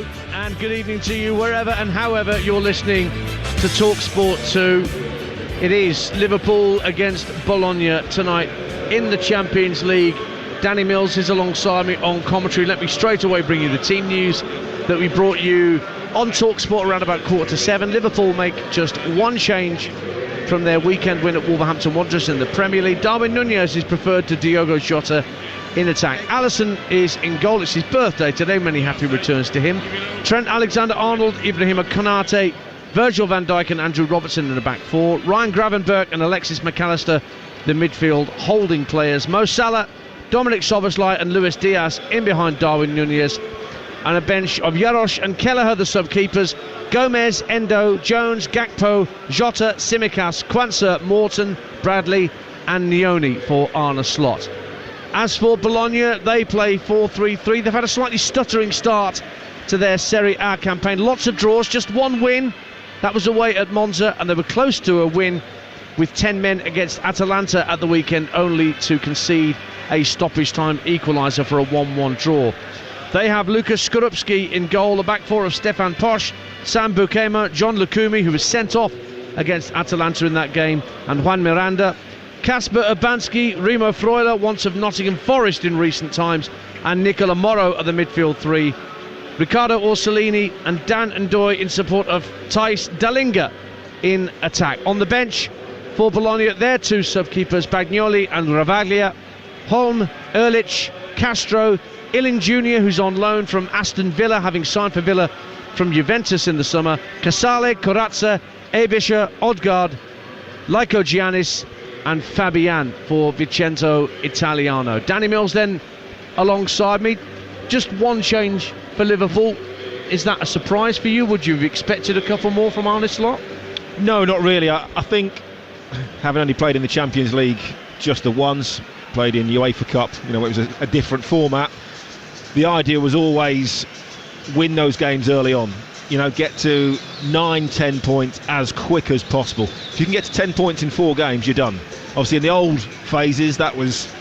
Hello and good evening to you wherever and however you're listening to Talksport 2. It is Liverpool against Bologna tonight in the Champions League. Danny Mills is alongside me on commentary. Let me straight away bring you the team news that we brought you on Talksport around about 6:45. Liverpool make just one change from their weekend win at Wolverhampton Wanderers in the Premier League. Darwin Núñez is preferred to Diogo Jota in attack. Alisson is in goal. It's his birthday today. Many happy returns to him. Trent Alexander-Arnold, Ibrahima Konate, Virgil van Dijk and Andrew Robertson in the back four. Ryan Gravenberch and Alexis McAllister, the midfield holding players. Mo Salah, Dominic Szoboszlai and Luis Diaz in behind Darwin Núñez. And a bench of Jarosz and Kelleher, the sub-keepers. Gomez, Endo, Jones, Gakpo, Jota, Tsimikas, Quansah, Morton, Bradley and Nioni for Arne Slot. As for Bologna, they play 4-3-3. They've had a slightly stuttering start to their Serie A campaign. Lots of draws, just one win. That was away at Monza, and they were close to a win with 10 men against Atalanta at the weekend, only to concede a stoppage time equaliser for a 1-1 draw. They have Lukas Skorupski in goal, a back four of Stefan Posch, Sam Bukema, John Lukumi, who was sent off against Atalanta in that game, and Juan Miranda. Kasper Urbanski, Remo Freuler, once of Nottingham Forest in recent times, and Nicola Morrow are the midfield three. Riccardo Orsolini and Dan Ndoye in support of Thijs Dallinga in attack. On the bench for Bologna, their two sub-keepers, Bagnoli and Ravaglia, Holm, Ehrlich, Castro, Illing Jr., who's on loan from Aston Villa, having signed for Villa from Juventus in the summer, Casale, Corazza, Ebischer, Odgaard, Laiko Giannis and Fabian for Vincenzo Italiano. Danny Mills then alongside me. Just one change for Liverpool. Is that a surprise for you? Would you have expected a couple more from Arne Slot? No, not really. I think, having only played in the Champions League just the once, played in UEFA Cup, it was a different format. The idea was always win those games early on. Get to 9-10 points as quick as possible. If you can get to 10 points in 4 games, you're done. Obviously, in the old phases, that was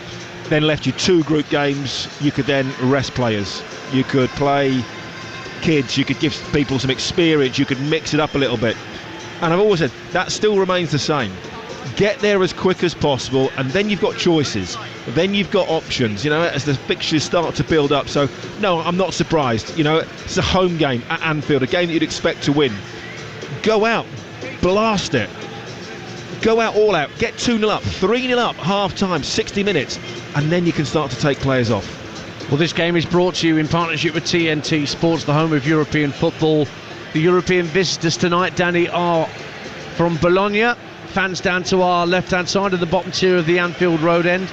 then left you 2 group games. You could then rest players. You could play kids. You could give people some experience. You could mix it up a little bit. And I've always said that still remains the same. Get there as quick as possible, and then you've got choices. Then you've got options, as the fixtures start to build up. So, no, I'm not surprised. It's a home game at Anfield, a game that you'd expect to win. Go out, blast it. Go out all out, get 2-0 up, 3-0 up, half-time, 60 minutes, and then you can start to take players off. Well, this game is brought to you in partnership with TNT Sports, the home of European football. The European visitors tonight, Danny, are from Bologna. Fans down to our left-hand side of the bottom tier of the Anfield Road end.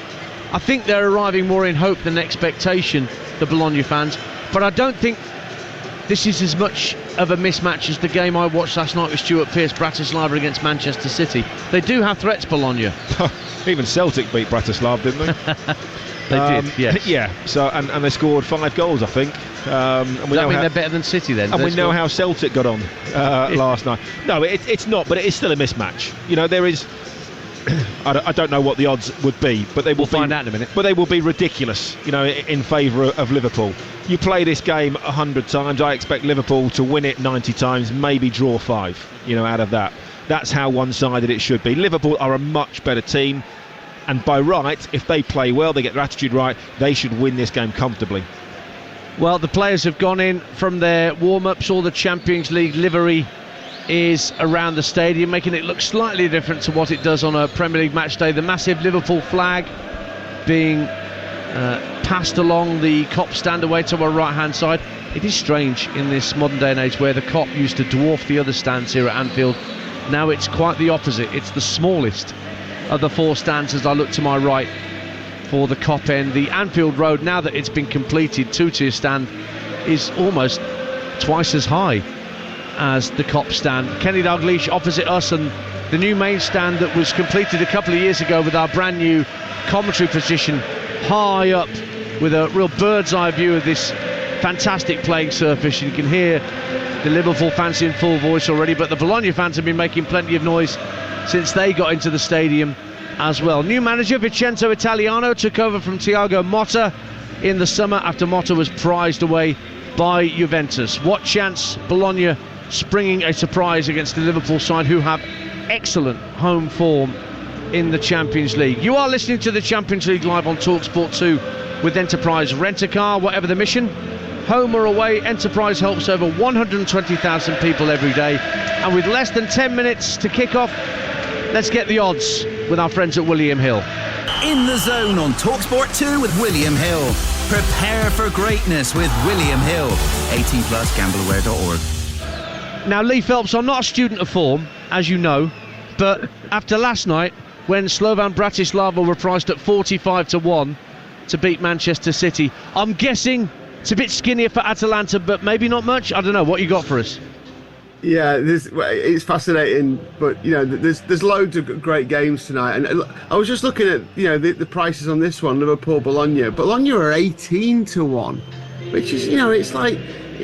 I think they're arriving more in hope than expectation, the Bologna fans. But I don't think this is as much of a mismatch as the game I watched last night with Stuart Pearce, Bratislava against Manchester City. They do have threats, Bologna. Even Celtic beat Bratislava, didn't they? They did, yes. Yeah, so, and they scored 5 goals, I think. And we Does that mean they're better than City then? And we know how Celtic got on last night. No, it's not, but it is still a mismatch. There is... I don't know what the odds would be, but we'll find out in a minute. But they will be ridiculous, in favour of Liverpool. You play this game 100 times, I expect Liverpool to win it 90 times, maybe draw 5, out of that. That's how one-sided it should be. Liverpool are a much better team, and by right, if they play well, they get their attitude right, they should win this game comfortably. Well, the players have gone in from their warm-ups. All the Champions League livery is around the stadium, making it look slightly different to what it does on a Premier League match day. The massive Liverpool flag being passed along the Kop stand away to our right-hand side. It is strange in this modern day and age where the Kop used to dwarf the other stands here at Anfield. Now it's quite the opposite. It's the smallest of the 4 stands as I look to my right for the Kop end. The Anfield Road, now that it's been completed, 2-tier stand, is almost twice as high as the Kop stand. Kenny Dalglish opposite us, and the new main stand that was completed a couple of years ago with our brand new commentary position high up with a real bird's eye view of this fantastic playing surface. You can hear the Liverpool fans in full voice already, but the Bologna fans have been making plenty of noise since they got into the stadium as well. New manager Vincenzo Italiano took over from Thiago Motta. in the summer after Motta was prized away by Juventus. What chance Bologna springing a surprise against the Liverpool side, who have excellent home form in the Champions League. You are listening to the Champions League live on Talksport 2 with Enterprise Rent-A-Car. Whatever the mission, home or away, Enterprise helps over 120,000 people every day. And with less than 10 minutes to kick off, let's get the odds with our friends at William Hill. In the Zone on Talksport 2 with William Hill. Prepare for greatness with William Hill. 18 plus, gambleaware.org. Now, Lee Phelps, I'm not a student of form, as you know, but after last night, when Slovan Bratislava were priced at 45-1 to beat Manchester City, I'm guessing it's a bit skinnier for Atalanta, but maybe not much. I don't know. What you got for us? Yeah, it's fascinating, but there's loads of great games tonight, and I was just looking at the prices on this one, Liverpool Bologna. Bologna are 18-1, which is it's like,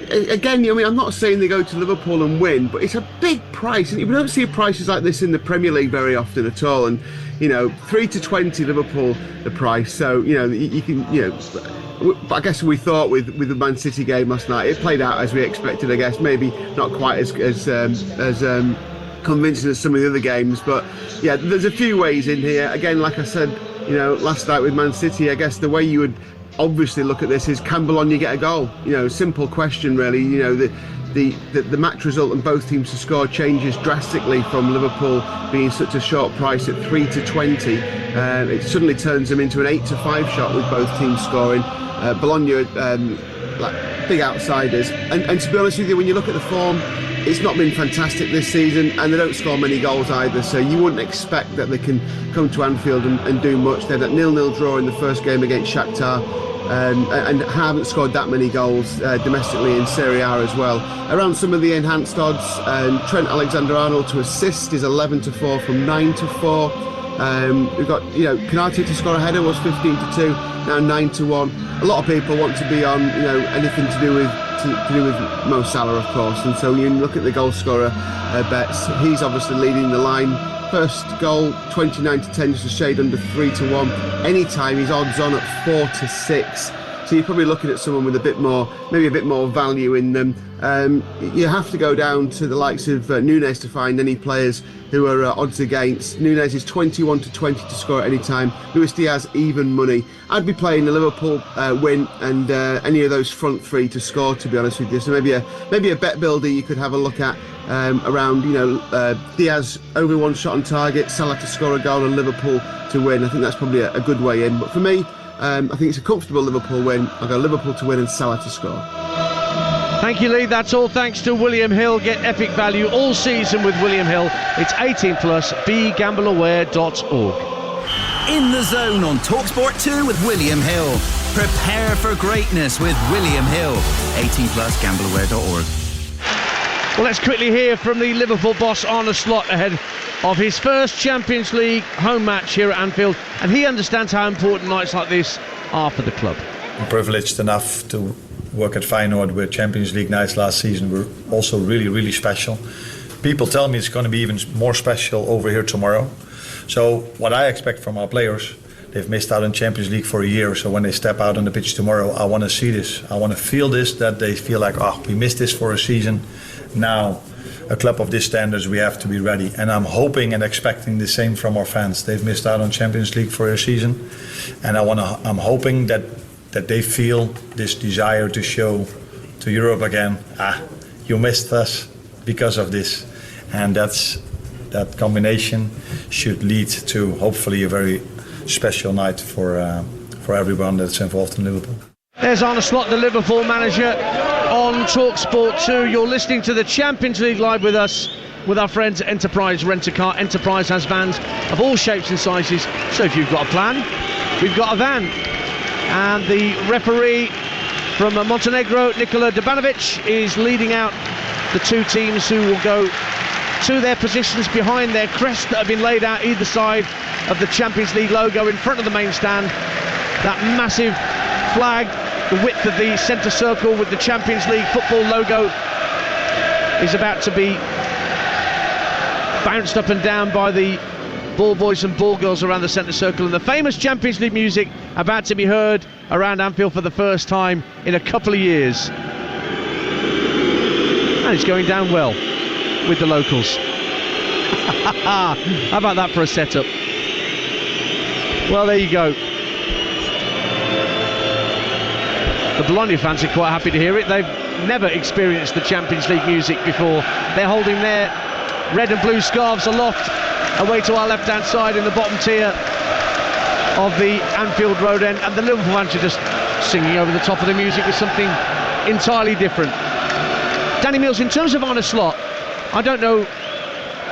again, I'm not saying they go to Liverpool and win, but it's a big price, and we don't see prices like this in the Premier League very often at all. And 3-20 Liverpool the price, so you can But I guess we thought with the Man City game last night, it played out as we expected. I guess maybe not quite as convincing as some of the other games, but yeah, there's a few ways in here. Again, like I said, last night with Man City, I guess the way you would obviously look at this is, can Bologna get a goal? Simple question really. The match result and both teams to score changes drastically from Liverpool being such a short price at 3-20. It suddenly turns them into an 8-5 shot with both teams scoring. Bologna like big outsiders, and to be honest with you, when you look at the form, it's not been fantastic this season, and they don't score many goals either, so you wouldn't expect that they can come to Anfield and do much. They had that 0-0 draw in the first game against Shakhtar, and haven't scored that many goals domestically in Serie A as well. Around some of the enhanced odds, Trent Alexander-Arnold to assist is 11-4 from 9-4. We've got Konate to score a header was 15-2, now 9-1. A lot of people want to be on anything to do with Mo Salah, of course, and so you look at the goal scorer bets. He's obviously leading the line. First goal 29-10, just a shade under 3-1. Anytime he's odds on at 4-6. So you're probably looking at someone with maybe a bit more value in them. You have to go down to the likes of Nunes to find any players who are odds against. Nunes is 21-20 to score at any time. Luis Diaz, even money. I'd be playing the Liverpool win and any of those front three to score, to be honest with you. So maybe a bet builder you could have a look at around Diaz over one shot on target, Salah to score a goal and Liverpool to win. I think that's probably a good way in. But for me, I think it's a comfortable Liverpool win. I'll go Liverpool to win and Salah to score. Thank you, Lee. That's all thanks to William Hill. Get epic value all season with William Hill. It's 18 plus, begambleaware.org. In the Zone on Talksport 2 with William Hill. Prepare for greatness with William Hill. 18 plus, gambleaware.org. Well, let's quickly hear from the Liverpool boss Arne Slot ahead of his first Champions League home match here at Anfield, and he understands how important nights like this are for the club. I'm privileged enough to work at Feyenoord, where Champions League nights last season were also really, really special. People tell me it's going to be even more special over here tomorrow. So what I expect from our players, they've missed out on Champions League for a year, so when they step out on the pitch tomorrow, I want to see this. I want to feel this, that they feel like, we missed this for a season. Now, a club of this standards, we have to be ready. And I'm hoping and expecting the same from our fans. They've missed out on Champions League for a season, and I'm hoping that they feel this desire to show to Europe again, you missed us because of this. And that combination should lead to hopefully a very special night for everyone that's involved in Liverpool. There's Arne Slot, the Liverpool manager, on Talksport 2. You're listening to the Champions League live with us, with our friends at Enterprise Rent-A-Car. Enterprise has vans of all shapes and sizes, so if you've got a plan, we've got a van. And the referee from Montenegro, Nikola Debanovic, is leading out the two teams who will go to their positions behind their crests that have been laid out either side of the Champions League logo in front of the main stand. That massive flag, the width of the centre circle with the Champions League football logo, is about to be bounced up and down by the ball boys and ball girls around the centre circle, and the famous Champions League music about to be heard around Anfield for the first time in a couple of years. And it's going down well with the locals. How about that for a setup? Well, there you go. The Bologna fans are quite happy to hear it. They've never experienced the Champions League music before. They're holding their red and blue scarves aloft away to our left-hand side in the bottom tier of the Anfield Road end, and the Liverpool fans are just singing over the top of the music with something entirely different. Danny Mills, in terms of Arne Slot, I don't know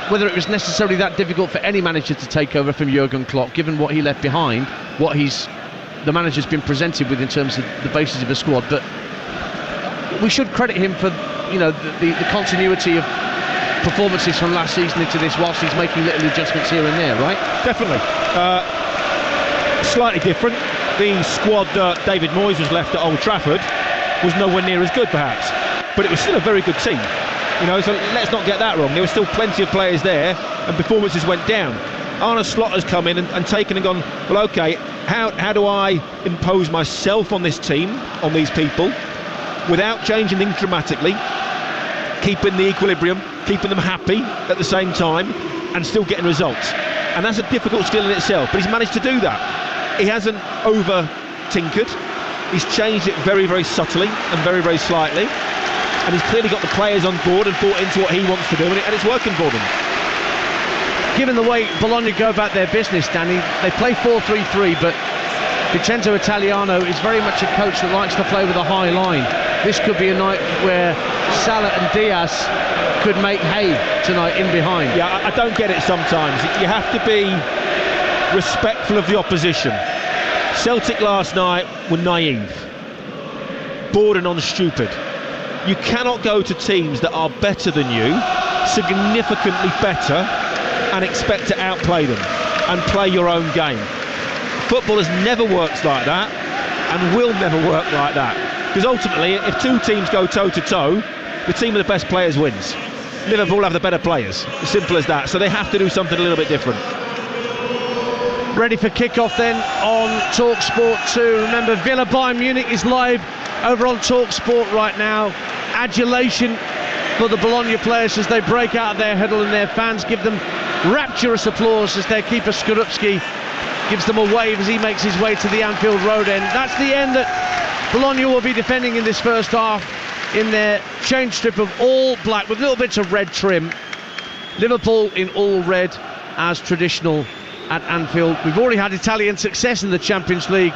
whether it was necessarily that difficult for any manager to take over from Jurgen Klopp, given what he left behind, what the manager's been presented with in terms of the basis of a squad, but we should credit him for the continuity of performances from last season into this, whilst he's making little adjustments here and there, right? Definitely. Slightly different. The squad that David Moyes was left at Old Trafford was nowhere near as good, perhaps, but it was still a very good team. So let's not get that wrong. There were still plenty of players there, and performances went down. Arne Slot has come in and taken and gone, well, OK, how do I impose myself on this team, on these people, without changing things dramatically, keeping the equilibrium, keeping them happy at the same time, and still getting results. And that's a difficult skill in itself, but he's managed to do that. He hasn't over-tinkered. He's changed it very, very subtly and very, very slightly. And he's clearly got the players on board and bought into what he wants to do, and it's working for them. Given the way Bologna go about their business, Danny, they play 4-3-3, but Vincenzo Italiano is very much a coach that likes to play with a high line. This could be a night where Salah and Diaz could make hay tonight in behind. Yeah, I don't get it sometimes. You have to be respectful of the opposition. Celtic last night were naive, bordering on stupid. You cannot go to teams that are better than you, significantly better, and expect to outplay them and play your own game. Football has never worked like that and will never work like that, because ultimately if two teams go toe-to-toe, the team with the best players wins. Liverpool have the better players, as simple as that, so they have to do something a little bit different. Ready for kick-off then on Talksport 2. Remember, Villa Bayern Munich is live over on Talksport right now. Adulation for the Bologna players as they break out of their huddle, and their fans give them rapturous applause as their keeper Skorupski gives them a wave as he makes his way to the Anfield Road end. That's the end that Bologna will be defending in this first half in their change strip of all black with little bits of red trim. Liverpool in all red as traditional at Anfield. We've already had Italian success in the Champions League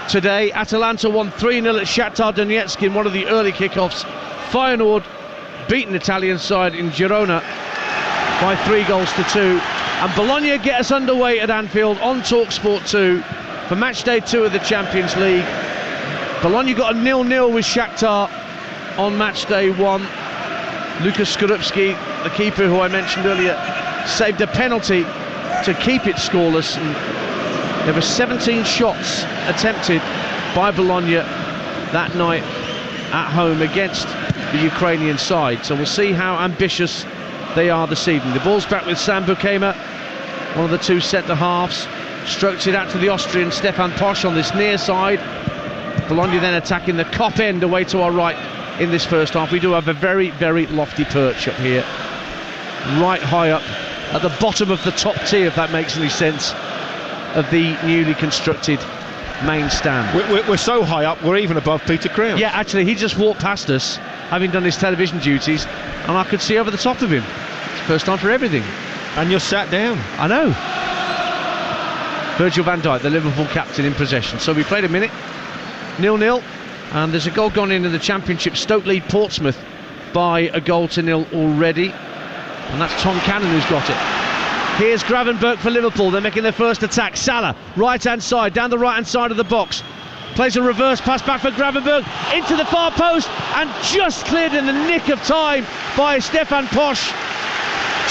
today. Atalanta won 3-0 at Shakhtar Donetsk in one of the early kickoffs. Feyenoord beaten Italian side in Girona by 3-2, and Bologna get us underway at Anfield on Talksport 2 for match day 2 of the Champions League. Bologna got a 0-0 with Shakhtar on match day 1. Lukas Skorupski, the keeper who I mentioned earlier, saved a penalty to keep it scoreless, and there were 17 shots attempted by Bologna that night at home against the Ukrainian side, so we'll see how ambitious they are this evening. The ball's back with Sam Bukema, one of the two centre halves, strokes it out to the Austrian Stefan Posch on this near side. Bologna then attacking the Kop end away to our right in this first half. We do have a very, very lofty perch up here, right high up at the bottom of the top tier, if that makes any sense, of the newly constructed main stand. We're so high up, we're even above Peter Crouch. Yeah, actually, he just walked past us, having done his television duties, and I could see over the top of him. It's the first time for everything. And you're sat down. I know. Virgil van Dijk, the Liverpool captain, in possession. So we played a minute, 0-0, and there's a goal gone in the Championship. Stoke lead Portsmouth by 1-0 already, and that's Tom Cannon who's got it. Here's Gravenberch for Liverpool. They're making their first attack. Salah, right-hand side, down the right-hand side of the box. Plays a reverse pass back for Gravenberch into the far post, and just cleared in the nick of time by Stefan Posch.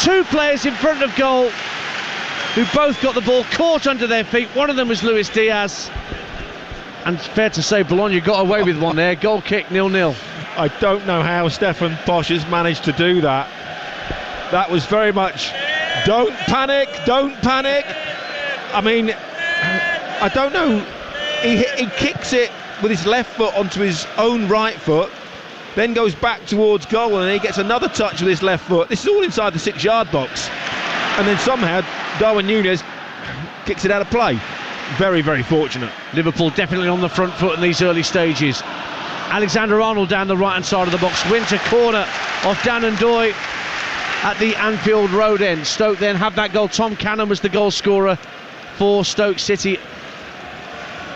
Two players in front of goal who both got the ball caught under their feet. One of them was Luis Diaz, and fair to say Bologna got away with one there. Goal kick, 0-0. I don't know how Stefan Posch has managed to do that. That was very much Don't panic. I mean, I don't know. He kicks it with his left foot onto his own right foot, then goes back towards goal, and then he gets another touch with his left foot. This is all inside the 6-yard box. And then somehow Darwin Núñez kicks it out of play. Very, very fortunate. Liverpool definitely on the front foot in these early stages. Alexander-Arnold down the right-hand side of the box. Winter corner off Dan and Doy at the Anfield Road end. Stoke then have that goal. Tom Cannon was the goal scorer for Stoke City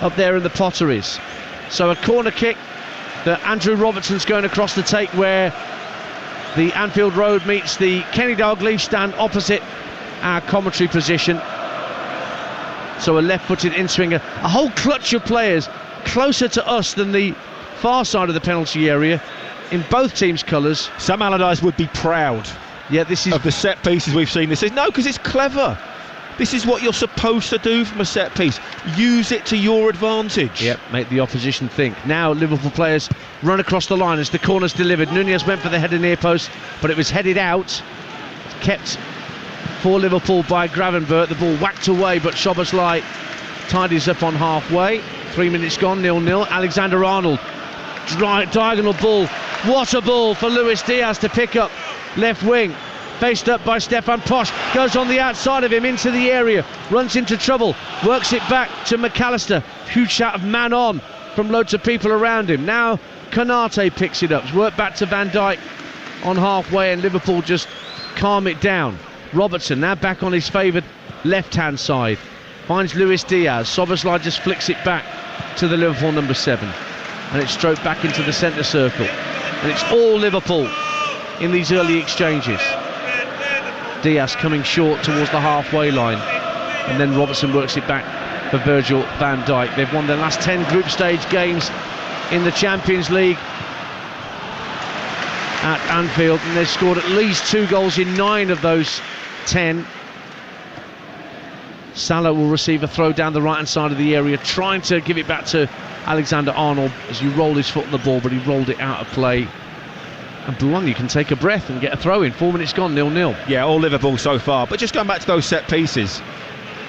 up there in the Potteries. So a corner kick that Andrew Robertson's going across the take, where the Anfield Road meets the Kenny Dalglish stand opposite our commentary position. So a left-footed in-swinger, a whole clutch of players closer to us than the far side of the penalty area in both teams' colours. Sam Allardyce would be proud this is of the set pieces we've seen this season. No, because it's clever. This is what you're supposed to do from a set piece. Use it to your advantage. Yep, make the opposition think. Now Liverpool players run across the line as the corner's delivered. Núñez went for the header near post, but it was headed out. Kept for Liverpool by Gravenberch. The ball whacked away, but Szoboszlai tidies up on halfway. 3 minutes gone, 0-0. Alexander-Arnold, diagonal ball. What a ball for Luis Diaz to pick up. Left wing, faced up by Stefan Posch, goes on the outside of him into the area, runs into trouble, works it back to McAllister. Huge shout of man on from loads of people around him. Now Konate picks it up, it's worked back to Van Dijk on halfway, and Liverpool just calm it down. Robertson now back on his favoured left-hand side, finds Luis Diaz. Szoboszlai just flicks it back to the Liverpool number 7, and it's stroked back into the centre circle, and it's all Liverpool in these early exchanges. Diaz coming short towards the halfway line, and then Robertson works it back for Virgil van Dijk. They've won their last 10 group stage games in the Champions League at Anfield, and they've scored at least 2 goals in 9 of those 10. Salah will receive a throw down the right hand side of the area, trying to give it back to Alexander-Arnold as he rolled his foot on the ball, but he rolled it out of play. And Bologna can take a breath and get a throw in. 4 minutes gone, 0-0. Yeah, all Liverpool so far. But just going back to those set pieces,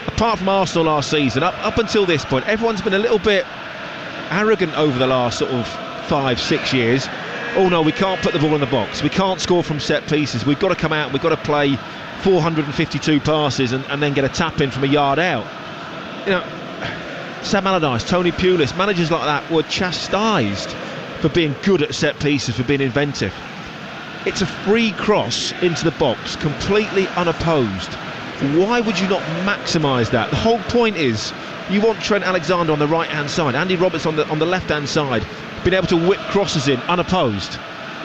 apart from Arsenal last season, up until this point, everyone's been a little bit arrogant over the last sort of 5-6 years. Oh no, we can't put the ball in the box, we can't score from set pieces, we've got to come out, we've got to play 452 passes and then get a tap in from a yard out. You know, Sam Allardyce, Tony Pulis, managers like that were chastised for being good at set pieces, for being inventive. It's a free cross into the box, completely unopposed. Why would you not maximise that? The whole point is you want Trent Alexander on the right hand side, Andy Roberts on the left hand side, being able to whip crosses in unopposed.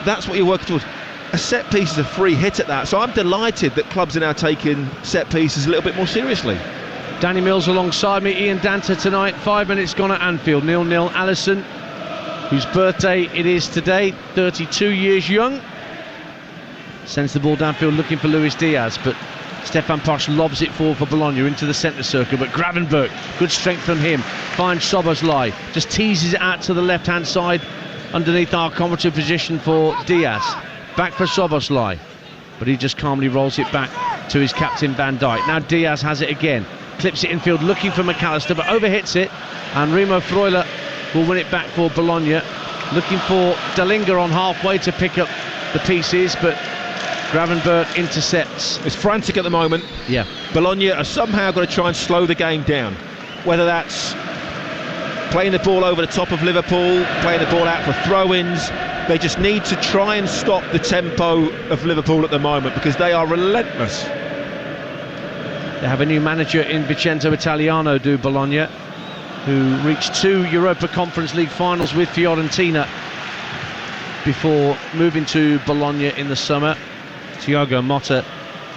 That's what you're working towards. A set piece is a free hit at that, so I'm delighted that clubs are now taking set pieces a little bit more seriously. Danny Mills alongside me, Ian Danta tonight. 5 minutes gone at Anfield, 0-0. Alisson, whose birthday it is today, 32 years young, sends the ball downfield looking for Luis Diaz, but Stefan Posch lobs it forward for Bologna into the centre circle, but Gravenberch, good strength from him, finds Szoboszlai, just teases it out to the left hand side underneath our commentary position for Diaz. Back for Szoboszlai, but he just calmly rolls it back to his captain Van Dijk. Now Diaz has it again, clips it infield looking for McAllister, but overhits it, and Remo Freuler will win it back for Bologna, looking for Dalinga on halfway to pick up the pieces, but Gravenberch intercepts. It's frantic at the moment. Yeah. Bologna are somehow going to try and slow the game down, whether that's playing the ball over the top of Liverpool, playing the ball out for throw-ins. They just need to try and stop the tempo of Liverpool at the moment, because they are relentless. They have a new manager in Vincenzo Italiano, do Bologna, who reached 2 Europa Conference League finals with Fiorentina before moving to Bologna in the summer. Thiago Motta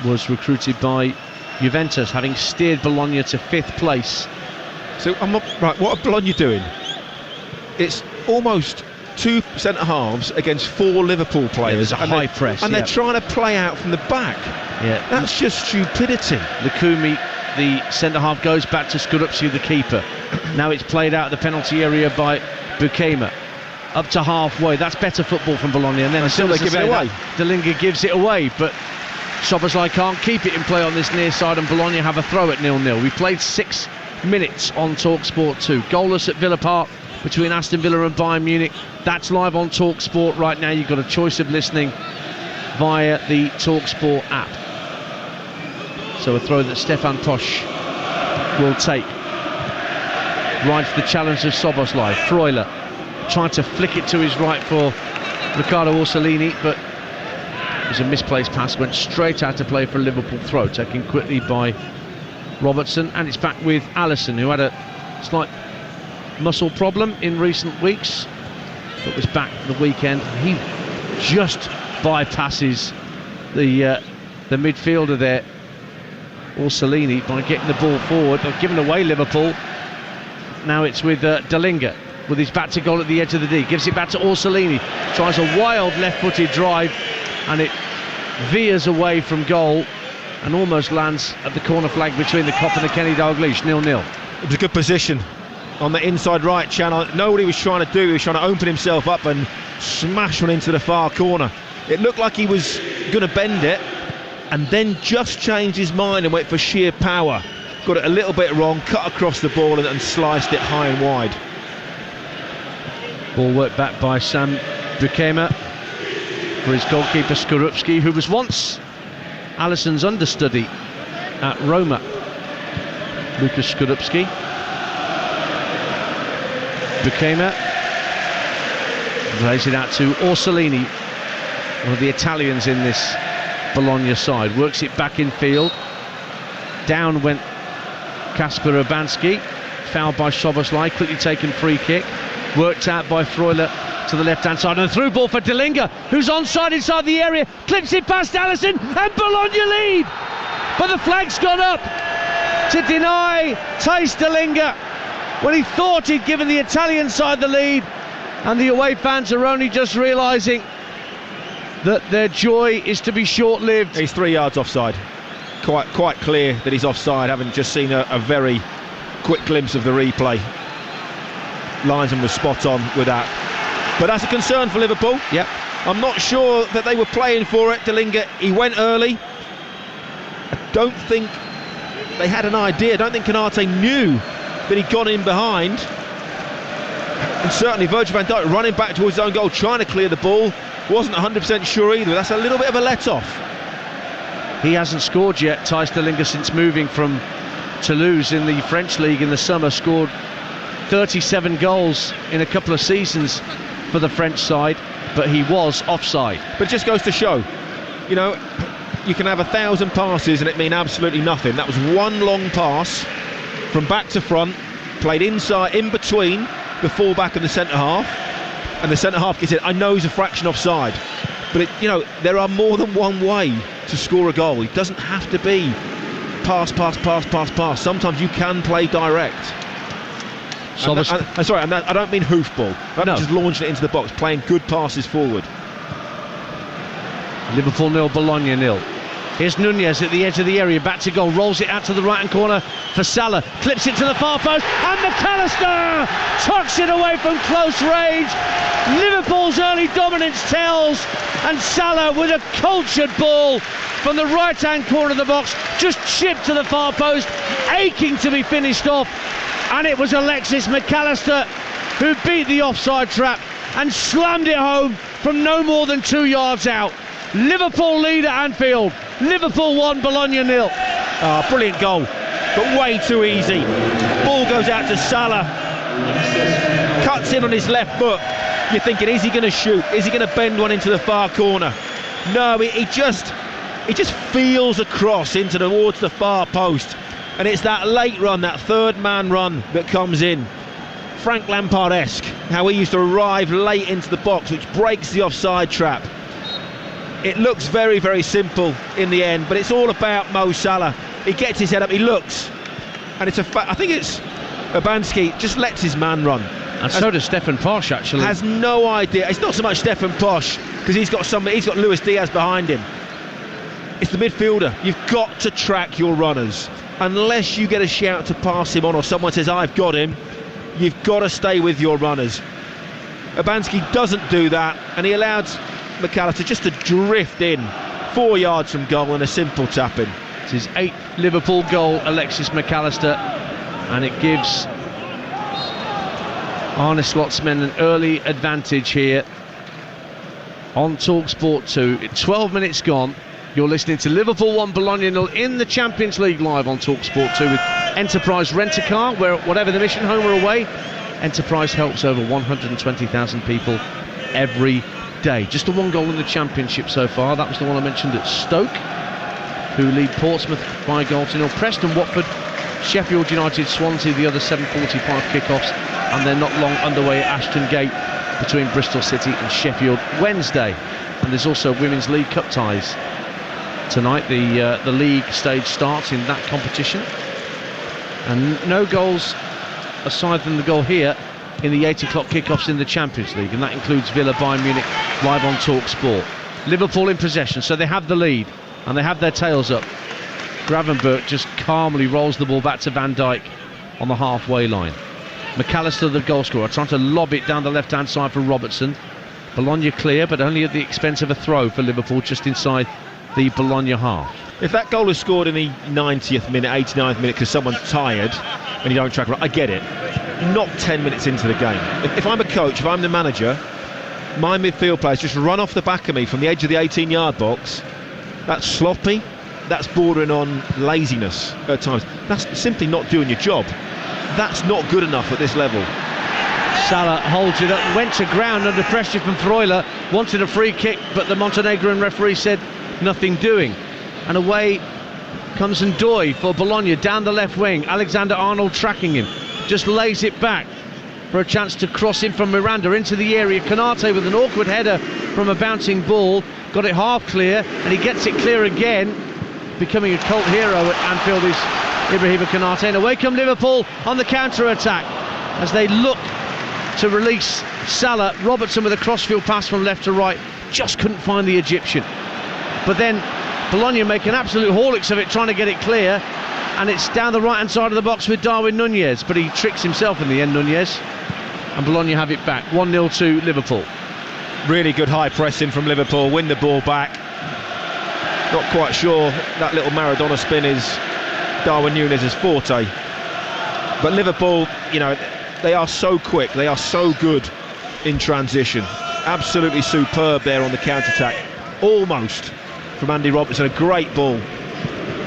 was recruited by Juventus, having steered Bologna to 5th place. So right, what are Bologna doing? It's almost 2 centre-halves against 4 Liverpool players. Yeah, high press. And they're trying to play out from the back. Yeah. That's just stupidity. Lukumi, the centre-half, goes back to Skorupski, the keeper. Now it's played out of the penalty area by Bukema. Up to halfway, that's better football from Bologna, and then until they give it away. Dalinga gives it away, but Szoboszlai can't keep it in play on this near side, and Bologna have a throw at 0-0. We played 6 minutes on Talksport 2. Goalless at Villa Park between Aston Villa and Bayern Munich. That's live on Talksport right now. You've got a choice of listening via the Talksport app. So a throw that Stefan Posch will take. Rides the challenge of Szoboszlai. Freuler trying to flick it to his right for Riccardo Orsolini, but it was a misplaced pass, went straight out to play for a Liverpool throw, taken quickly by Robertson, and it's back with Alisson, who had a slight muscle problem in recent weeks, but was back the weekend. He just bypasses the midfielder there, Orsolini, by getting the ball forward. They've given away Liverpool. Now it's with Dalinga, with his back to goal at the edge of the D. Gives it back to Orsolini. Tries a wild left-footed drive, and it veers away from goal and almost lands at the corner flag between the Kop and the Kenny Dalglish. 0-0. It was a good position on the inside right channel. Know what he was trying to do. He was trying to open himself up and smash one into the far corner. It looked like he was going to bend it, and then just changed his mind and went for sheer power. Got it a little bit wrong, cut across the ball and sliced it high and wide. Ball worked back by Sam Bukema for his goalkeeper Skorupski, who was once Alisson's understudy at Roma. Lucas Skorupski. Bukema lays it out to Orsolini, one of the Italians in this Bologna side. Works it back in field. Down went Kasper Urbanski. Fouled by Szoboszlai. Quickly taken free kick. Worked out by Freuler to the left-hand side, and a through ball for Dalinga, who's onside inside the area, clips it past Alisson, and Bologna lead. But the flag's gone up to deny Thijs Dalinga when he thought he'd given the Italian side the lead, and the away fans are only just realising that their joy is to be short-lived. He's 3 yards offside. Quite clear that he's offside, having just seen a very quick glimpse of the replay. Linesman was spot on with that. But that's a concern for Liverpool. Yep. I'm not sure that they were playing for it. Dalinga, he went early. I don't think they had an idea. I don't think Konate knew that he'd gone in behind. And certainly Virgil van Dijk running back towards his own goal, trying to clear the ball. Wasn't 100% sure either. That's a little bit of a let-off. He hasn't scored yet, Thijs Dalinga, since moving from Toulouse in the French league in the summer. Scored 37 goals in a couple of seasons for the French side, but he was offside. But it just goes to show, you know, you can have 1,000 passes and it mean absolutely nothing. That was one long pass from back to front, played inside, in between the full-back and the centre-half, and the centre-half gets it. I know he's a fraction offside, but it, you know, there are more than one way to score a goal. It doesn't have to be pass. Sometimes you can play direct. I don't mean hoofball. No. Just launching it into the box, playing good passes forward. Liverpool 0, Bologna 0. Here's Nunez at the edge of the area, back to goal, rolls it out to the right-hand corner for Salah, clips it to the far post, and McAllister tucks it away from close range. Liverpool's early dominance tells, and Salah with a cultured ball from the right-hand corner of the box, just chipped to the far post, aching to be finished off. And it was Alexis McAllister who beat the offside trap and slammed it home from no more than 2 yards out. Liverpool lead at Anfield. Liverpool 1, Bologna 0. Brilliant goal, but way too easy. Ball goes out to Salah, cuts in on his left foot. You're thinking, is he going to shoot? Is he going to bend one into the far corner? No, he just feels across into towards the far post. And it's that late run, that third man run that comes in. Frank Lampard-esque, how he used to arrive late into the box, which breaks the offside trap. It looks very, very simple in the end, but it's all about Mo Salah. He gets his head up, he looks, and it's I think it's Urbanski just lets his man run. And so does Stefan Posch, actually. Has no idea. It's not so much Stefan Posch, because he's got Luis Diaz behind him. It's the midfielder. You've got to track your runners. Unless you get a shout to pass him on, or someone says, I've got him, you've got to stay with your runners. Urbanski doesn't do that, and he allowed McAllister just to drift in 4 yards from goal and a simple tap-in. It's his 8th Liverpool goal, Alexis McAllister, and it gives Arne Slot's men an early advantage here on Talksport 2. 12 minutes gone. You're listening to Liverpool 1, Bologna 0 in the Champions League live on Talksport 2 with Enterprise Rent-A-Car, where whatever the mission, home or away, Enterprise helps over 120,000 people every day. Just the 1 goal in the Championship so far. That was the one I mentioned at Stoke, who lead Portsmouth by a goal to 0. Preston, Watford, Sheffield United, Swansea, the other 7:45 kickoffs, and they're not long underway at Ashton Gate between Bristol City and Sheffield Wednesday. And there's also Women's League Cup ties tonight. The league stage starts in that competition, and no goals aside from the goal here in the 8 o'clock kickoffs in the Champions League, and that includes Villa Bayern Munich live on Talksport. Liverpool in possession, so they have the lead and they have their tails up. Gravenberch just calmly rolls the ball back to Van Dijk on the halfway line. McAllister, the goal scorer, trying to lob it down the left hand side for Robertson. Bologna clear, but only at the expense of a throw for Liverpool just inside the Bologna half. If that goal is scored in the 90th minute, 89th minute because someone's tired and you don't track it, I get it. Not 10 minutes into the game. If I'm a coach, if I'm the manager, my midfield players just run off the back of me from the edge of the 18-yard box. That's sloppy. That's bordering on laziness at times. That's simply not doing your job. That's not good enough at this level. Salah holds it up, went to ground under pressure from Freuler, wanted a free kick, but the Montenegrin referee said nothing doing. And away comes Ndoye for Bologna down the left wing. Alexander-Arnold tracking him, just lays it back for a chance to cross in from Miranda into the area. Konate with an awkward header from a bouncing ball, got it half clear, and he gets it clear again. Becoming a cult hero at Anfield is Ibrahima Konate. And away come Liverpool on the counter-attack as they look to release Salah. Robertson with a crossfield pass from left to right, just couldn't find the Egyptian. But then Bologna make an absolute Horlicks of it, trying to get it clear, and it's down the right hand side of the box with Darwin Nunez, but he tricks himself in the end, Nunez, and Bologna have it back 1-0 to Liverpool. Really good high pressing from Liverpool, win the ball back. Not quite sure that little Maradona spin is Darwin Nunez's forte, but Liverpool, you know, they are so quick, they are so good in transition, absolutely superb there on the counter-attack, almost from Andy Robertson. A great ball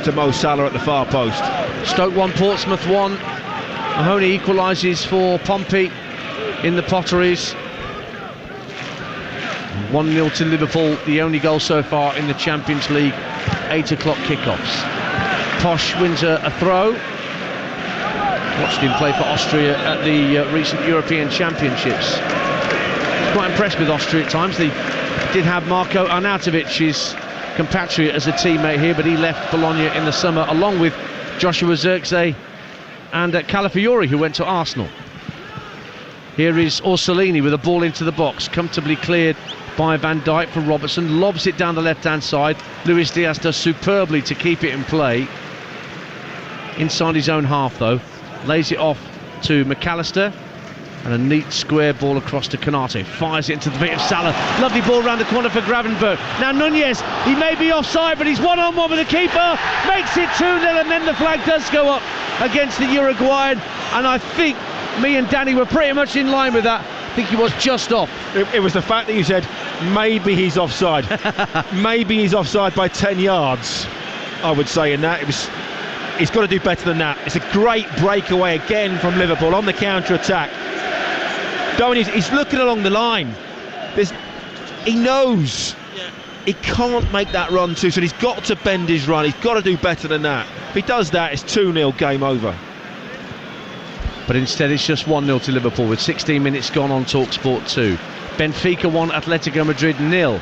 to Mo Salah at the far post. Stoke 1, Portsmouth 1. Mahoney equalises for Pompey in the Potteries. 1-0 to Liverpool, the only goal so far in the Champions League 8 o'clock kickoffs. Posh wins a throw. Watched him play for Austria at the recent European Championships. Quite impressed with Austria at times. They did have Marko Arnautovic, his compatriot, as a teammate here, but he left Bologna in the summer along with Joshua Zirkzee and Calafiori, who went to Arsenal. Here is Orsolini with a ball into the box, comfortably cleared by Van Dijk for Robertson, lobs it down the left-hand side. Luis Diaz does superbly to keep it in play. Inside his own half, though, lays it off to McAllister, and a neat square ball across to Konate. Fires it into the feet of Salah. Lovely ball round the corner for Gravenberch. Now Nunez, he may be offside, but he's one-on-one with the keeper. Makes it 2-0, and then the flag does go up against the Uruguayan. And I think me and Danny were pretty much in line with that. I think he was just off. It was the fact that you said maybe he's offside. Maybe he's offside by 10 yards, I would say in that. He's got to do better than that. It's a great breakaway again from Liverpool on the counter-attack. He's looking along the line. He knows he can't make that run too soon. He's got to bend his run. He's got to do better than that. If he does that, it's 2-0, game over. But instead it's just 1-0 to Liverpool with 16 minutes gone on Talksport 2. Benfica 1, Atletico Madrid 0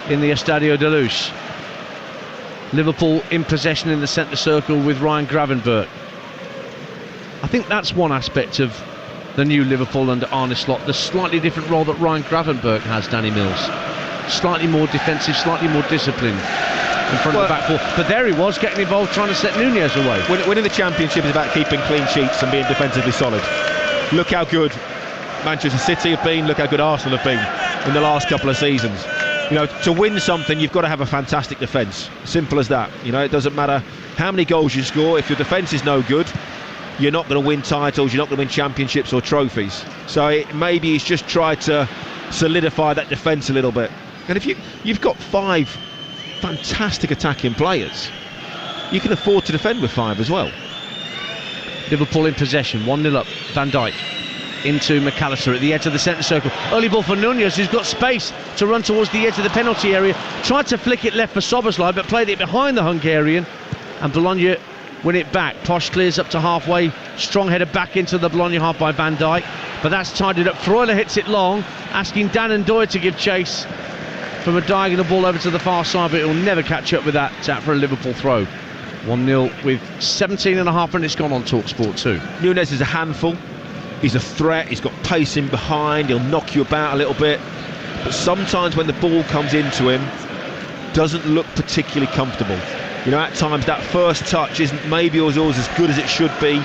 in the Estadio de Luz. Liverpool in possession in the centre circle with Ryan Gravenberch. I think that's one aspect of the new Liverpool under Arne Slot, the slightly different role that Ryan Gravenberch has, Danny Mills. Slightly more defensive, slightly more disciplined in front of the back four. But there he was, getting involved, trying to set Nunez away. Winning the Championship is about keeping clean sheets and being defensively solid. Look how good Manchester City have been, look how good Arsenal have been in the last couple of seasons. You know, to win something, you've got to have a fantastic defence. Simple as that. You know, it doesn't matter how many goals you score. If your defence is no good, you're not going to win titles, you're not going to win championships or trophies. So maybe he's just tried to solidify that defence a little bit. And if you've got 5 fantastic attacking players, you can afford to defend with 5 as well. Liverpool in possession, 1-0 up. Van Dijk into McAllister at the edge of the centre circle. Early ball for Nunez, who's got space to run towards the edge of the penalty area. Tried to flick it left for Szoboszlai, but played it behind the Hungarian. And Bologna win it back. Posh clears up to halfway. Strong header back into the Bologna half by Van Dijk. But that's tidied up. Freuler hits it long, asking Dan and Doyle to give chase from a diagonal ball over to the far side, but it will never catch up with that. Tap for a Liverpool throw. 1-0 with 17.5 minutes gone on Talksport 2. Nunez is a handful. He's a threat. He's got pace in behind. He'll knock you about a little bit. But sometimes when the ball comes into him, doesn't look particularly comfortable. You know, at times that first touch isn't maybe always as good as it should be.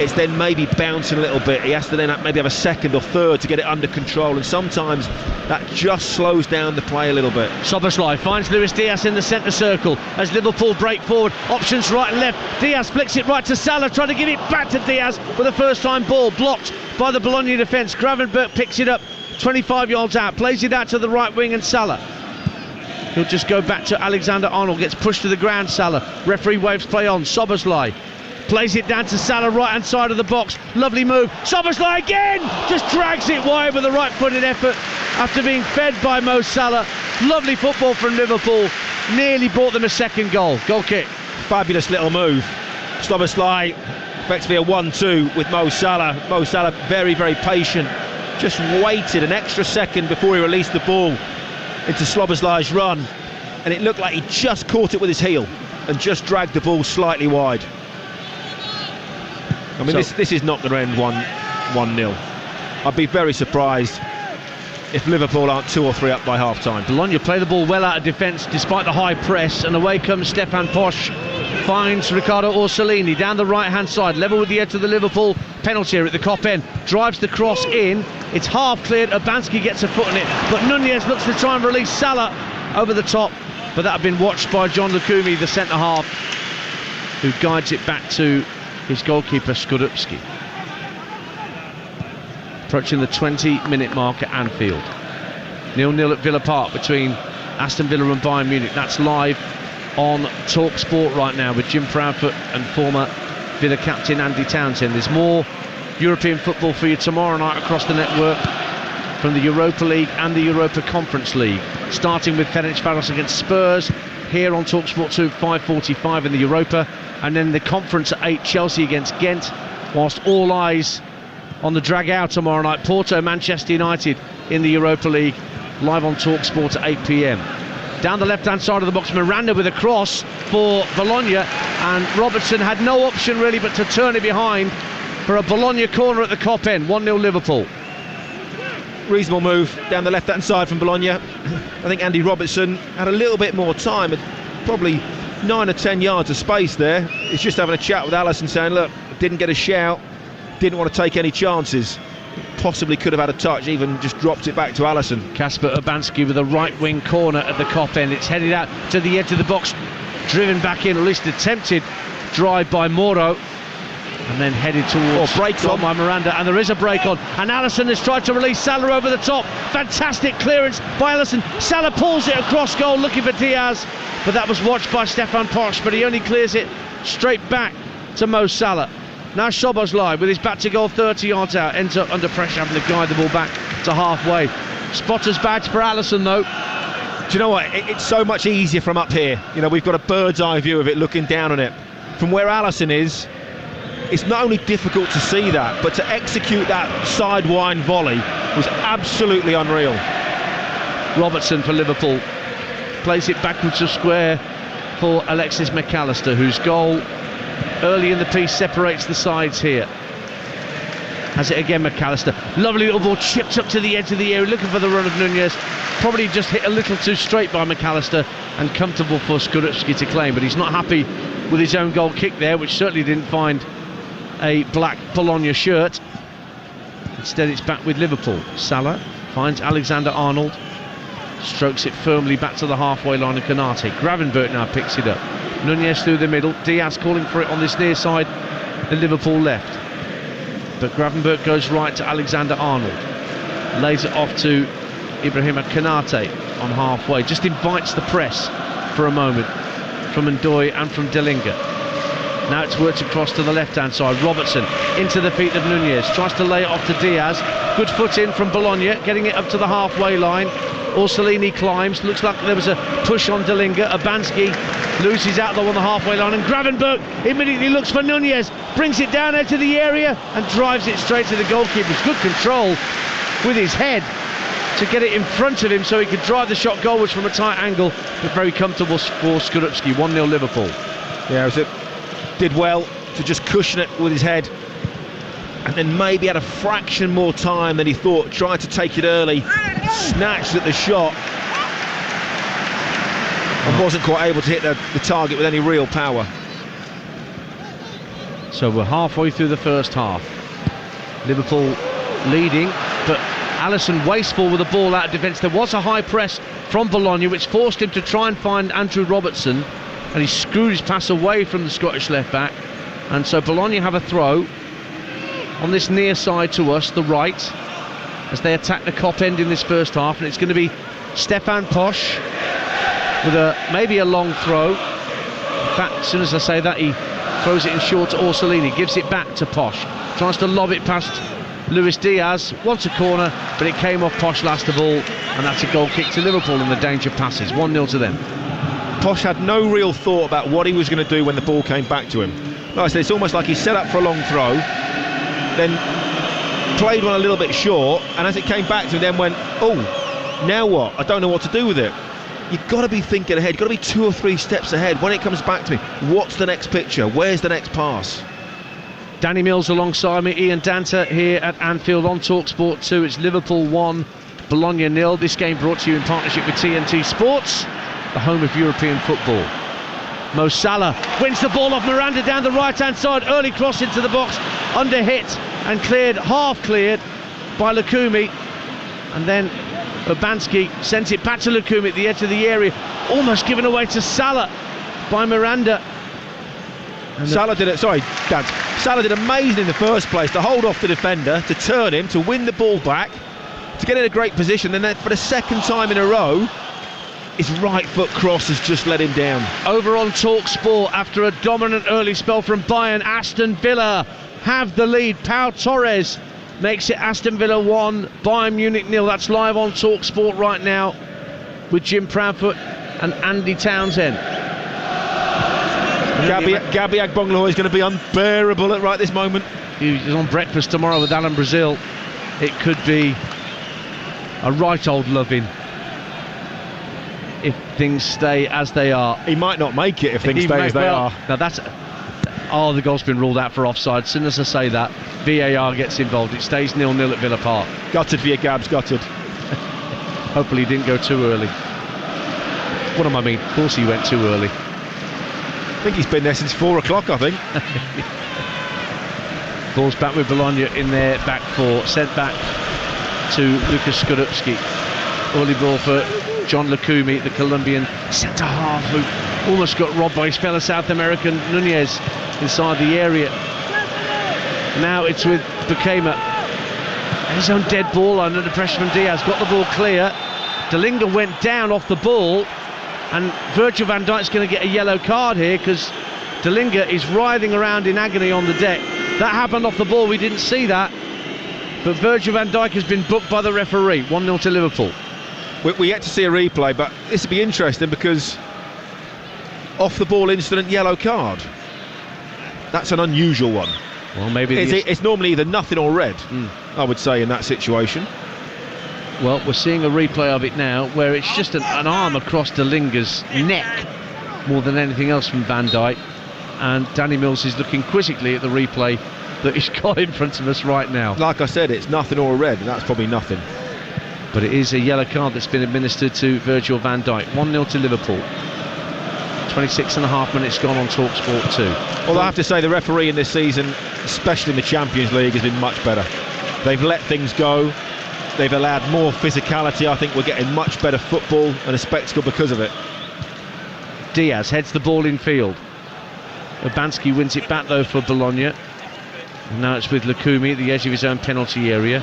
It's then maybe bouncing a little bit. He has to then maybe have a second or third to get it under control, and sometimes that just slows down the play a little bit. Szoboszlai finds Luis Diaz in the centre circle as Liverpool break forward. Options right and left. Diaz flicks it right to Salah, trying to give it back to Diaz with a first-time ball blocked by the Bologna defence. Gravenberch picks it up 25 yards out, plays it out to the right wing, and Salah. He'll just go back to Alexander-Arnold, gets pushed to the ground. Salah. Referee waves play on. Szoboszlai plays it down to Salah, right hand side of the box. Lovely move. Szoboszlai again! Just drags it wide with a right-footed effort after being fed by Mo Salah. Lovely football from Liverpool. Nearly brought them a second goal. Goal kick. Fabulous little move. Szoboszlai effectively a 1-2 with Mo Salah. Mo Salah very, very patient. Just waited an extra second before he released the ball into Szoboszlai's run. And it looked like he just caught it with his heel and just dragged the ball slightly wide. I mean, this is not going to end 1-0. I'd be very surprised if Liverpool aren't 2 or 3 up by half-time. Bologna play the ball well out of defence despite the high press, and away comes Stefan Posch. Finds Riccardo Orsolini down the right-hand side, level with the edge of the Liverpool penalty area at the Kop end. Drives the cross in. It's half cleared. Urbanski gets a foot in it, but Nunez looks to try and release Salah over the top, but that had been watched by John Lukumi, the centre-half, who guides it back to his goalkeeper Skorupski. Approaching the 20-minute mark at Anfield. 0-0 at Villa Park between Aston Villa and Bayern Munich. That's live on Talksport right now with Jim Proudfoot and former Villa captain Andy Townsend. There's more European football for you tomorrow night across the network from the Europa League and the Europa Conference League, starting with Ferencváros against Spurs here on Talksport 2, 5:45 in the Europa, and then the conference at 8, Chelsea against Ghent, whilst all eyes on the drag-out tomorrow night, Porto, Manchester United in the Europa League, live on Talksport at 8 p.m. Down the left-hand side of the box, Miranda with a cross for Bologna, and Robertson had no option really but to turn it behind for a Bologna corner at the Kop end. 1-0 Liverpool. Reasonable move down the left-hand side from Bologna. I think Andy Robertson had a little bit more time, probably 9 or 10 yards of space there. He's just having a chat with Alisson saying, look, didn't get a shout, didn't want to take any chances. Possibly could have had a touch, even just dropped it back to Alisson. Kasper Urbanski with a right wing corner at the Kop end. It's headed out to the edge of the box, driven back in, or at least attempted drive by Moro, and then headed towards break on by Miranda, and there is a break on, and Alisson has tried to release Salah over the top. Fantastic clearance by Alisson. Salah pulls it across goal looking for Diaz, but that was watched by Stefan Posch, but he only clears it straight back to Mo Salah. Now Szoboszlai with his back to goal 30 yards out, ends up under pressure, having to guide the ball back to halfway. Spotter's badge for Alisson though. Do you know what, it's so much easier from up here. You know, we've got a bird's eye view of it, looking down on it. From where Alisson is, it's not only difficult to see that, but to execute that sidewind volley was absolutely unreal. Robertson for Liverpool plays it backwards to square for Alexis McAllister, whose goal early in the piece separates the sides here. Has it again, McAllister. Lovely little ball chipped up to the edge of the area, looking for the run of Nunez. Probably just hit a little too straight by McAllister, and comfortable for Skorupski to claim, but he's not happy with his own goal kick there, which certainly didn't find a black Bologna shirt. Instead it's back with Liverpool. Salah finds Alexander-Arnold. strokes it firmly back to the halfway line of Konate. Gravenberch now picks it up. Nunez through the middle. Diaz calling for it on this near side, the Liverpool left. But Gravenberch goes right to Alexander-Arnold. Lays it off to Ibrahima Konate on halfway. Just invites the press for a moment from Ndoye and from Delinga. Now it's worked across to the left-hand side. Robertson into the feet of Nunez. Tries to lay it off to Diaz. Good foot in from Bologna, getting it up to the halfway line. Orsolini climbs. Looks like there was a push on Delinga. Abanski loses out though on the halfway line, and Gravenberch immediately looks for Nunez. Brings it down into the area and drives it straight to the goalkeeper. Good control with his head to get it in front of him so he could drive the shot goalwards from a tight angle, but very comfortable for Skorupski. 1-0 Liverpool. Yeah, did well to just cushion it with his head, and then maybe had a fraction more time than he thought. Tried to take it early, snatched at the shot, and wasn't quite able to hit the target with any real power. So we're halfway through the first half. Liverpool leading, but Alisson wasteful with the ball out of defence. There was a high press from Bologna which forced him to try and find Andrew Robertson, and he screwed his pass away from the Scottish left back. And so Bologna have a throw on this near side to us, the right, as they attack the Kop end in this first half, and it's going to be Stefan Posch with maybe a long throw. In fact, as soon as I say that, he throws it in short to Orsolini, gives it back to Posch, tries to lob it past Luis Diaz, wants a corner, but it came off Posch last of all, and that's a goal kick to Liverpool, and the danger passes. 1-0 to them. Posch had no real thought about what he was going to do when the ball came back to him. Like I said, it's almost like he set up for a long throw, then played one a little bit short, and as it came back to him, then went, oh, now what? I don't know what to do with it. You've got to be thinking ahead, you've got to be 2 or 3 steps ahead. When it comes back to me, what's the next picture? Where's the next pass? Danny Mills alongside me, Ian Danta here at Anfield on Talksport 2. It's Liverpool 1, Bologna 0. This game brought to you in partnership with TNT Sports, the home of European football. Mo Salah wins the ball off Miranda down the right-hand side. Early cross into the box, under hit and cleared, half cleared by Lukumi. And then Urbanski sends it back to Lukumi at the edge of the area, almost given away to Salah by Miranda. And Salah did it. Sorry, Dan. Salah did amazing in the first place to hold off the defender, to turn him, to win the ball back, to get in a great position. And then for the second time in a row, his right foot cross has just let him down. Over on Talksport, after a dominant early spell from Bayern, Aston Villa have the lead. Pau Torres makes it Aston Villa 1, Bayern Munich 0. That's live on Talksport right now with Jim Proudfoot and Andy Townsend. Gabby Agbonlahor is going to be unbearable at right this moment. He's on breakfast tomorrow with Alan Brazil. It could be a right old loving if things stay as they are. He might not make it if things stay as they are. Now that's... Oh, the goal's been ruled out for offside. As soon as I say that, VAR gets involved. It stays 0-0 at Villa Park. Gutted for your Gabs, gutted. Hopefully he didn't go too early. What am I mean? Of course he went too early. I think he's been there since 4 o'clock, I think. Ball's back with Bologna in their back four. Sent back to Lucas Skorupski. Early ball for John Lukumi, the Colombian centre-half, who almost got robbed by his fellow South American Nunez inside the area. Now it's with Bukema. His own dead ball under the pressure from Diaz. Got the ball clear. Delinga went down off the ball, and Virgil van Dijk's going to get a yellow card here because Delinga is writhing around in agony on the deck. That happened off the ball, we didn't see that, but Virgil van Dijk has been booked by the referee. 1-0 to Liverpool. We yet to see a replay, but this will be interesting because off the ball incident, yellow card. That's an unusual one. Well, maybe it's normally either nothing or red, I would say, in that situation. Well, we're seeing a replay of it now where it's just an arm across Delinga's neck more than anything else from Van Dijk, and Danny Mills is looking quizzically at the replay that he's got in front of us right now. Like I said, it's nothing or red, and that's probably nothing. But it is a yellow card that's been administered to Virgil van Dijk. 1-0 to Liverpool. 26.5 minutes gone on Talksport 2. Well, I have to say the referee in this season, especially in the Champions League, has been much better. They've let things go. They've allowed more physicality. I think we're getting much better football and a spectacle because of it. Diaz heads the ball in field. Urbanski wins it back though for Bologna. And now it's with Lukumi at the edge of his own penalty area.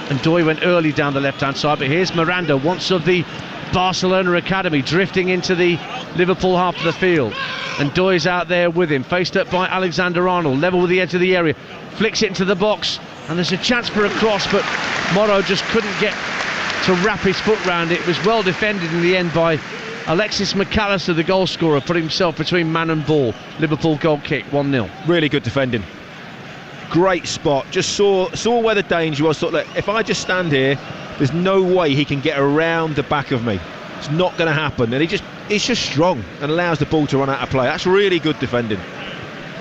And Doy went early down the left-hand side, but here's Miranda, once of the Barcelona academy, drifting into the Liverpool half of the field. And Doy's out there with him, faced up by Alexander-Arnold, level with the edge of the area, flicks it into the box, and there's a chance for a cross, but Morrow just couldn't get to wrap his foot round it. It was well defended in the end by Alexis McAllister, the goal scorer, put himself between man and ball. Liverpool goal kick, 1-0. Really good defending. Great spot. Just saw where the danger was. Thought, look, if I just stand here, there's no way he can get around the back of me. It's not going to happen. And he's just strong and allows the ball to run out of play. That's really good defending.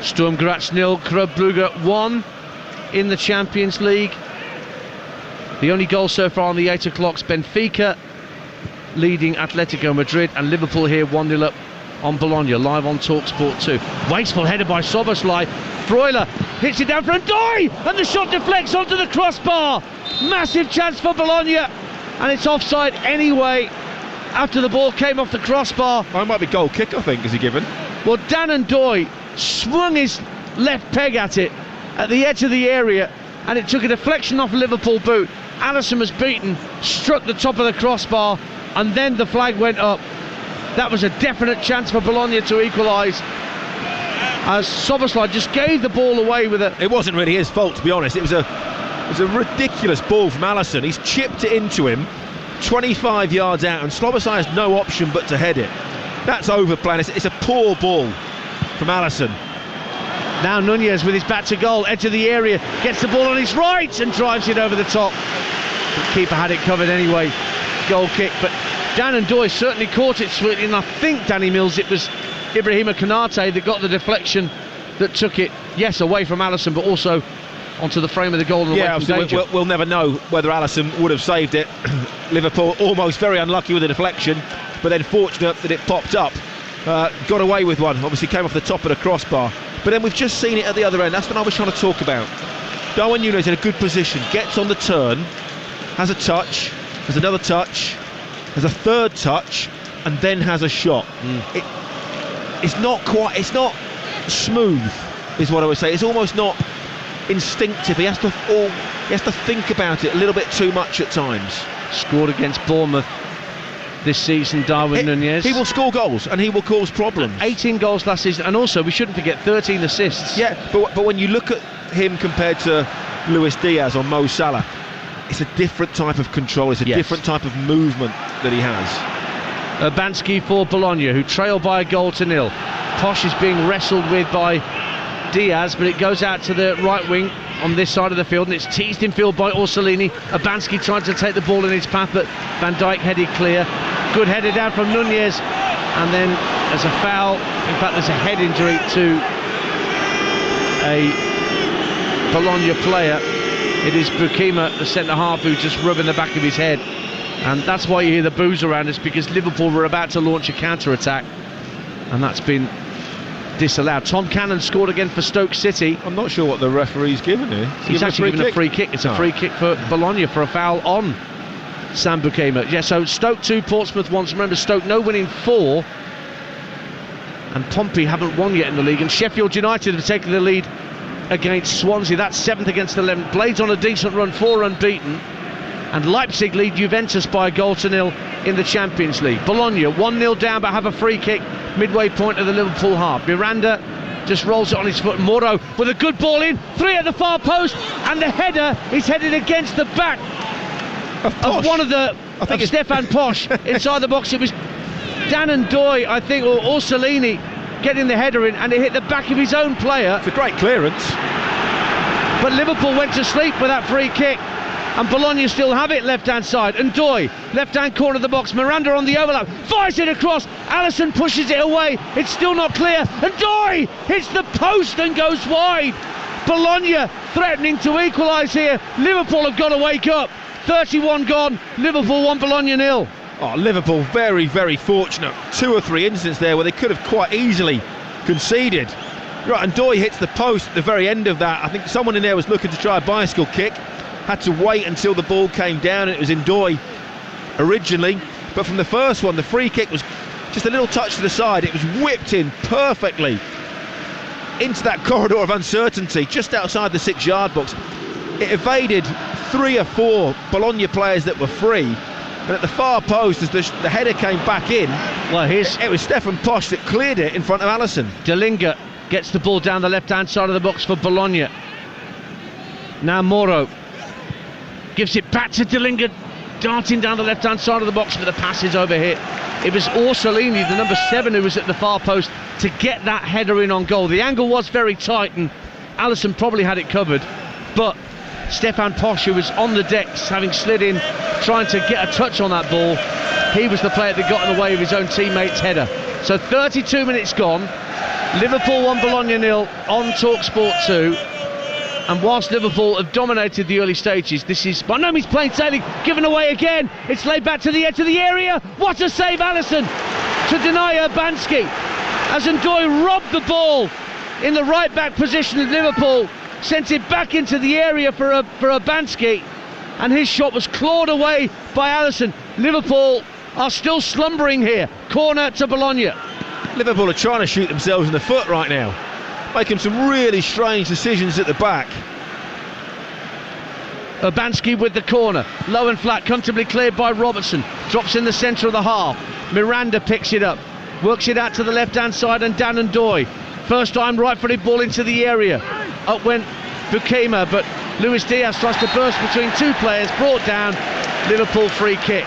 Sturm Graz 0, Club Brugge 1 in the Champions League. The only goal so far on the 8 o'clock's Benfica leading Atletico Madrid, and Liverpool here 1-0 up on Bologna, live on Talksport 2. Wasteful header by Soboslai. Freuler hits it down for Doy, and the shot deflects onto the crossbar. Massive chance for Bologna, and it's offside anyway after the ball came off the crossbar. That might be goal kick, I think, is he given? Well, Dan Doy swung his left peg at it at the edge of the area, and it took a deflection off a Liverpool boot. Alisson was beaten, struck the top of the crossbar, and then the flag went up. That was a definite chance for Bologna to equalise, as Soboslai just gave the ball away with it. It wasn't really his fault, to be honest. It was a ridiculous ball from Alisson. He's chipped it into him 25 yards out, and Soboslai has no option but to head it. That's overplaying. It's a poor ball from Alisson. Now Nunez with his back to goal, edge of the area, gets the ball on his right and drives it over the top. The keeper had it covered anyway. Goal kick, but Dan Doy certainly caught it sweetly, and I think Danny Mills, it was Ibrahima Konate that got the deflection that took it, yes, away from Alisson, but also onto the frame of the goal and away from danger. We'll never know whether Alisson would have saved it. Liverpool almost very unlucky with the deflection, but then fortunate that it popped up. Got away with one, obviously came off the top of the crossbar, but then we've just seen it at the other end. That's what I was trying to talk about. Darwin Núñez in a good position, gets on the turn, has a touch, has another touch, has a third touch, and then has a shot. It's not smooth, is what I would say. It's almost not instinctive. He has to think about it a little bit too much at times. Scored against Bournemouth this season, Darwin Núñez. He will score goals and he will cause problems. 18 goals last season, and also we shouldn't forget 13 assists. Yeah, but when you look at him compared to Luis Diaz or Mo Salah, it's a different type of control, it's a different type of movement that he has. Urbanski for Bologna, who trail by a goal to nil. Posh is being wrestled with by Diaz, but it goes out to the right wing on this side of the field, and it's teased in field by Orsolini. Urbanski tried to take the ball in his path, but Van Dijk headed clear. Good header down from Núñez, and then there's a foul. In fact, there's a head injury to a Bologna player. It is Bukima, the centre-half, who's just rubbing the back of his head. And that's why you hear the boos around us, because Liverpool were about to launch a counter-attack, and that's been disallowed. Tom Cannon scored again for Stoke City. I'm not sure what the referee's given here. He's actually given a free kick. It's a free kick for Bologna for a foul on Sam Bukema. Yeah, so Stoke 2, Portsmouth 1. Remember, Stoke no winning 4, and Pompey haven't won yet in the league, and Sheffield United have taken the lead against Swansea. That's 7th against 11th. Blades on a decent run, 4 unbeaten, and Leipzig lead Juventus by a goal to nil in the Champions League. Bologna 1-0 down, but have a free kick midway point of the Liverpool half. Miranda just rolls it on his foot. Moro with a good ball in, 3 at the far post, and the header is headed against the back of one of Stefan Posch inside the box. It was Dan Doy, I think, or Orsolini getting the header in, and it hit the back of his own player. It's a great clearance, but Liverpool went to sleep with that free kick, and Bologna still have it left hand side. And Doy, left hand corner of the box, Miranda on the overlap, fires it across, Alisson pushes it away, it's still not clear, and Doy hits the post and goes wide. Bologna threatening to equalise here. Liverpool have got to wake up. 31 gone, Liverpool 1, Bologna 0. Oh, Liverpool very, very fortunate. 2 or 3 incidents there where they could have quite easily conceded. Right, and Doy hits the post at the very end of that. I think someone in there was looking to try a bicycle kick. had to wait until the ball came down, and it was Ndoye originally. But from the first one, the free kick was just a little touch to the side. It was whipped in perfectly into that corridor of uncertainty just outside the 6-yard box. It evaded 3 or 4 Bologna players that were free, and at the far post, as the header came back in, well, it was Stefan Posch that cleared it in front of Alisson. Delinga gets the ball down the left-hand side of the box for Bologna. Now Moro gives it back to Delinga, darting down the left-hand side of the box, but the pass is overhit. It was Orsolini, the number 7, who was at the far post to get that header in on goal. The angle was very tight, and Alisson probably had it covered, but Stefan Posch, who was on the decks, having slid in, trying to get a touch on that ball, he was the player that got in the way of his own teammate's header. So 32 minutes gone, Liverpool 1, Bologna 0 on Talksport 2. And whilst Liverpool have dominated the early stages, this is by no means plain sailing, given away again. It's laid back to the edge of the area. What a save, Alisson, to deny Urbanski, as Ndoye robbed the ball in the right back position of Liverpool, sent it back into the area for Urbanski, and his shot was clawed away by Alisson. Liverpool are still slumbering here. Corner to Bologna. Liverpool are trying to shoot themselves in the foot right now, making some really strange decisions at the back. Urbanski with the corner, low and flat, comfortably cleared by Robertson, drops in the centre of the half. Miranda picks it up, works it out to the left-hand side, and Dan Ndoye. First time right-footed ball into the area. Up went Bukema, but Luis Diaz tries to burst between 2 players, brought down. Liverpool free kick.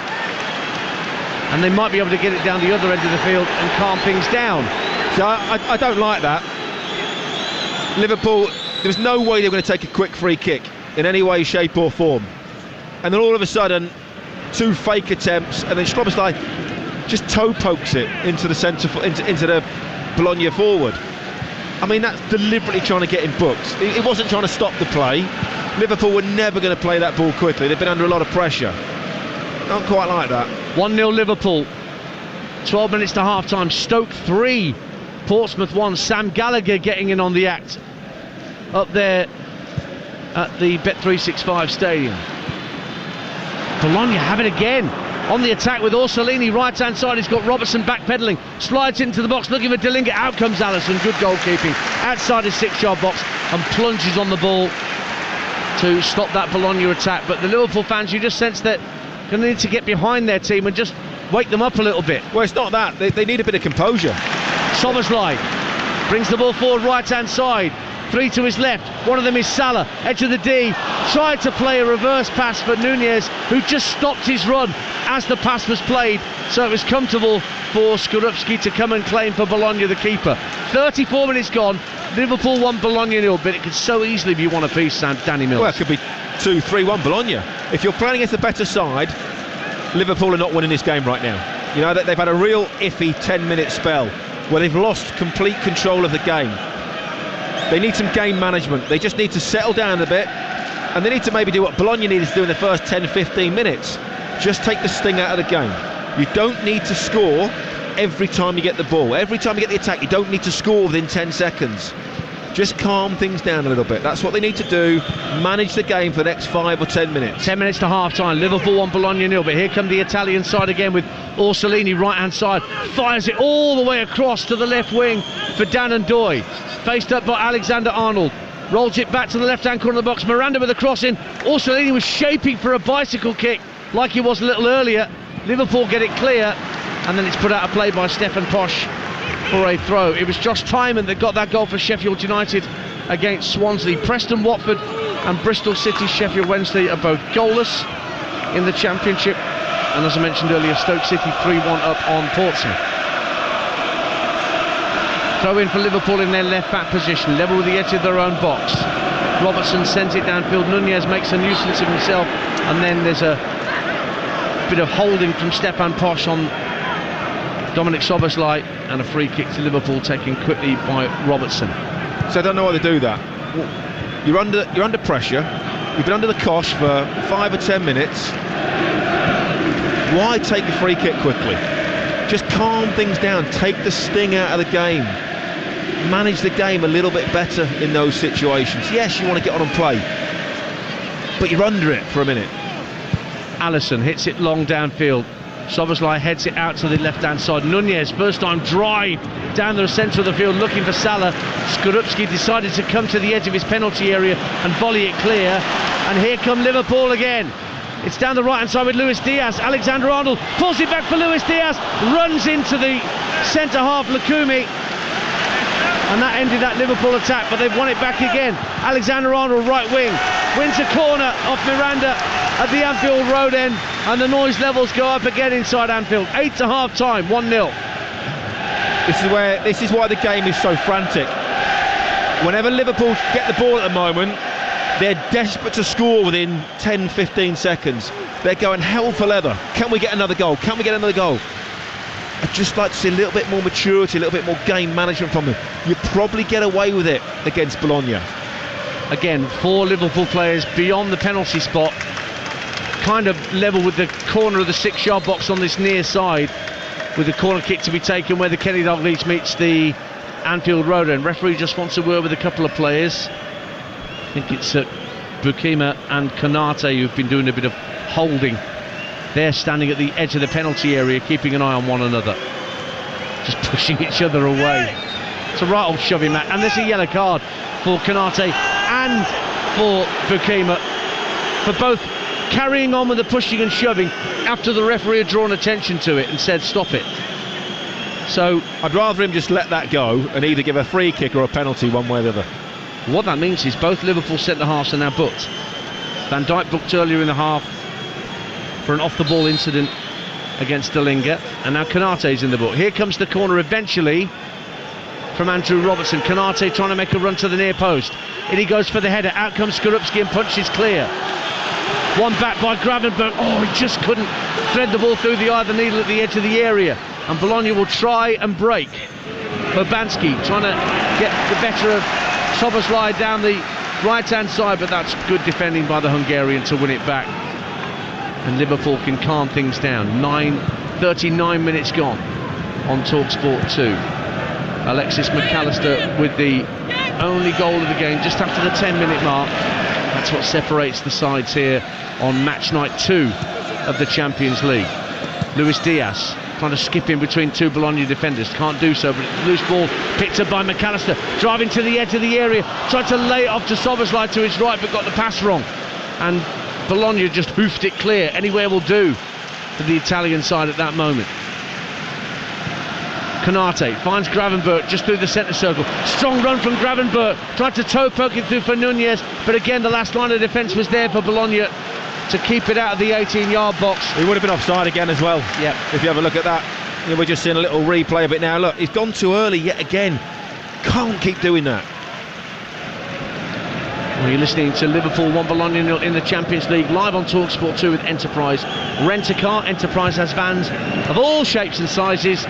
And they might be able to get it down the other end of the field and calm things down. So I don't like that. Liverpool, there was no way they were going to take a quick free kick in any way, shape or form. And then all of a sudden, 2 fake attempts, and then Szoboszlai just toe pokes it into the centre, into the Bologna forward. I mean, that's deliberately trying to get him booked. It wasn't trying to stop the play. Liverpool were never going to play that ball quickly. They've been under a lot of pressure. Don't quite like that. 1-0 Liverpool. 12 minutes to half-time. Stoke 3, Portsmouth 1. Sam Gallagher getting in on the act up there at the Bet365 stadium. Bologna have it again on the attack with Orsolini right hand side. He's got Robertson backpedaling, slides into the box looking for Delinga. Out comes Alisson, good goalkeeping outside his 6-yard box, and plunges on the ball to stop that Bologna attack. But the Liverpool fans, you just sense that going to need to get behind their team and just wake them up a little bit. Well, it's not that, they need a bit of composure. Szoboszlai brings the ball forward right hand side, 3 to his left, one of them is Salah, edge of the D, tried to play a reverse pass for Nunez, who just stopped his run as the pass was played, so it was comfortable for Skorupski to come and claim for Bologna, the keeper. 34 minutes gone, Liverpool 1, Bologna 0, but it could so easily be 1 apiece, Danny Mills. Well, it could be 2-3-1 Bologna. If you're playing against a better side, Liverpool are not winning this game right now. You know, they've had a real iffy 10-minute spell where they've lost complete control of the game. They need some game management. They just need to settle down a bit, and they need to maybe do what Bologna needed to do in the first 10-15 minutes. Just take the sting out of the game. You don't need to score every time you get the ball. Every time you get the attack, you don't need to score within 10 seconds. Just calm things down a little bit. That's what they need to do. Manage the game for the next 5 or 10 minutes. 10 minutes to half-time. Liverpool 1, Bologna 0. But here come the Italian side again with Orsolini, right-hand side. Fires it all the way across to the left wing for Dan Ndoye. Faced up by Alexander Arnold. Rolls it back to the left-hand corner of the box. Miranda with a cross in. Orsolini was shaping for a bicycle kick like he was a little earlier. Liverpool get it clear, and then it's put out of play by Stefan Posch for a throw. It was Josh Tymon that got that goal for Sheffield United against Swansea. Preston Watford and Bristol City Sheffield Wednesday are both goalless in the Championship, and as I mentioned earlier, Stoke City 3-1 up on Portsmouth. Throw in for Liverpool in their left back position, level with the edge of their own box. Robertson sends it downfield. Nunez makes a nuisance of himself, and then there's a bit of holding from Stefan Posch on Dominic Szoboszlai, and a free kick to Liverpool taken quickly by Robertson. So I don't know why they do that. You're under pressure. You've been under the cosh for 5 or 10 minutes. Why take the free kick quickly? Just calm things down. Take the sting out of the game. Manage the game a little bit better in those situations. Yes, you want to get on and play, but you're under it for a minute. Alisson hits it long downfield. Szoboszlai heads it out to the left-hand side. Nunez, first time drive down the centre of the field looking for Salah. Skorupski decided to come to the edge of his penalty area and volley it clear. And here come Liverpool again. It's down the right-hand side with Luis Diaz. Alexander-Arnold pulls it back for Luis Diaz. Runs into the centre-half, Lukumi. And that ended that Liverpool attack, but they've won it back again. Alexander-Arnold, right wing, wins a corner off Miranda at the Anfield Road end, and the noise levels go up again inside Anfield. 8 to half time, 1-0. This is why the game is so frantic. Whenever Liverpool get the ball at the moment, they're desperate to score within 10-15 seconds. They're going hell for leather. Can we get another goal? Can we get another goal? I'd just like to see a little bit more maturity, a little bit more game management from them. You probably get away with it against Bologna. Again, 4 Liverpool players beyond the penalty spot, kind of level with the corner of the 6-yard box on this near side, with the corner kick to be taken where the Kenny Dalglish meets the Anfield Road end. Referee just wants a word with a couple of players. I think it's Bukima and Konate who've been doing a bit of holding. They're standing at the edge of the penalty area, keeping an eye on one another, just pushing each other away. It's a right old shoving match, and there's a yellow card for Konate and for Bukima for both carrying on with the pushing and shoving after the referee had drawn attention to it and said stop it. So I'd rather him just let that go and either give a free kick or a penalty, one way or the other. What that means is both Liverpool centre-halves are now booked. Van Dijk booked earlier in the half for an off-the-ball incident against Dalinga, and now Konate's in the book. Here comes the corner eventually from Andrew Robertson. Konate trying to make a run to the near post. In he goes for the header. Out comes Skorupski and punches clear. One back by Gravenberch. Oh, he just couldn't thread the ball through the eye of the needle at the edge of the area. And Bologna will try and break. Bobanski trying to get the better of Szoboszlai down the right-hand side, but that's good defending by the Hungarian to win it back. And Liverpool can calm things down. 39 minutes gone on Talksport 2. Alexis McAllister with the only goal of the game just after the 10-minute mark. That's what separates the sides here on match night 2 of the Champions League. Luis Diaz trying to skip in between 2 Bologna defenders, can't do so, but loose ball picked up by McAllister, driving to the edge of the area, tried to lay it off to Szoboszlai to his right, but got the pass wrong, and Bologna just hoofed it clear. Anywhere will do for the Italian side at that moment. Konate finds Gravenberch just through the centre circle. Strong run from Gravenberch, tried to toe poke it through for Nunez, but again the last line of defence was there for Bologna to keep it out of the 18-yard box. He would have been offside again as well. Yep. If you have a look at that, we're just seeing a little replay of it now. Look, he's gone too early yet again. Can't keep doing that. Well, you're listening to Liverpool 1 Bologna 0 in the Champions League, live on Talksport 2 with Enterprise Rent-A-Car. Enterprise has vans of all shapes and sizes,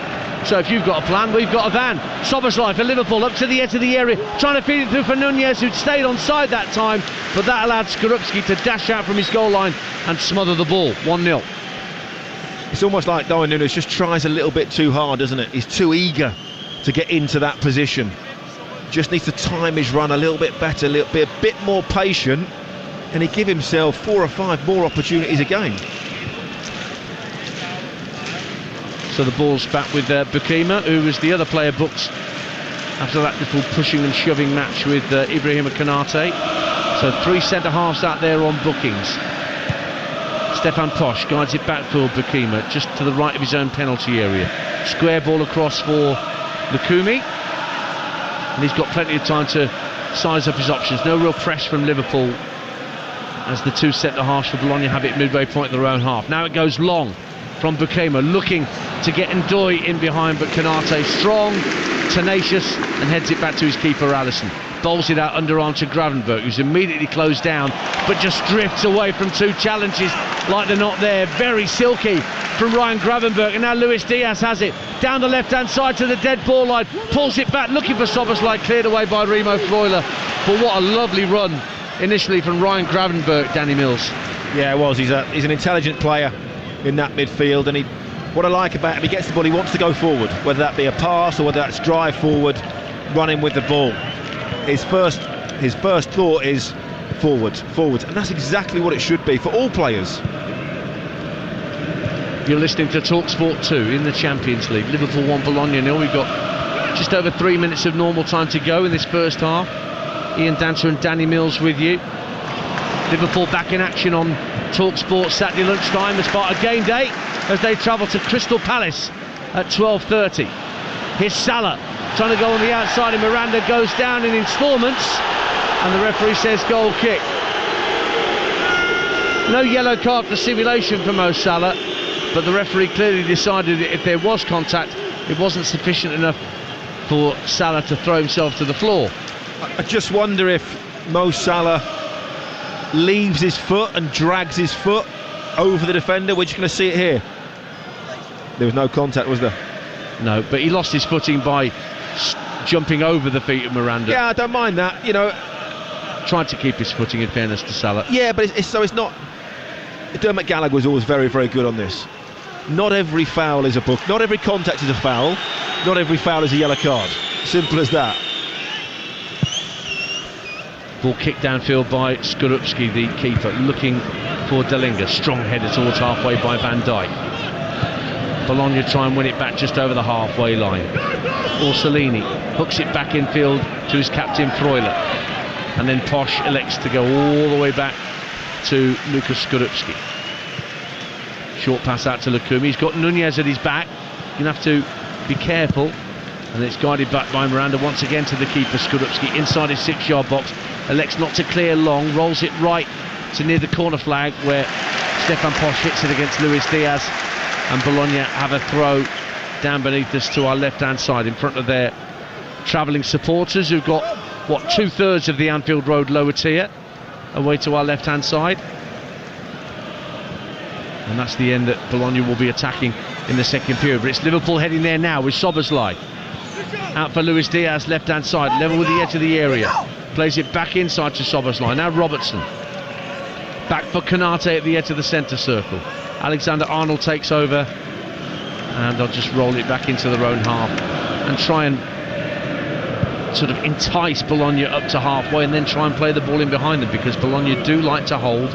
so if you've got a plan, we've got a van. Szoboszlai for Liverpool, up to the edge of the area, trying to feed it through for Nunez, who'd stayed on side that time, but that allowed Skorupski to dash out from his goal line and smother the ball. 1-0. It's almost like Darwin Núñez just tries a little bit too hard, doesn't it? He's too eager to get into that position. Just needs to time his run a little bit better, be a bit more patient, and he'd give himself 4 or 5 more opportunities a game. So the ball's back with Bukima, who was the other player booked after that little pushing and shoving match with Ibrahima Konate. So 3 centre-halves out there on bookings. Stefan Posch guides it back for Bukima, just to the right of his own penalty area. Square ball across for Lukumi. And he's got plenty of time to size up his options. No real press from Liverpool as the 2 centre-halves for Bologna have it midway point of their own half. Now it goes long from Bukima, looking to get Ndoye in behind, but Konate strong, tenacious, and heads it back to his keeper Alisson. Bowls it out underarm to Gravenberch, who's immediately closed down, but just drifts away from 2 challenges like they're not there. Very silky from Ryan Gravenberch, and now Luis Diaz has it down the left-hand side to the dead ball line, pulls it back, looking for Szoboszlai, cleared away by Remo Freuler. But what a lovely run initially from Ryan Gravenberch, Danny Mills. Yeah, it was. He's an intelligent player in that midfield, and what I like about him, he gets the ball, he wants to go forward, whether that be a pass or whether that's drive forward, running with the ball. His first thought is, forwards, and that's exactly what it should be for all players. You're listening to Talksport 2 in the Champions League. Liverpool 1, Bologna 0. We've got just over 3 minutes of normal time to go in this first half. Ian Danter and Danny Mills with you. Liverpool back in action on Talksport Saturday lunchtime as part of game day as they travel to Crystal Palace at 12:30. Here's Salah trying to go on the outside, and Miranda goes down in instalments, and the referee says goal kick. No yellow card for simulation for Mo Salah, but the referee clearly decided that if there was contact, it wasn't sufficient enough for Salah to throw himself to the floor. I just wonder if Mo Salah leaves his foot and drags his foot over the defender. We're just going to see it here. There was no contact, was there? No, but he lost his footing by jumping over the feet of Miranda. Yeah, I don't mind that, you know. Tried to keep his footing, in fairness to Salah. Yeah, but it's not. Dermot Gallagher was always very, very good on this. Not every foul is a book. Not every contact is a foul. Not every foul is a yellow card. Simple as that. Ball kicked downfield by Skorupski, the keeper, looking for Delinga. Strong header towards halfway by Van Dijk. Bologna try and win it back just over the halfway line. Orsolini hooks it back infield to his captain Freuler, and then Posh elects to go all the way back to Lucas Skorupski. Short pass out to Lukumi. He's got Nunez at his back. You're going to have to be careful, and it's guided back by Miranda once again to the keeper Skorupski inside his 6-yard box. Elects not to clear long, rolls it right to near the corner flag where Stefan Posh hits it against Luis Diaz, and Bologna have a throw down beneath us to our left-hand side in front of their travelling supporters, who've got, what, 2/3 of the Anfield Road lower tier away to our left-hand side. And that's the end that Bologna will be attacking in the second period. But it's Liverpool heading there now with Soboslai. Out for Luis Diaz, left-hand side, level with the edge of the area. Plays it back inside to Soboslai. Now Robertson. Back for Konate at the edge of the centre circle. Alexander Arnold takes over, and they'll just roll it back into their own half and try and sort of entice Bologna up to halfway, and then try and play the ball in behind them, because Bologna do like to hold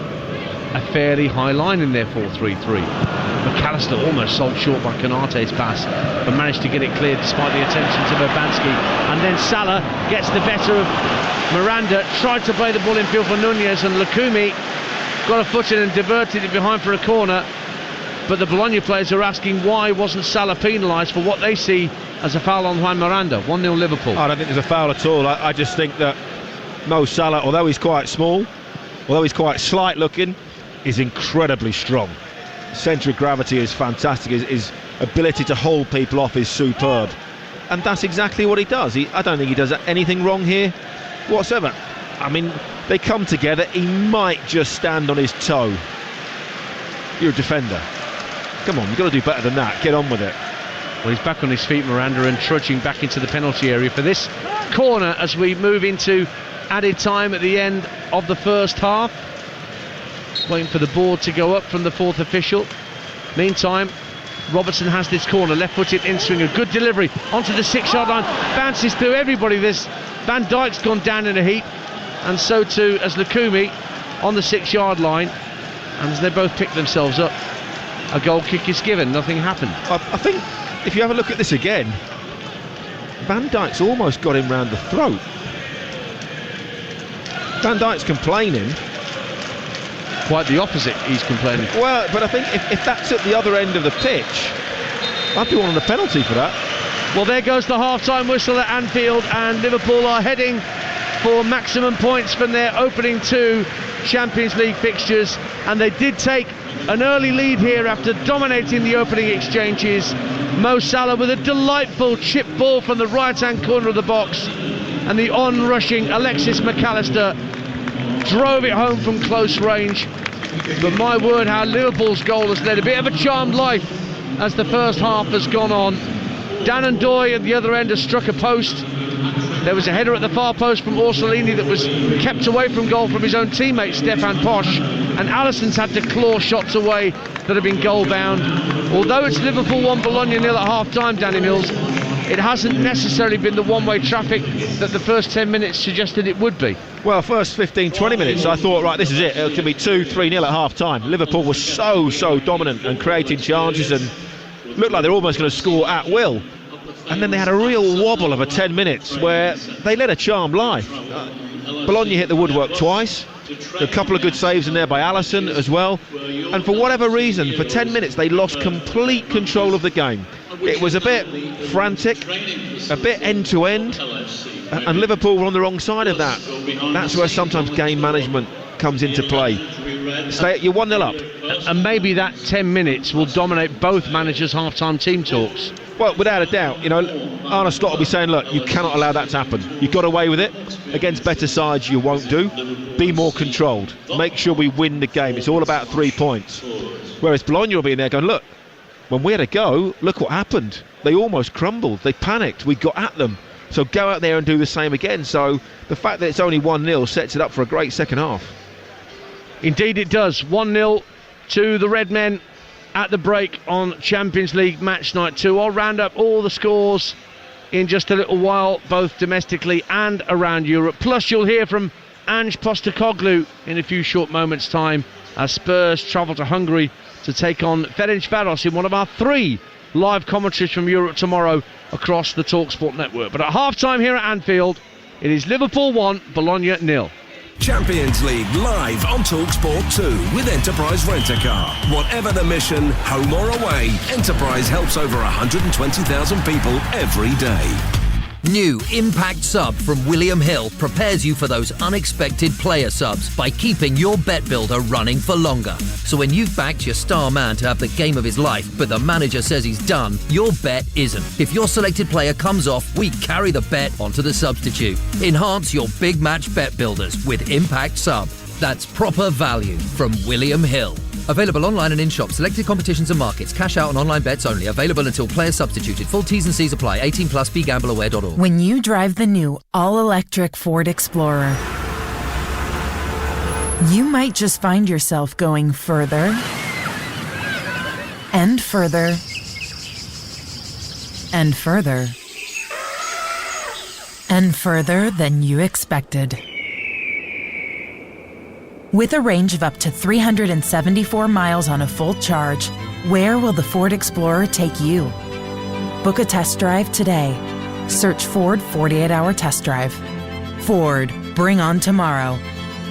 a fairly high line in their 4-3-3. McAllister almost sold short by Konate's pass, but managed to get it cleared despite the attentions of Urbanski, and then Salah gets the better of Miranda, tried to play the ball in field for Nunez, and Lukumi got a foot in and diverted it behind for a corner. But the Bologna players are asking why wasn't Salah penalised for what they see as a foul on Juan Miranda. 1-0 Liverpool. I don't think there's a foul at all. I just think that Mo Salah, although he's quite small, although he's quite slight looking, is incredibly strong. Centre of gravity is fantastic. His ability to hold people off is superb, and that's exactly what he does. I don't think he does anything wrong here whatsoever. I mean, they come together, he might just stand on his toe. You're a defender. Come on, you've got to do better than that. Get on with it. Well, he's back on his feet, Miranda, and trudging back into the penalty area for this corner as we move into added time at the end of the first half. Waiting for the board to go up from the fourth official. Meantime, Robertson has this corner, left-footed in-swing, a good delivery onto the 6-yard line, bounces through everybody. This Van Dijk's gone down in a heap, and so too has Lukumi on the 6-yard line, and as they both pick themselves up, a goal kick is given. Nothing happened. I think if you have a look at this again, Van Dijk's almost got him round the throat. Van Dijk's complaining. Quite the opposite, he's complaining. Well, but I think if that's at the other end of the pitch, I'd be wanting a penalty for that. Well, there goes the half-time whistle at Anfield, and Liverpool are heading for maximum points from their opening 2 Champions League fixtures, and they did take an early lead here after dominating the opening exchanges. Mo Salah with a delightful chip ball from the right-hand corner of the box, and the on-rushing Alexis McAllister drove it home from close range. But my word, how Liverpool's goal has led a bit of a charmed life as the first half has gone on. Dan Doy at the other end has struck a post. There was a header at the far post from Orsolini that was kept away from goal from his own teammate Stefan Posh, and Alisson's had to claw shots away that have been goal bound. Although it's Liverpool 1, Bologna 0 at half time, Danny Mills, it hasn't necessarily been the one-way traffic that the first 10 minutes suggested it would be. Well, first 15-20 minutes I thought, right, this is it. It could be 2-3-0 at half-time. Liverpool was so dominant and creating chances and looked like they're almost going to score at will. And then they had a real wobble of a 10 minutes where they let a charmed life. Bologna hit the woodwork twice. A couple of good saves in there by Alisson as well. And for whatever reason, for 10 minutes, they lost complete control of the game. It was a bit frantic, a bit end-to-end, and Liverpool were on the wrong side of that. That's where sometimes game management comes into play. You're 1-0 up. And maybe that 10 minutes will dominate both managers' half-time team talks. Well, without a doubt, Arne Slot will be saying, look, you cannot allow that to happen. You got away with it. Against better sides, you won't do. Be more controlled. Make sure we win the game. It's all about 3 points. Whereas Bologna will be in there going, look, when we had a go, look what happened. They almost crumbled. They panicked. We got at them. So go out there and do the same again. So the fact that it's only 1-0 sets it up for a great second half. Indeed it does. 1-0 to the Red Men at the break on Champions League match night 2. I'll round up all the scores in just a little while, both domestically and around Europe. Plus you'll hear from Ange Postecoglou in a few short moments' time as Spurs travel to Hungary to take on Ferencváros in one of our 3 live commentaries from Europe tomorrow across the Talksport network. But at half-time here at Anfield, it is Liverpool 1, Bologna 0. Champions League live on Talksport 2 with Enterprise Rent-A-Car. Whatever the mission, home or away, Enterprise helps over 120,000 people every day. New Impact Sub from William Hill prepares you for those unexpected player subs by keeping your bet builder running for longer. So when you've backed your star man to have the game of his life, but the manager says he's done, your bet isn't. If your selected player comes off, we carry the bet onto the substitute. Enhance your big match bet builders with Impact Sub. That's proper value from William Hill. Available online and in-shop. Selected competitions and markets. Cash out on online bets only. Available until players substituted. Full T's and C's apply. 18 plus. BeGambleAware.org. When you drive the new all-electric Ford Explorer, you might just find yourself going further and further and further and further than you expected. With a range of up to 374 miles on a full charge, where will the Ford Explorer take you? Book a test drive today. Search Ford 48-hour test drive. Ford, bring on tomorrow.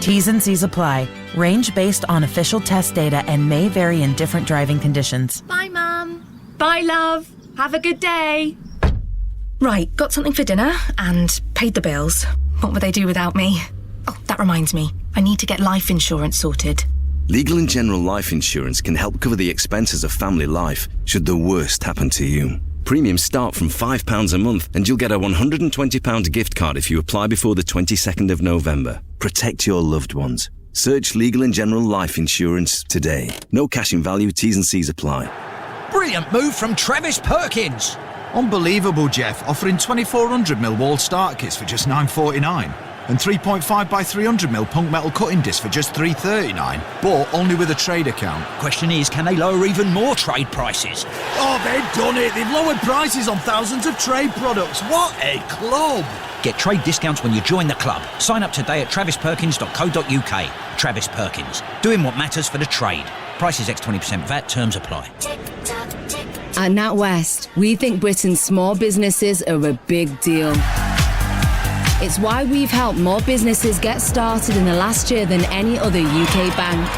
T's and C's apply. Range based on official test data and may vary in different driving conditions. Bye, Mum. Bye, love. Have a good day. Right, got something for dinner and paid the bills. What would they do without me? Oh, that reminds me. I need to get life insurance sorted. Legal & General Life Insurance can help cover the expenses of family life should the worst happen to you. Premiums start from £5 a month and you'll get a £120 gift card if you apply before the 22nd of November. Protect your loved ones. Search Legal & General Life Insurance today. No cash in value, T's and C's apply. Brilliant move from Travis Perkins. Unbelievable, Jeff, offering 2400mm wall start kits for just $9.49 and 3.5 by 300mm punk metal cutting discs for just $3.39, but only with a trade account. Question is, can they lower even more trade prices? Oh, they've done it. They've lowered prices on thousands of trade products. What a club! Get trade discounts when you join the club. Sign up today at travisperkins.co.uk. Travis Perkins, doing what matters for the trade. Prices x 20% VAT, terms apply. At NatWest, we think Britain's small businesses are a big deal. It's why we've helped more businesses get started in the last year than any other UK bank.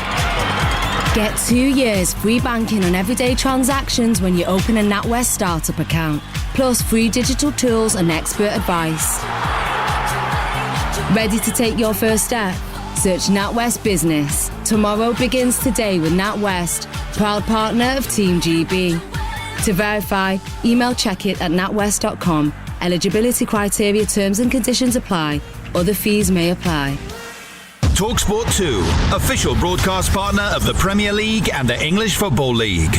Get 2 years free banking on everyday transactions when you open a NatWest startup account, plus free digital tools and expert advice. Ready to take your first step? Search NatWest Business. Tomorrow begins today with NatWest, proud partner of Team GB. To verify, email checkit@natwest.com. Eligibility criteria, terms and conditions apply. Other fees may apply. Talksport 2, official broadcast partner of the Premier League and the English Football League.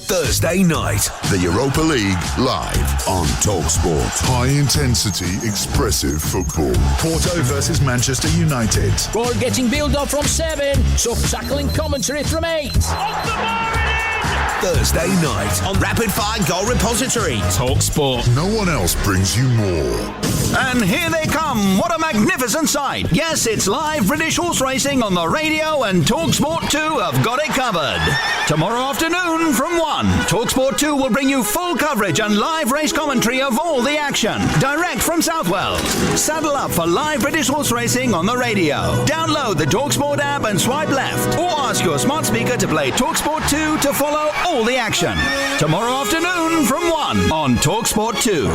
Thursday night, the Europa League live on Talksport. High-intensity, expressive football. Porto versus Manchester United. Ball getting build up from 7, so tackling commentary from 8. Off the bar it is! Thursday night on Rapid Fire Goal Repository. Talksport. No one else brings you more. And here they come. What a magnificent sight. Yes, it's live British horse racing on the radio, and Talksport 2 have got it covered. Tomorrow afternoon from 1, Talksport 2 will bring you full coverage and live race commentary of all the action, direct from Southwell. Saddle up for live British horse racing on the radio. Download the Talksport app and swipe left, or ask your smart speaker to play Talksport 2 to follow all the action. Tomorrow afternoon from 1 on Talksport 2.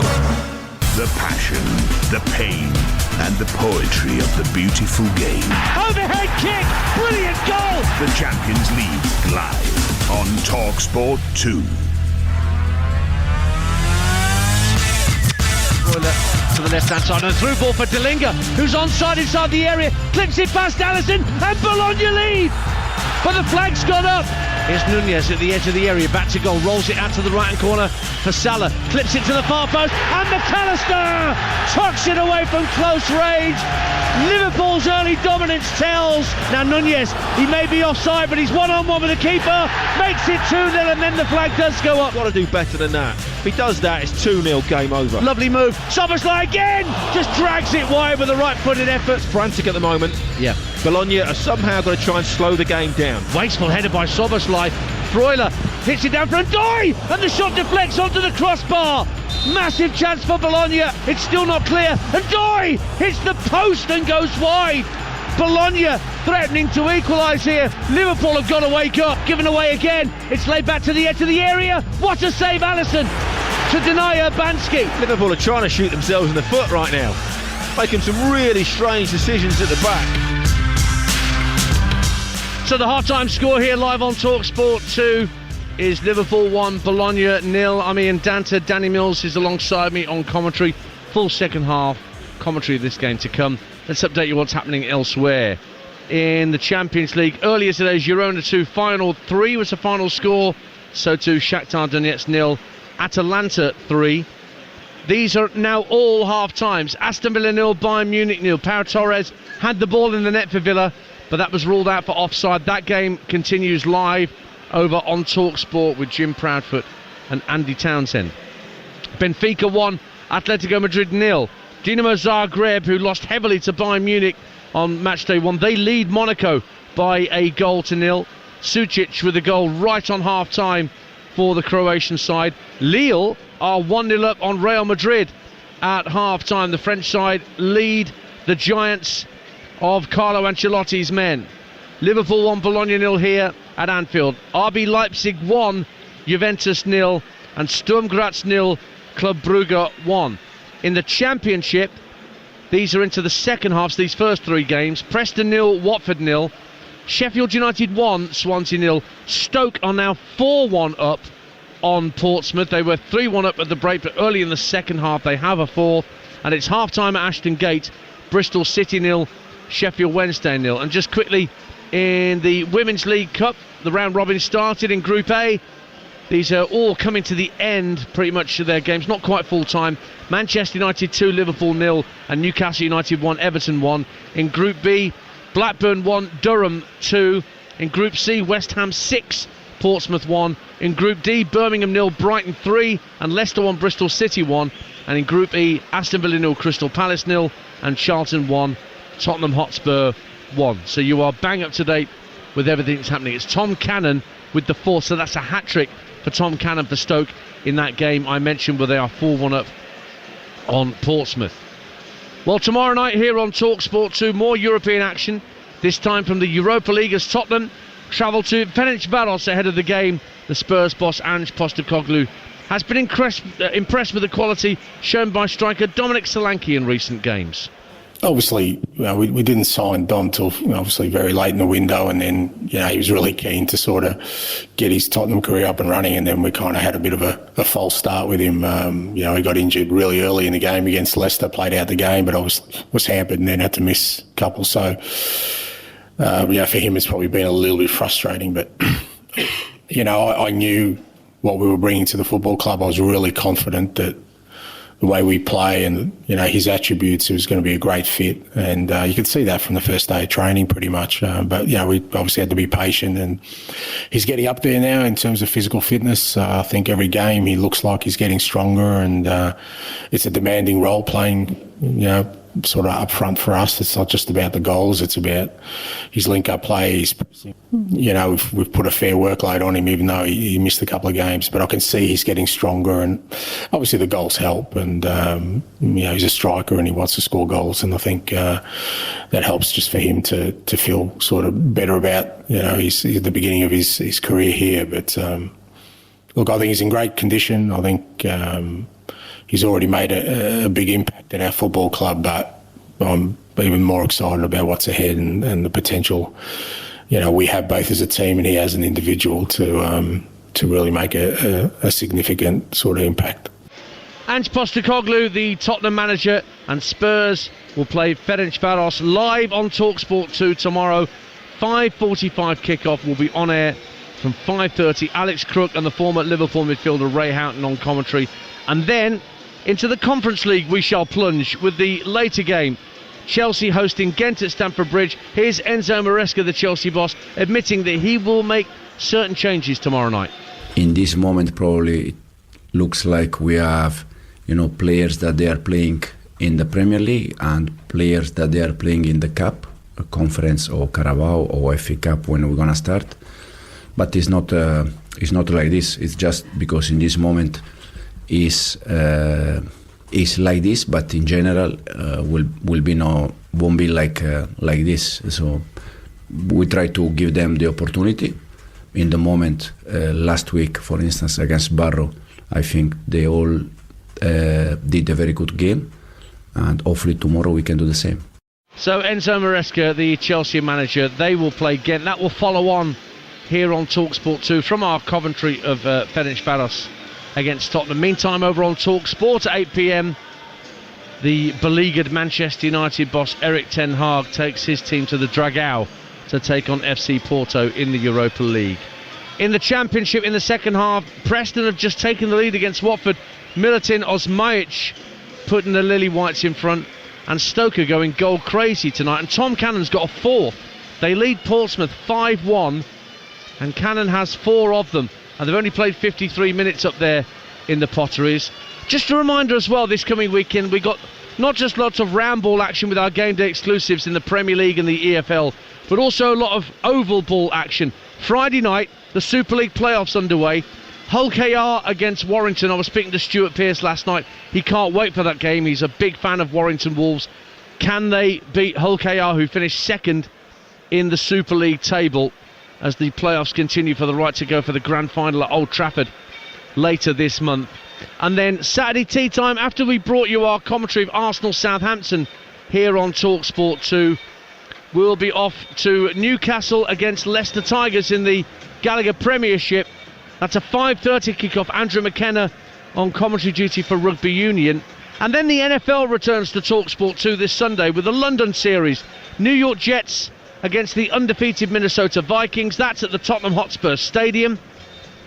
The passion, the pain, and the poetry of the beautiful game. Overhead kick, brilliant goal! The Champions League live on Talksport 2. To the left-hand side, and a through ball for Delinga, who's onside inside the area, clips it past Allison, and Bologna lead! But the flag's gone up. Here's Nunez at the edge of the area, back to goal, rolls it out to the right-hand corner for Salah, clips it to the far post, and McAllister tucks it away from close range. Liverpool's early dominance tells. Now Nunez, he may be offside, but he's one-on-one with the keeper, makes it 2-0, and then the flag does go up. Got to do better than that. If he does that, it's 2-0, game over. Lovely move. Szoboszlai again, just drags it wide with a right-footed effort. It's frantic at the moment. Yeah. Bologna are somehow going to try and slow the game down. Wasteful header by Szoboszlai. Broiler hits it down for Ndoye, and the shot deflects onto the crossbar. Massive chance for Bologna. It's still not clear. Ndoye hits the post and goes wide. Bologna threatening to equalise here. Liverpool have got to wake up. Given away again. It's laid back to the edge of the area. What a save, Allison, to deny Urbanski. Liverpool are trying to shoot themselves in the foot right now, making some really strange decisions at the back. So the half-time score here live on Talksport 2 is Liverpool 1, Bologna 0. I'm Ian Danta. Danny Mills is alongside me on commentary. Full second half commentary of this game to come. Let's update you what's happening elsewhere. In the Champions League, earlier today's Girona 2 final 3 was the final score. So too Shakhtar Donetsk 0, Atalanta 3. These are now all half-times. Aston Villa 0, Bayern Munich 0. Pau Torres had the ball in the net for Villa, but that was ruled out for offside. That game continues live over on Talksport with Jim Proudfoot and Andy Townsend. Benfica 1, Atletico Madrid 0. Dinamo Zagreb, who lost heavily to Bayern Munich on matchday 1, they lead Monaco by a goal to 0. Sucic with a goal right on half-time for the Croatian side. Lille are 1-0 up on Real Madrid at half-time. The French side lead the Giants of Carlo Ancelotti's men. Liverpool 1, Bologna 0 here at Anfield. RB Leipzig 1, Juventus 0, and Sturm Graz 0, Club Brugge 1. In the Championship, these are into the second halves, these first 3 games. Preston 0, Watford 0, Sheffield United 1, Swansea 0. Stoke are now 4-1 up on Portsmouth. They were 3-1 up at the break, but early in the second half they have a fourth, and it's half-time at Ashton Gate. Bristol City 0, Sheffield Wednesday 0. And just quickly, in the Women's League Cup, the round robin started in Group A. These are all coming to the end, pretty much, of their games, not quite full time. Manchester United 2, Liverpool 0, and Newcastle United 1, Everton 1. In Group B, Blackburn 1, Durham 2. In Group C, West Ham 6, Portsmouth 1. In Group D, Birmingham 0, Brighton 3, and Leicester 1, Bristol City 1. And in Group E, Aston Villa 0, Crystal Palace 0, and Charlton 1, Tottenham Hotspur 1. So you are bang up to date with everything that's happening. It's Tom Cannon with the fourth, so that's a hat-trick for Tom Cannon for Stoke in that game I mentioned where they are 4-1 up on Portsmouth. Well, tomorrow night here on Talksport 2, more European action, this time from the Europa League as Tottenham travel to Ferencváros ahead of the game. The Spurs boss Ange Postecoglou has been impressed with the quality shown by striker Dominic Solanke in recent games. Obviously, we didn't sign Dom till obviously very late in the window, and then he was really keen to sort of get his Tottenham career up and running, and then we kind of had a bit of a false start with him. He got injured really early in the game against Leicester, played out the game, but obviously was hampered and then had to miss a couple. So, for him it's probably been a little bit frustrating, but I knew what we were bringing to the football club. I was really confident that the way we play and, his attributes, it was going to be a great fit. And you could see that from the first day of training pretty much. But, we obviously had to be patient, and he's getting up there now in terms of physical fitness. I think every game he looks like he's getting stronger, and it's a demanding role playing, sort of up front for us. It's not just about the goals, it's about his link-up play, his pressing. We've put a fair workload on him, even though he missed a couple of games, but I can see he's getting stronger, and obviously the goals help, and he's a striker and he wants to score goals, and I think that helps just for him to feel sort of better about he's at the beginning of his career here. But look, I think he's in great condition. I think he's already made a big impact at our football club, but I'm even more excited about what's ahead and the potential we have both as a team and he as an individual to really make a significant sort of impact. Ange Postecoglou, the Tottenham manager, and Spurs will play Ferencváros live on Talksport 2 tomorrow. 5:45 kickoff, will be on air from 5:30. Alex Crook and the former Liverpool midfielder Ray Houghton on commentary. And then into the Conference League we shall plunge with the later game. Chelsea hosting Ghent at Stamford Bridge. Here's Enzo Maresca, the Chelsea boss, admitting that he will make certain changes tomorrow night. In this moment, probably it looks like we have, players that they are playing in the Premier League and players that they are playing in the Cup, a Conference or Carabao or FA Cup when we're gonna start. But it's not like this. It's just because in this moment is like this, but in general won't be like this. So we try to give them the opportunity. In the moment, last week, for instance, against Barrow, I think they all did a very good game, and hopefully tomorrow we can do the same. So Enzo Maresca, the Chelsea manager, they will play Ghent. That will follow on here on Talksport 2 from our Coventry of Ferencváros against Tottenham. Meantime, over on Talksport at 8 p.m, the beleaguered Manchester United boss Erik ten Hag takes his team to the Dragao to take on FC Porto in the Europa League. In the Championship, in the second half, Preston have just taken the lead against Watford. Milutin Osmaic putting the Lily Whites in front, and Stoke are going goal crazy tonight, and Tom Cannon's got a fourth. They lead Portsmouth 5-1, and Cannon has 4 of them, and they've only played 53 minutes up there in the Potteries. Just a reminder as well, this coming weekend we got not just lots of round ball action with our game day exclusives in the Premier League and the EFL, but also a lot of oval ball action. Friday night, the Super League playoffs underway. Hull KR against Warrington. I was speaking to Stuart Pearce last night. He can't wait for that game. He's a big fan of Warrington Wolves. Can they beat Hull KR, who finished second in the Super League table, as the playoffs continue for the right to go for the grand final at Old Trafford later this month? And then Saturday tea time, after we brought you our commentary of Arsenal Southampton here on Talksport 2, we'll be off to Newcastle against Leicester Tigers in the Gallagher Premiership. That's a 5:30 kickoff. Andrew McKenna on commentary duty for Rugby Union. And then the NFL returns to Talksport 2 this Sunday with the London series. New York Jets against the undefeated Minnesota Vikings. That's at the Tottenham Hotspur Stadium.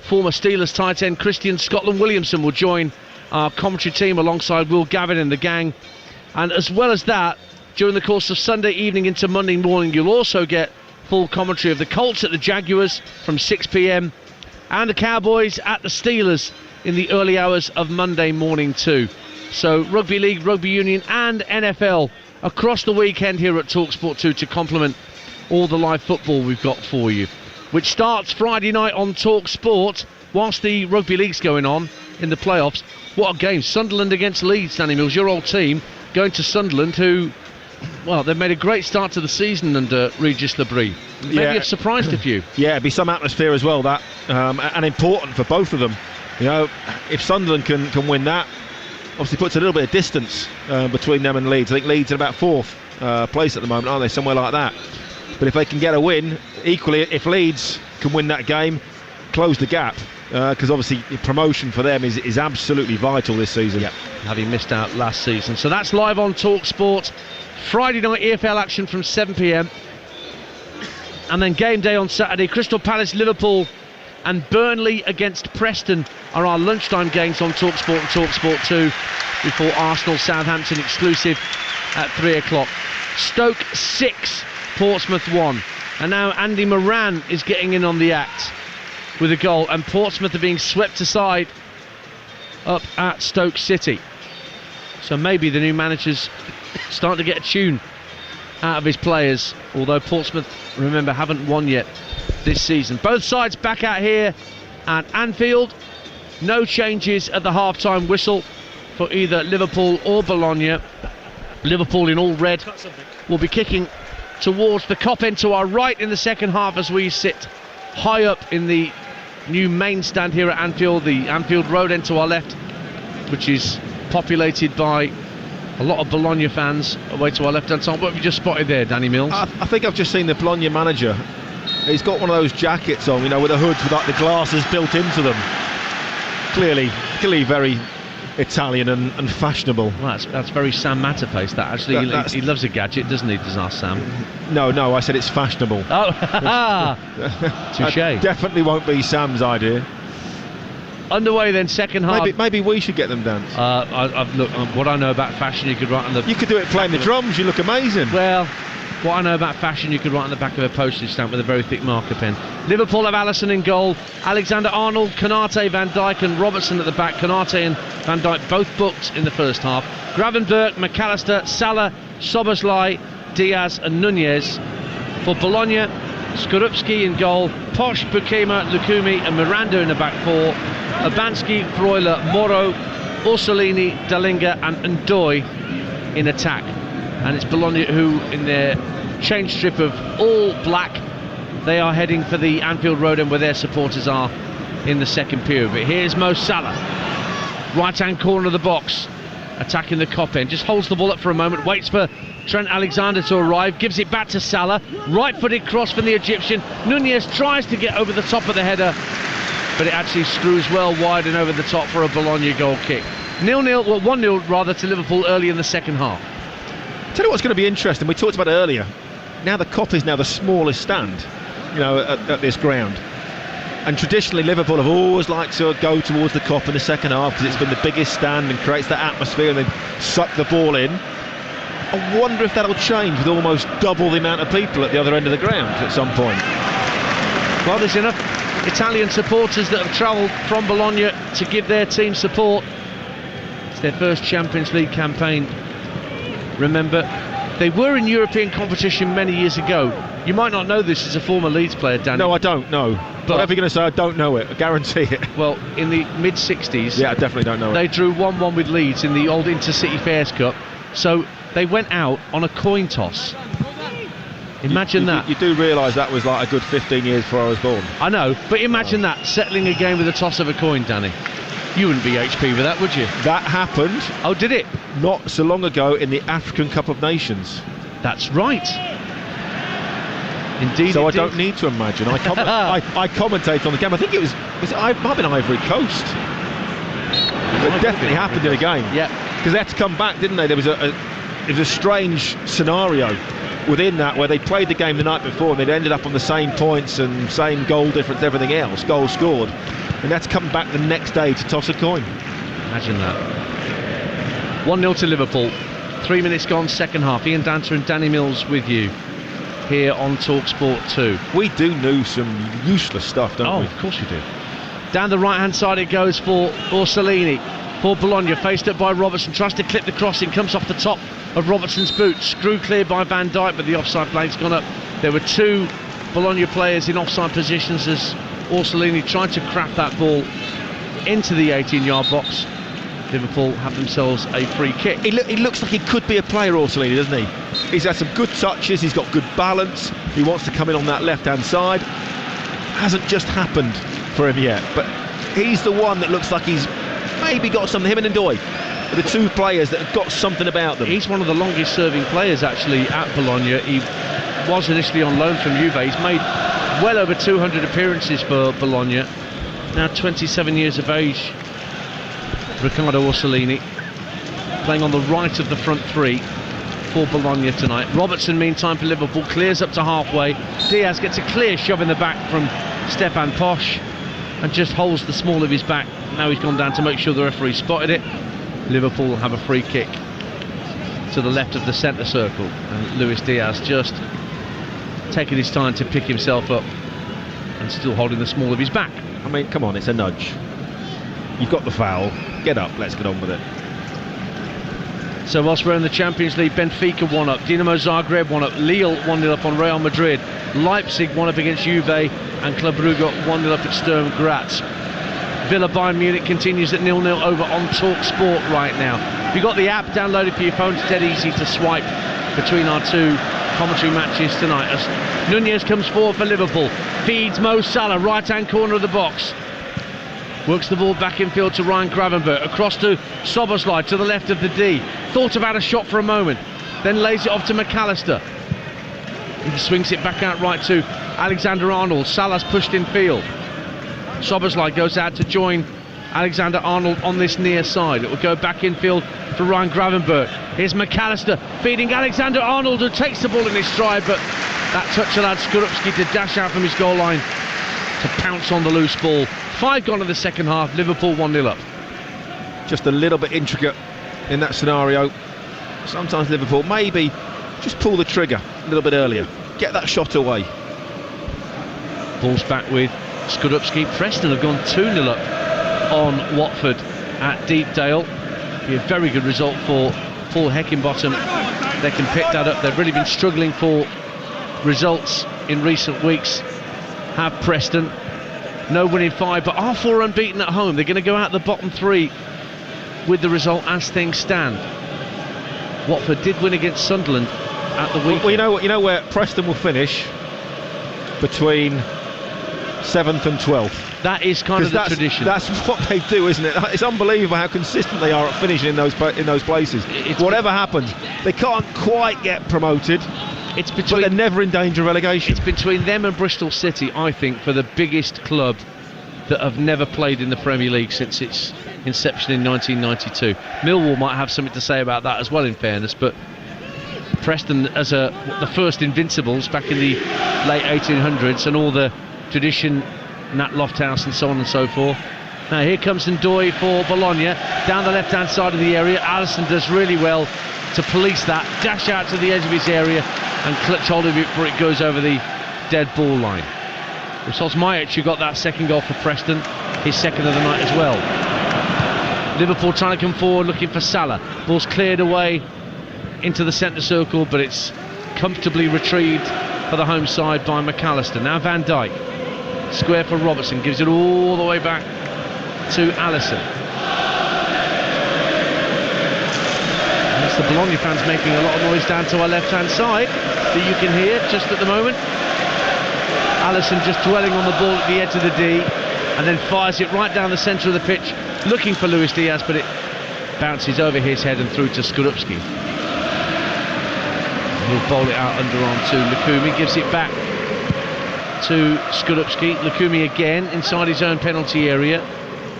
Former Steelers tight end Christian Scotland Williamson will join our commentary team alongside Will Gavin and the gang. And as well as that, during the course of Sunday evening into Monday morning, you'll also get full commentary of the Colts at the Jaguars from 6 p.m. and the Cowboys at the Steelers in the early hours of Monday morning too. So Rugby League, Rugby Union and NFL across the weekend here at Talksport 2 to complement all the live football we've got for you, which starts Friday night on Talksport whilst the Rugby League's going on in the playoffs. What a game. Sunderland against Leeds, Danny Mills, your old team, going to Sunderland, who, well, they've made a great start to the season under Regis Lebris. Maybe have surprised a few. Yeah, it'd be some atmosphere as well, that, and important for both of them. If Sunderland can win that, obviously puts a little bit of distance between them and Leeds. I think Leeds are about 4th place at the moment, aren't they? Somewhere like that. But if they can get a win, equally, if Leeds can win that game, close the gap, because obviously promotion for them is absolutely vital this season. Yep, having missed out last season. So that's live on Talksport. Friday night EFL action from 7 p.m. and then game day on Saturday. Crystal Palace Liverpool and Burnley against Preston are our lunchtime games on Talksport and Talksport 2 before Arsenal Southampton exclusive at 3 o'clock. Stoke 6, Portsmouth 1. And now Andy Moran is getting in on the act with a goal, and Portsmouth are being swept aside up at Stoke City. So maybe the new manager's starting to get a tune out of his players, although Portsmouth, remember, haven't won yet this season. Both sides back out here at Anfield. No changes at the half-time whistle for either Liverpool or Bologna. Liverpool in all red will be kicking towards the Kop end to our right in the second half as we sit high up in the new main stand here at Anfield, the Anfield Road end to our left, which is populated by a lot of Bologna fans away to our left-hand side. What have you just spotted there, Danny Mills? I think I've just seen the Bologna manager. He's got one of those jackets on, with the hoods with like the glasses built into them. Clearly very Italian and fashionable. Well, that's very Sam Matterface. That actually, he loves a gadget, doesn't he? Does our Sam? No, I said it's fashionable. Oh, touche. That definitely won't be Sam's idea. Underway then, second half. Maybe we should get them dance. Look, what I know about fashion, you could write on the. You could do it playing the drums. You look amazing. Well, what I know about fashion, you could write on the back of a postage stamp with a very thick marker pen. Liverpool have Alisson in goal, Alexander-Arnold, Konate, Van Dijk and Robertson at the back. Konate and Van Dijk both booked in the first half. Gravenberch, McAllister, Salah, Szoboszlai, Diaz and Nunez. For Bologna, Skorupski in goal, Posh, Bukema, Lukumi and Miranda in the back four. Abanski, Freuler, Moro, Orsolini, Dalinga and Ndoye in attack. And it's Bologna who, in their change strip of all black, they are heading for the Anfield Road end where their supporters are in the second period. But here's Mo Salah, right-hand corner of the box, attacking the Kop end. Just holds the ball up for a moment, waits for Trent Alexander to arrive, gives it back to Salah. Right-footed cross from the Egyptian. Nunez tries to get over the top of the header, but it actually screws well wide and over the top for a Bologna goal kick. 1-0 rather to Liverpool early in the second half. Tell you what's going to be interesting, we talked about it earlier. Now the Kop is now the smallest stand, at this ground. And traditionally Liverpool have always liked to go towards the Kop in the second half because it's been the biggest stand and creates that atmosphere and then suck the ball in. I wonder if that'll change with almost double the amount of people at the other end of the ground at some point. Well, there's enough Italian supporters that have travelled from Bologna to give their team support. It's their first Champions League campaign. Remember, they were in European competition many years ago. You might not know this as a former Leeds player, Danny. No, I don't know. But whatever you're going to say, I don't know it. I guarantee it. Well, in the mid-60s... Yeah, I definitely don't know they it. drew 1-1 with Leeds in the old Intercity Fairs Cup. So they went out on a coin toss. Imagine that. You do realise that was like a good 15 years before I was born. I know, but imagine that, settling a game with a toss of a coin, Danny. You wouldn't be HP with that, would you? That happened. Oh, did it? Not so long ago in the African Cup of Nations. That's right. Indeed. So I don't need to imagine. I commentate on the game. I think it might have been Ivory Coast. It definitely happened in a game. Yeah. Because they had to come back, didn't they? There was a strange scenario within that where they played the game the night before and they'd ended up on the same points and same goal difference, everything else, goals scored, and that's come back the next day to toss a coin. Imagine that. 1-0 to Liverpool, 3 minutes gone, second half. Ian Danter and Danny Mills with you here on Talksport 2. We do know some useless stuff, don't we? Oh, of course we do. Down the right hand side it goes for Orsolini. For Bologna, faced up by Robertson, tries to clip the crossing, comes off the top of Robertson's boot, screw clear by Van Dijk, but the offside flag's gone up. There were two Bologna players in offside positions as Orsolini tried to craft that ball into the 18-yard box. Liverpool have themselves a free kick. He looks like he could be a player, Orsolini, doesn't he? He's had some good touches, he's got good balance, he wants to come in on that left-hand side. Hasn't just happened for him yet, but he's the one that looks like he's maybe got something. Him and Ndoye are the two players that have got something about them. He's one of the longest serving players actually at Bologna. He was initially on loan from Juve. He's made well over 200 appearances for Bologna. Now 27 years of age. Riccardo Orsolini playing on the right of the front three for Bologna tonight. Robertson, meantime, for Liverpool, clears up to halfway. Diaz gets a clear shove in the back from Stefan Posch. and just holds the small of his back. Now he's gone down to make sure the referee spotted it. Liverpool will have a free kick to the left of the centre circle, and Luis Diaz just taking his time to pick himself up and still holding the small of his back. I mean, come on, it's a nudge. You've got the foul. Get up, let's get on with it. So whilst we're in the Champions League, Benfica 1-up, Dinamo Zagreb 1-up, Lille 1-0 up on Real Madrid, Leipzig 1-up against Juve, and Club Brugge 1-0 up at Sturm Graz. Villa Bayern Munich continues at 0-0 over on Talksport right now. If you've got the app downloaded for your phone, it's dead easy to swipe between our two commentary matches tonight. As Nunez comes forward for Liverpool, feeds Mo Salah, right-hand corner of the box. Works the ball back in field to Ryan Gravenberch, across to Szoboszlai to the left of the D. Thought about a shot for a moment, then lays it off to McAllister. He swings it back out right to Alexander-Arnold. Salah's pushed in field. Szoboszlai goes out to join Alexander-Arnold on this near side. It will go back in field for Ryan Gravenberch. Here's McAllister feeding Alexander-Arnold, who takes the ball in his stride, but that touch allowed Skorupski to dash out from his goal line to pounce on the loose ball. 5 gone in the second half, Liverpool 1-0 up. Just a little bit intricate in that scenario. Sometimes Liverpool maybe just pull the trigger a little bit earlier, get that shot away. Ball's back with Skorupski. Preston have gone 2-0 up on Watford at Deepdale. Be a very good result for Paul Heckingbottom. They can pick that up. They've really been struggling for results in recent weeks, have Preston. No winning 5, but are 4 unbeaten at home. They're going to go out the bottom 3 with the result as things stand. Watford did win against Sunderland at the weekend. Well, you know where Preston will finish? Between 7th and 12th. That is kind of the tradition. That's what they do, isn't it? It's unbelievable how consistent they are at finishing in those places. Whatever happens, they can't quite get promoted. But they're never in danger of relegation. It's between them and Bristol City, I think, for the biggest club that have never played in the Premier League since its inception in 1992. Millwall might have something to say about that as well, in fairness, but Preston as the first Invincibles back in the late 1800s, and all the tradition, Nat Lofthouse and so on and so forth. Now here comes Ndoye for Bologna, down the left-hand side of the area. Alisson does really well to police that, dash out to the edge of his area and clutch hold of it before it goes over the dead ball line. Ryszard Majic, who got that second goal for Preston, his second of the night as well. Liverpool trying to come forward, looking for Salah. Ball's cleared away into the centre circle, but it's comfortably retrieved for the home side by McAllister. Now Van Dijk, square for Robertson, gives it all the way back to Alisson. The Bologna fans making a lot of noise down to our left-hand side that you can hear just at the moment. Alisson just dwelling on the ball at the edge of the D, and then fires it right down the centre of the pitch, looking for Luis Diaz, but it bounces over his head and through to Skorupski. He'll bowl it out underarm to Lukumi, gives it back to Skorupski. Lukumi again inside his own penalty area,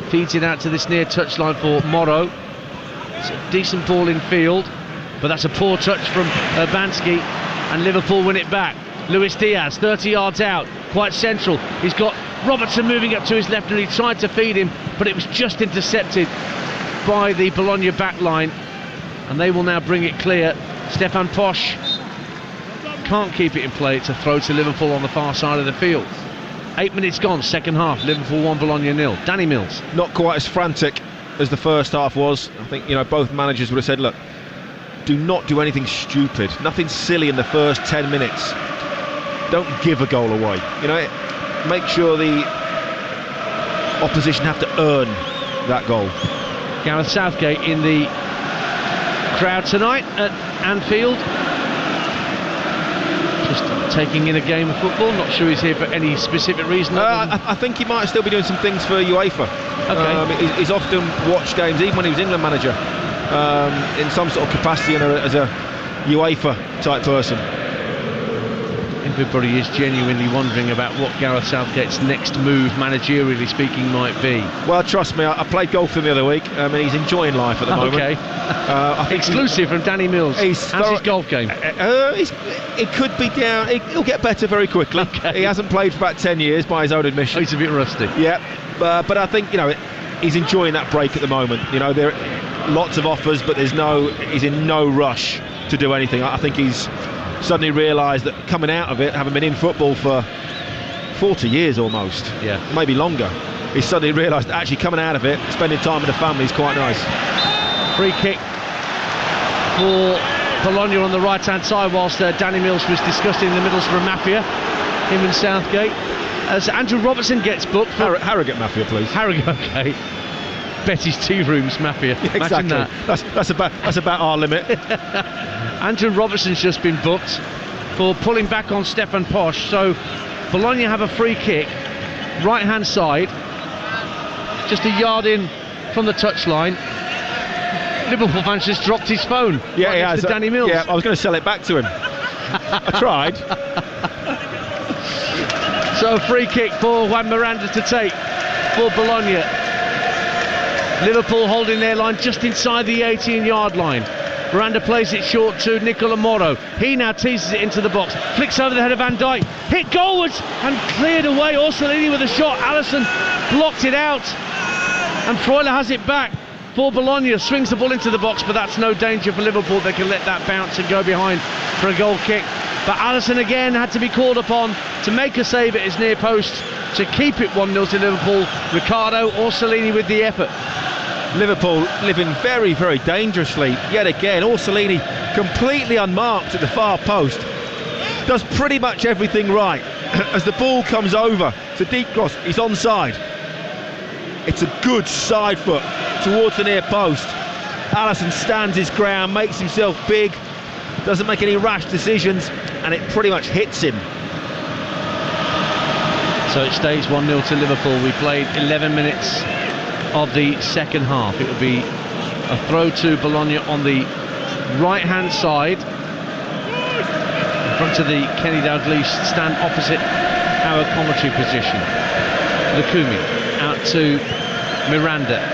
feeds it out to this near touchline for Morrow. It's a decent ball in field, but that's a poor touch from Urbanski, and Liverpool win it back. Luis Diaz, 30 yards out, quite central. He's got Robertson moving up to his left, and he tried to feed him, but it was just intercepted by the Bologna back line, and they will now bring it clear. Stefan Posch can't keep it in play. It's a throw to Liverpool on the far side of the field. 8 minutes gone, second half. Liverpool 1, Bologna 0. Danny Mills. Not quite as frantic as the first half was. I think both managers would have said, look, do not do anything stupid, nothing silly in the first 10 minutes. Don't give a goal away. Make sure the opposition have to earn that goal. Gareth Southgate in the crowd tonight at Anfield, just taking in a game of football. Not sure he's here for any specific reason. I think he might still be doing some things for UEFA. Okay. He's often watched games, even when he was England manager, in some sort of capacity as a UEFA type person. everybody is genuinely wondering about what Gareth Southgate's next move, managerially speaking, might be. Well, trust me, I played golf with him the other week, and he's enjoying life at the moment. Okay. I think exclusive from Danny Mills. How's his golf game? It could be down. He'll get better very quickly. Okay. He hasn't played for about 10 years, by his own admission. He's a bit rusty. Yeah, but I think he's enjoying that break at the moment. There are lots of offers, but he's in no rush to do anything. I think he's suddenly realised that coming out of it, having been in football for 40 years almost, maybe longer, he's suddenly realised that actually coming out of it, spending time with the family is quite nice. Free kick for Bologna on the right hand side, whilst Danny Mills was discussing the Middlesbrough Mafia, him and Southgate, as Andrew Robertson gets booked for Harrogate Mafia, please. Harrogate, okay. Betty's Tea Rooms Mafia. Yeah, exactly. That's about our limit. Andrew Robertson's just been booked for pulling back on Stefan Posch, so Bologna have a free kick, right hand side, just a yard in from the touchline. Liverpool fans just dropped his phone. Yeah, he has. To Danny Mills. Yeah, I was going to sell it back to him. I tried. So a free kick for Juan Miranda to take for Bologna. Liverpool holding their line just inside the 18-yard line. Miranda plays it short to Nicola Moro. He now teases it into the box, flicks over the head of Van Dijk, hit goalwards and cleared away. Orsolini with a shot. Alisson blocked it out, and Freuler has it back for Bologna. Swings the ball into the box, but that's no danger for Liverpool. They can let that bounce and go behind for a goal kick. But Alisson again had to be called upon to make a save at his near post to keep it 1-0 to Liverpool. Ricardo Orsolini with the effort. Liverpool living very, very dangerously yet again. Orsolini completely unmarked at the far post. Does pretty much everything right. As the ball comes over to deep cross, he's onside. It's a good side foot towards the near post. Alisson stands his ground, makes himself big, doesn't make any rash decisions, and it pretty much hits him. So it stays 1-0 to Liverpool. We played 11 minutes of the second half. It will be a throw to Bologna on the right hand side, in front of the Kenny Dalglish stand opposite our commentary position. Lukumi out to Miranda.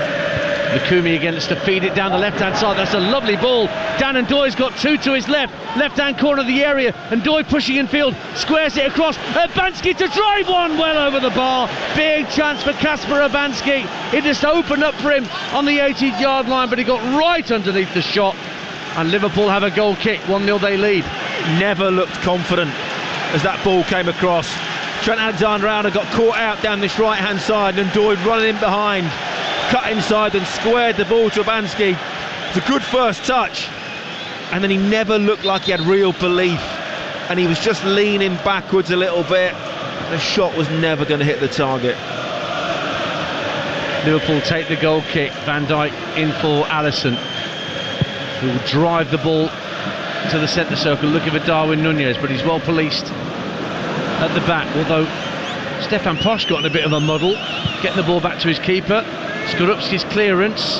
Lukumi against to feed it down the left hand side. That's a lovely ball. Dan Ndoye's got two to his left hand corner of the area. Ndoye pushing in field, squares it across. Urbanski to drive one well over the bar. Big chance for Kasper Urbanski. It just opened up for him on the 18-yard line, but he got right underneath the shot. And Liverpool have a goal kick. 1-0 they lead. Never looked confident as that ball came across. Trent Alexander-Arnold got caught out down this right hand side, and Ndoye running in behind, cut inside and squared the ball to Urbanski. It's a good first touch, and then he never looked like he had real belief, and he was just leaning backwards a little bit. The shot was never going to hit the target. Liverpool take the goal kick. Van Dijk in for Alisson, who will drive the ball to the centre circle looking for Darwin Nunez, but he's well policed at the back, although Stefan Posch got in a bit of a muddle getting the ball back to his keeper. Skorupski's clearance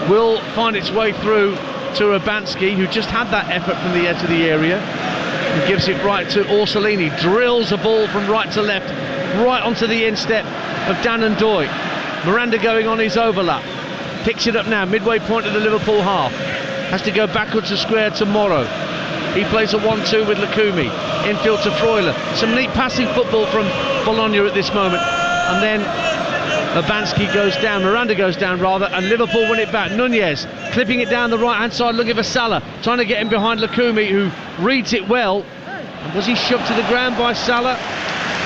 will find its way through to Urbanski, who just had that effort from the edge of the area, and gives it right to Orsolini. Drills a ball from right to left, right onto the instep of Dan Ndoye. Miranda going on his overlap, picks it up now, midway point of the Liverpool half, has to go backwards to square to Moro. He plays a 1-2 with Lukumi, infield to Freuler. Some neat passing football from Bologna at this moment, and then Urbanski goes down, Miranda goes down rather, and Liverpool win it back. Nunez clipping it down the right hand side, looking for Salah, trying to get him behind Lukumi, who reads it well. And was he shoved to the ground by Salah?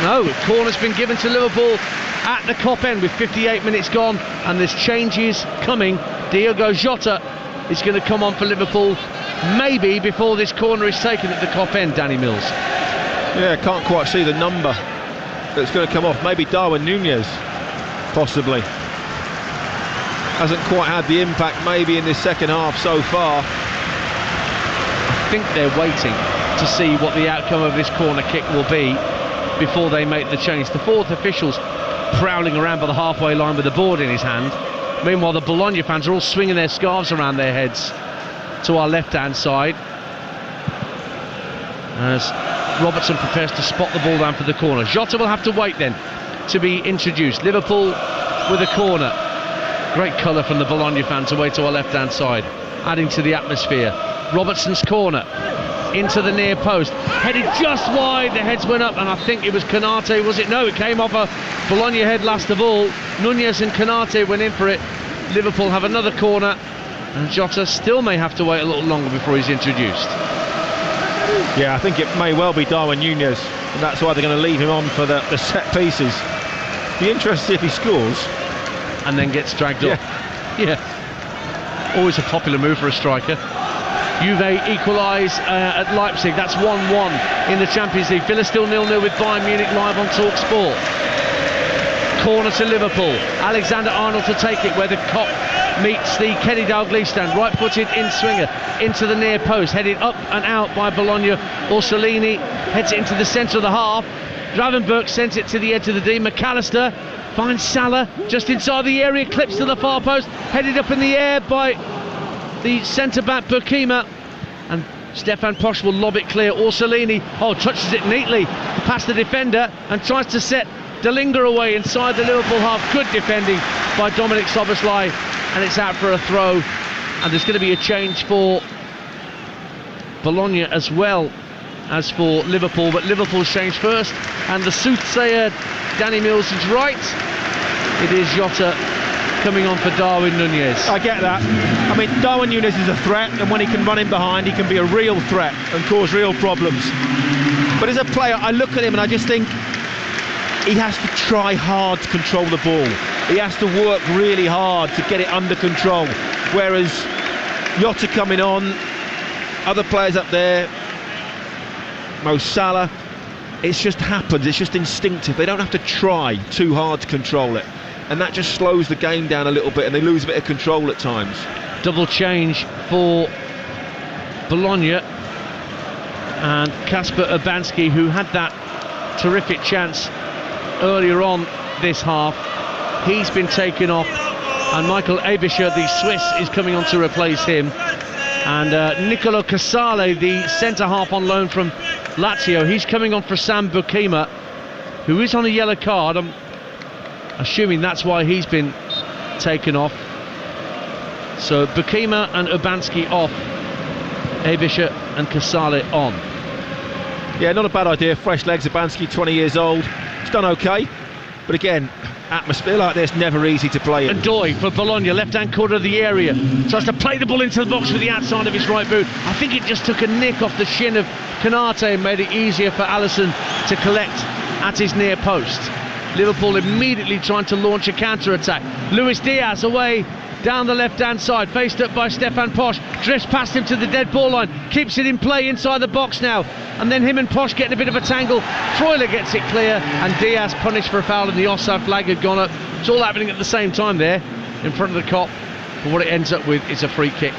No, a corner's been given to Liverpool at the Kop end with 58 minutes gone, and there's changes coming. Diogo Jota is going to come on for Liverpool, maybe before this corner is taken at the Kop end. Danny Mills. Yeah, can't quite see the number that's going to come off. Maybe Darwin Nunez, possibly. Hasn't quite had the impact maybe in this second half so far. I think they're waiting to see what the outcome of this corner kick will be before they make the change. The fourth official's prowling around by the halfway line with the board in his hand. Meanwhile, the Bologna fans are all swinging their scarves around their heads to our left-hand side, as Robertson prepares to spot the ball down for the corner. Jota will have to wait then to be introduced. Liverpool with a corner. Great colour from the Bologna fans away to our left-hand side, adding to the atmosphere. Robertson's corner into the near post, headed just wide, the heads went up, and I think it was Konate, was it? No, it came off a Bologna head last of all. Nunez and Konate went in for it. Liverpool have another corner, and Jota still may have to wait a little longer before he's introduced. Yeah, I think it may well be Darwin Nunez, and that's why they're going to leave him on for the set pieces. Be interested to see if he scores. And then gets dragged off. Yeah. Always a popular move for a striker. Juve equalise at Leipzig. That's 1-1 in the Champions League. Villa still 0-0 with Bayern Munich live on Talksport. Corner to Liverpool. Alexander-Arnold to take it, where the Kop meets the Kenny Dalglish stand. Right-footed in-swinger into the near post. Headed up and out by Bologna. Orsolini heads it into the centre of the half. Gravenberch sends it to the edge of the D. McAllister finds Salah just inside the area. Clips to the far post. Headed up in the air by the centre-back Burkima, and Stefan Posch will lob it clear. Orsolini touches it neatly past the defender and tries to set Delinga away inside the Liverpool half. Good defending by Dominic Szoboszlai, and it's out for a throw, and there's going to be a change for Bologna as well as for Liverpool, but Liverpool's changed first, and the soothsayer Danny Mills is right. It is Jota coming on for Darwin Nunez. I get that. I mean, Darwin Nunez is a threat, and when he can run in behind, he can be a real threat and cause real problems. But as a player, I look at him and I just think he has to try hard to control the ball. He has to work really hard to get it under control. Whereas Jota coming on, other players up there, Mo Salah, it just happens, it's just instinctive. They don't have to try too hard to control it, and that just slows the game down a little bit, and they lose a bit of control at times. Double change for Bologna, and Kasper Urbanski, who had that terrific chance earlier on this half, he's been taken off, and Michael Ebischer, the Swiss, is coming on to replace him, and Nicolo Casale, the centre-half on loan from Lazio, he's coming on for Sam Burkima, who is on a yellow card. I'm assuming that's why he's been taken off. So Burkima and Urbanski off, Ebischer and Casale on. Yeah, not a bad idea. Fresh legs. Urbanski, 20 years old. He's done okay, but again, atmosphere like this, never easy to play in. And Doy for Bologna, left-hand corner of the area, tries to play the ball into the box with the outside of his right boot. I think it just took a nick off the shin of Konate and made it easier for Alisson to collect at his near post. Liverpool immediately trying to launch a counter-attack. Luis Diaz away down the left-hand side, faced up by Stefan Posch, drifts past him to the dead ball line, keeps it in play inside the box now, and then him and Posch getting a bit of a tangle. Freuler gets it clear, and Diaz punished for a foul, and the offside flag had gone up. It's all happening at the same time there in front of the Kop, but what it ends up with is a free kick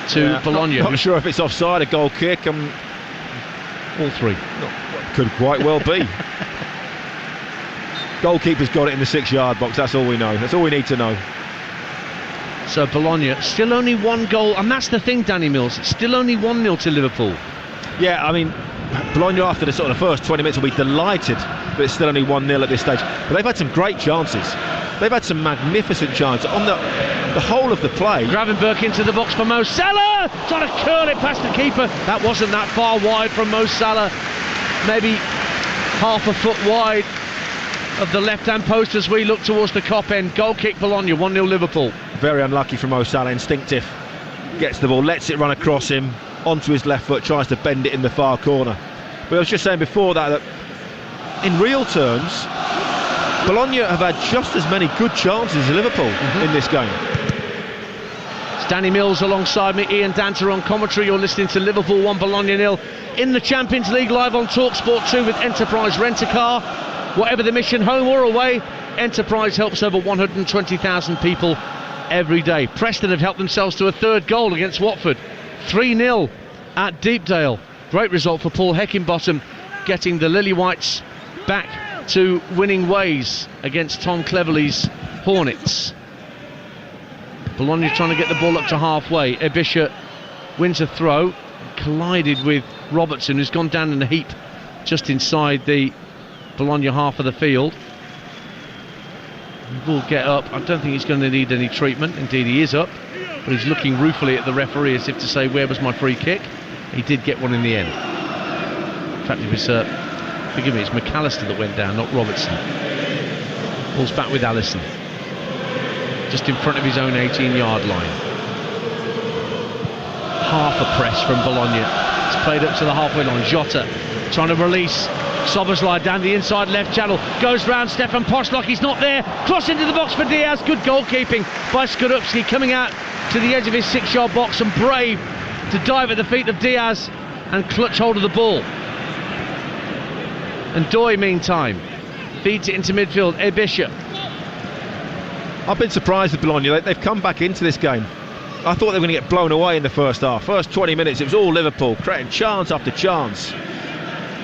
to Bologna. Not sure if it's offside, a goal kick. All three. Could quite well be. Goalkeeper's got it in the 6-yard box, that's all we know. That's all we need to know. So Bologna, still only one goal, and that's the thing, Danny Mills, it's still only 1-0 to Liverpool. Yeah, I mean, Bologna after the sort of first 20 minutes will be delighted that it's still only 1-0 at this stage. But they've had some great chances. They've had some magnificent chances on the whole of the play. Gravenberch into the box for Mo Salah, trying to curl it past the keeper. That wasn't that far wide from Mo Salah, maybe half a foot wide of the left-hand post as we look towards the Kop end. Goal kick Bologna, 1-0 Liverpool. Very unlucky from Mo Salah, instinctive. Gets the ball, lets it run across him, onto his left foot, tries to bend it in the far corner. But I was just saying before that in real terms, Bologna have had just as many good chances as Liverpool in this game. It's Danny Mills alongside me, Ian Danter on commentary. You're listening to Liverpool 1, Bologna 0 in the Champions League, live on Talksport 2 with Enterprise Rent-A-Car. Whatever the mission, home or away, Enterprise helps over 120,000 people every day. Preston have helped themselves to a third goal against Watford, 3-0 at Deepdale. Great result for Paul Heckingbottom, getting the Lily Whites back to winning ways against Tom Cleverley's Hornets. Bologna trying to get the ball up to halfway. Ebischer wins a throw. collided with Robertson, who's gone down in a heap just inside the Bologna half of the field. He will get up. I don't think he's going to need any treatment. Indeed, he is up, but he's looking ruefully at the referee as if to say, where was my free kick? He did get one in the end. In fact, it was, forgive me, it's McAllister that went down, not Robertson. Ball's back with Alisson, just in front of his own 18-yard line. Half a press from Bologna. It's played up to the halfway line. Jota trying to release Szoboszlai down the inside left channel, goes round Stefan Pošlak, he's not there, cross into the box for Diaz. Good goalkeeping by Skorupski, coming out to the edge of his 6-yard box and brave to dive at the feet of Diaz and clutch hold of the ball. And Doy, meantime, feeds it into midfield. Ebisha. I've been surprised with Bologna. They've come back into this game. I thought they were going to get blown away in the first half. First 20 minutes, it was all Liverpool, creating chance after chance.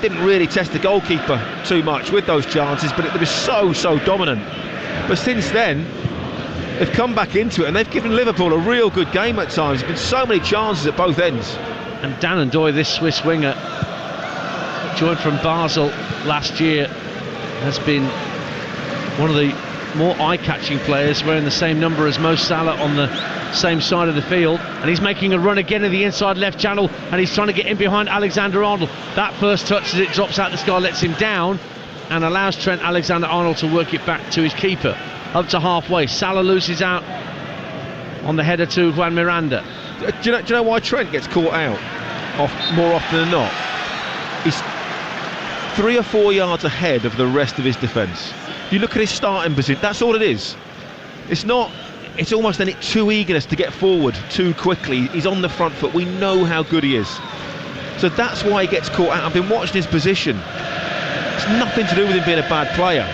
Didn't really test the goalkeeper too much with those chances, but it was so dominant. But since then, they've come back into it and they've given Liverpool a real good game at times. There's been so many chances at both ends. And Danon Doy, this Swiss winger, joined from Basel last year, has been one of the more eye-catching players, wearing the same number as Mo Salah on the same side of the field, and he's making a run again in the inside left channel, and he's trying to get in behind Alexander-Arnold. That first touch as it drops out the sky lets him down and allows Trent Alexander-Arnold to work it back to his keeper up to halfway. Salah loses out on the header to Juan Miranda. Do you know why Trent gets caught out more often than not? He's 3 or 4 yards ahead of the rest of his defence. You look at his starting position, that's all it is. It's almost any too eagerness to get forward too quickly. He's on the front foot. We know how good he is. So that's why he gets caught out. I've been watching his position. It's nothing to do with him being a bad player.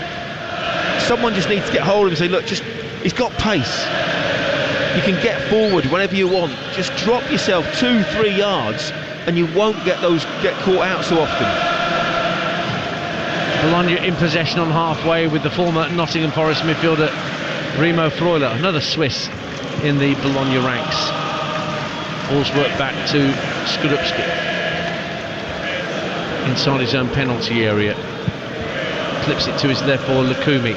Someone just needs to get hold of him and say, look, he's got pace. You can get forward whenever you want. Just drop yourself 2-3 yards and you won't get caught out so often. Bologna in possession on halfway with the former Nottingham Forest midfielder Remo Freuler, another Swiss in the Bologna ranks. Ball's worked back to Skorupski inside his own penalty area. Clips it to his left for Lukumi.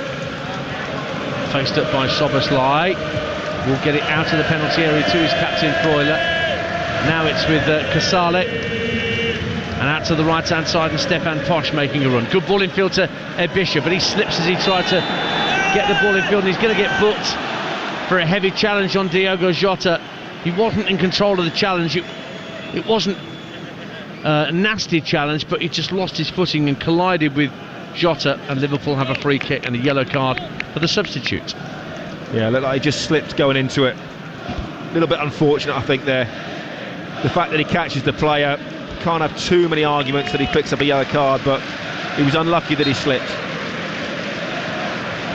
Faced up by Szoboszlai. Will get it out of the penalty area to his captain Freuler. Now it's with Casale. And out to the right-hand side, and Stefan Posch making a run. Good ball in field to Ebisha, but he slips as he tried to get the ball in field, and he's going to get booked for a heavy challenge on Diogo Jota. He wasn't in control of the challenge. It wasn't a nasty challenge, but he just lost his footing and collided with Jota, and Liverpool have a free kick and a yellow card for the substitute. Yeah, looked like he just slipped going into it. A little bit unfortunate, I think, there. The fact that he catches the player, can't have too many arguments that he picks up a yellow card, but he was unlucky that he slipped.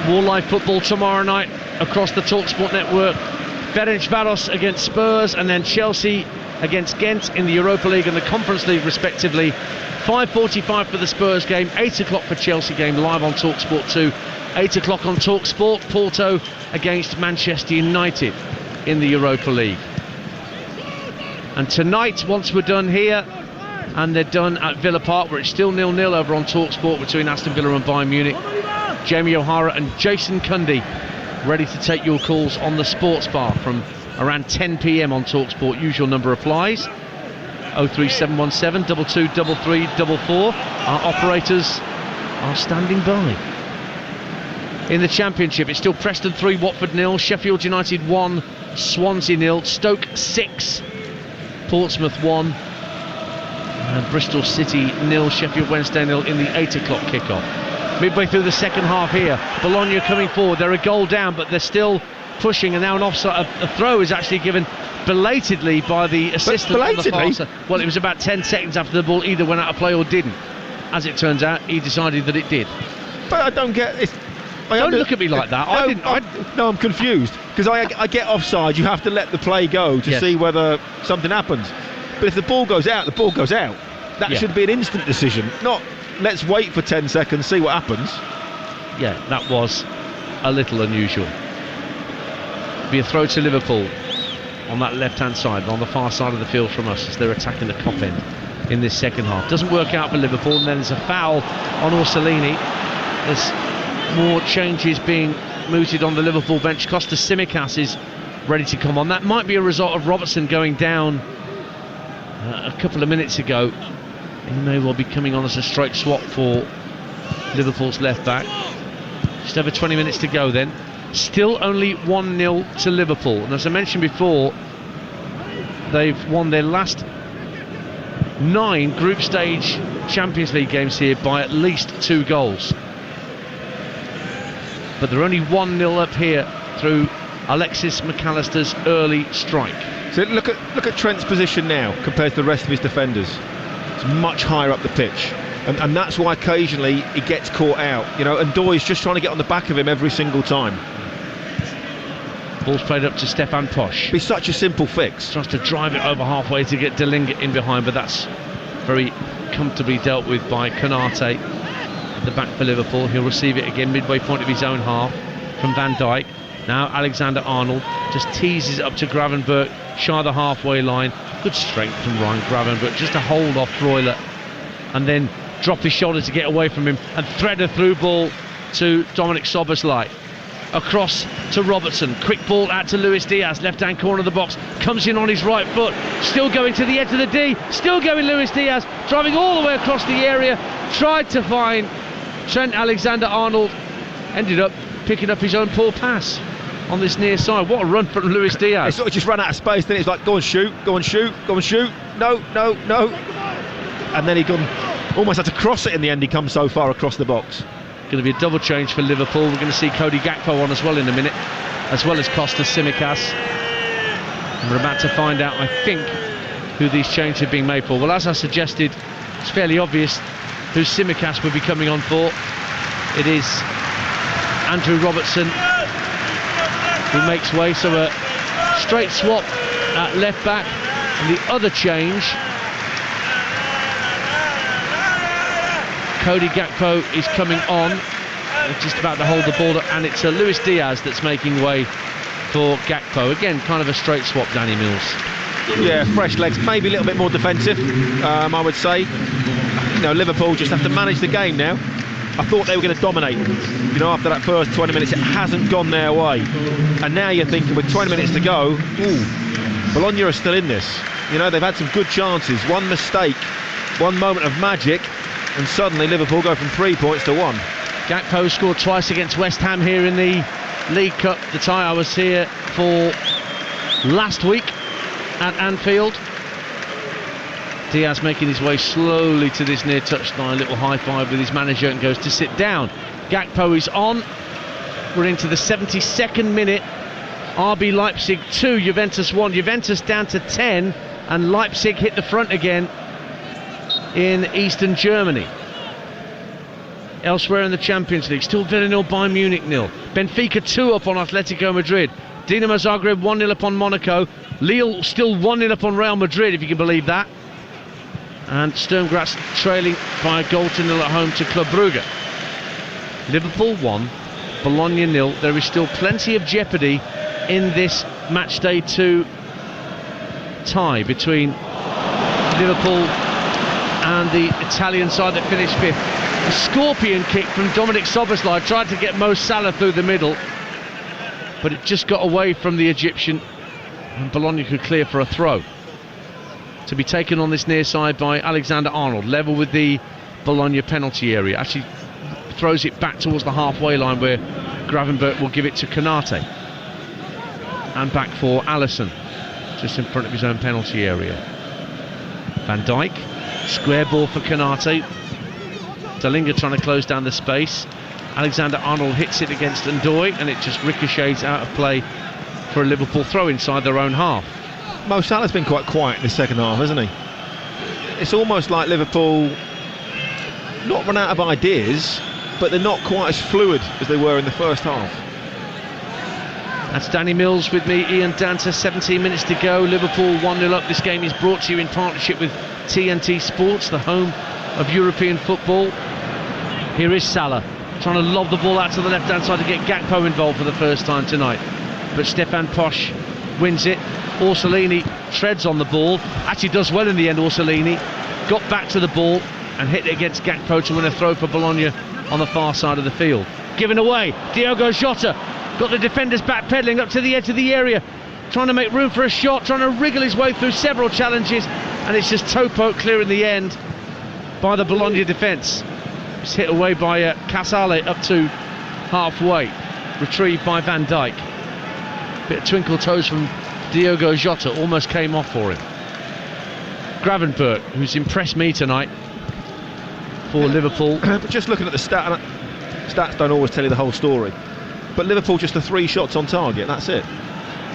More live football tomorrow night across the Talksport network. Ferencváros against Spurs, and then Chelsea against Ghent in the Europa League and the Conference League respectively. 5:45 for the Spurs game, 8 o'clock for Chelsea game, live on Talksport 2. 8 o'clock on Talksport, Porto against Manchester United in the Europa League. And tonight, once we're done here, and they're done at Villa Park, where it's still 0-0 over on Talksport between Aston Villa and Bayern Munich. Jamie O'Hara and Jason Cundy ready to take your calls on the Sports Bar from around 10 p.m. on Talksport. Usual number applies. 03717 223344. Our operators are standing by. In the Championship, it's still Preston 3, Watford 0, Sheffield United 1, Swansea 0, Stoke 6, Portsmouth 1, and Bristol City 0, Sheffield Wednesday 0 in the 8 o'clock kickoff. Midway through the second half here, Bologna coming forward. They're a goal down, but they're still pushing, and now an offside. A throw is actually given belatedly by the assistant. Belatedly? Well, it was about 10 seconds after the ball either went out of play or didn't. As it turns out, he decided that it did. But I don't get it. Don't look at me like that. I'm confused, because I get offside. You have to let the play go to see whether something happens. But if the ball goes out, the ball goes out. That should be an instant decision, not let's wait for 10 seconds, see what happens. Yeah, that was a little unusual. Be a throw to Liverpool on that left-hand side, on the far side of the field from us, as they're attacking the Kop end in this second half. Doesn't work out for Liverpool, and then there's a foul on Orsolini. There's more changes being mooted on the Liverpool bench. Kostas Tsimikas is ready to come on. That might be a result of Robertson going down a couple of minutes ago. He may well be coming on as a straight swap for Liverpool's left back. Just over 20 minutes to go then. Still only 1-0 to Liverpool, and as I mentioned before, they've won their last 9 group stage Champions League games here by at least 2 goals. But they're only 1-0 up here through Alexis McAllister's early strike. So look at Trent's position now compared to the rest of his defenders. It's much higher up the pitch, and that's why occasionally he gets caught out, you know, and Doy's just trying to get on the back of him every single time. Ball's played up to Stefan Posch. Be such a simple fix. Tries to drive it over halfway to get Delinga in behind, but that's very comfortably dealt with by Konate at the back for Liverpool. He'll receive it again midway point of his own half from Van Dijk. Now Alexander-Arnold just teases it up to Gravenberch, shy of the halfway line. Good strength from Ryan Gravenberch just to hold off Broiler and then drop his shoulder to get away from him and thread a through ball to Dominic Szoboszlai. Across to Robertson, quick ball out to Luis Diaz, left hand corner of the box, comes in on his right foot, still going to the edge of the D, still going Luis Diaz, driving all the way across the area, tried to find Trent Alexander-Arnold, ended up picking up his own poor pass on this near side. What a run from Luis Diaz. He sort of just ran out of space, then it's like, go and shoot, go and shoot, go and shoot, no, and then he almost had to cross it in the end. He comes so far across the box. Going to be a double change for Liverpool. We're going to see Cody Gakpo on as well in a minute, as well as Kostas Tsimikas. And we're about to find out, I think, who these changes are being made for. Well, as I suggested, it's fairly obvious who Tsimikas will be coming on for. It is Andrew Robertson who makes way, so a straight swap at left back, and the other change, Cody Gakpo is coming on, just about to hold the ball up, and it's Luis Diaz that's making way for Gakpo. Again, kind of a straight swap, Danny Mills. Yeah, fresh legs, maybe a little bit more defensive, I would say. You know, Liverpool just have to manage the game now. I thought they were going to dominate, you know, after that first 20 minutes. It hasn't gone their way, and now you're thinking with 20 minutes to go, Bologna are still in this. You know, they've had some good chances, one mistake, one moment of magic, and suddenly Liverpool go from 3 points to 1. Gakpo scored twice against West Ham here in the League Cup, the tie I was here for last week at Anfield. Diaz making his way slowly to this near touchline, little high five with his manager, and goes to sit down. Gakpo is on. We're into the 72nd minute. RB Leipzig 2, Juventus 1. Juventus down to 10, and Leipzig hit the front again in eastern Germany. Elsewhere in the Champions League, still Villa 0, Bayern Munich 0. Benfica 2 up on Atletico Madrid. Dinamo Zagreb 1-0 up on Monaco. Lille still 1-0 up on Real Madrid, if you can believe that. And Sturm Graz trailing by a goal to 0 at home to Club Brugge. Liverpool 1, Bologna 0. There is still plenty of jeopardy in this match day 2 tie between Liverpool and the Italian side that finished 5th. A scorpion kick from Dominic Szoboszlai, tried to get Mo Salah through the middle, but it just got away from the Egyptian, and Bologna could clear for a throw. To be taken on this near side by Alexander-Arnold, level with the Bologna penalty area. Actually throws it back towards the halfway line, where Gravenberch will give it to Konate. And back for Alisson, just in front of his own penalty area. Van Dijk, square ball for Konate. Delinga trying to close down the space. Alexander-Arnold hits it against Ndoye, and it just ricochets out of play for a Liverpool throw inside their own half. Mo Salah's been quite quiet in the second half, hasn't he? It's almost like Liverpool not run out of ideas, but they're not quite as fluid as they were in the first half. That's Danny Mills with me, Ian Danter. 17 minutes to go. Liverpool 1-0 up. This game is brought to you in partnership with TNT Sports, the home of European football. Here is Salah trying to lob the ball out to the left-hand side to get Gakpo involved for the first time tonight. But Stefan Posch wins it. Orsolini treads on the ball, actually does well in the end. Orsolini got back to the ball and hit it against Gakpo to win a throw for Bologna on the far side of the field. Given away, Diogo Jota got the defenders backpedaling up to the edge of the area, trying to make room for a shot, trying to wriggle his way through several challenges, and it's just Topo clear in the end by the Bologna defence. It's hit away by Casale up to halfway, retrieved by Van Dijk. Bit of twinkle toes from Diogo Jota, almost came off for him. Gravenberch, who's impressed me tonight for Liverpool. But just looking at the stats don't always tell you the whole story. But Liverpool just the 3 shots on target, that's it.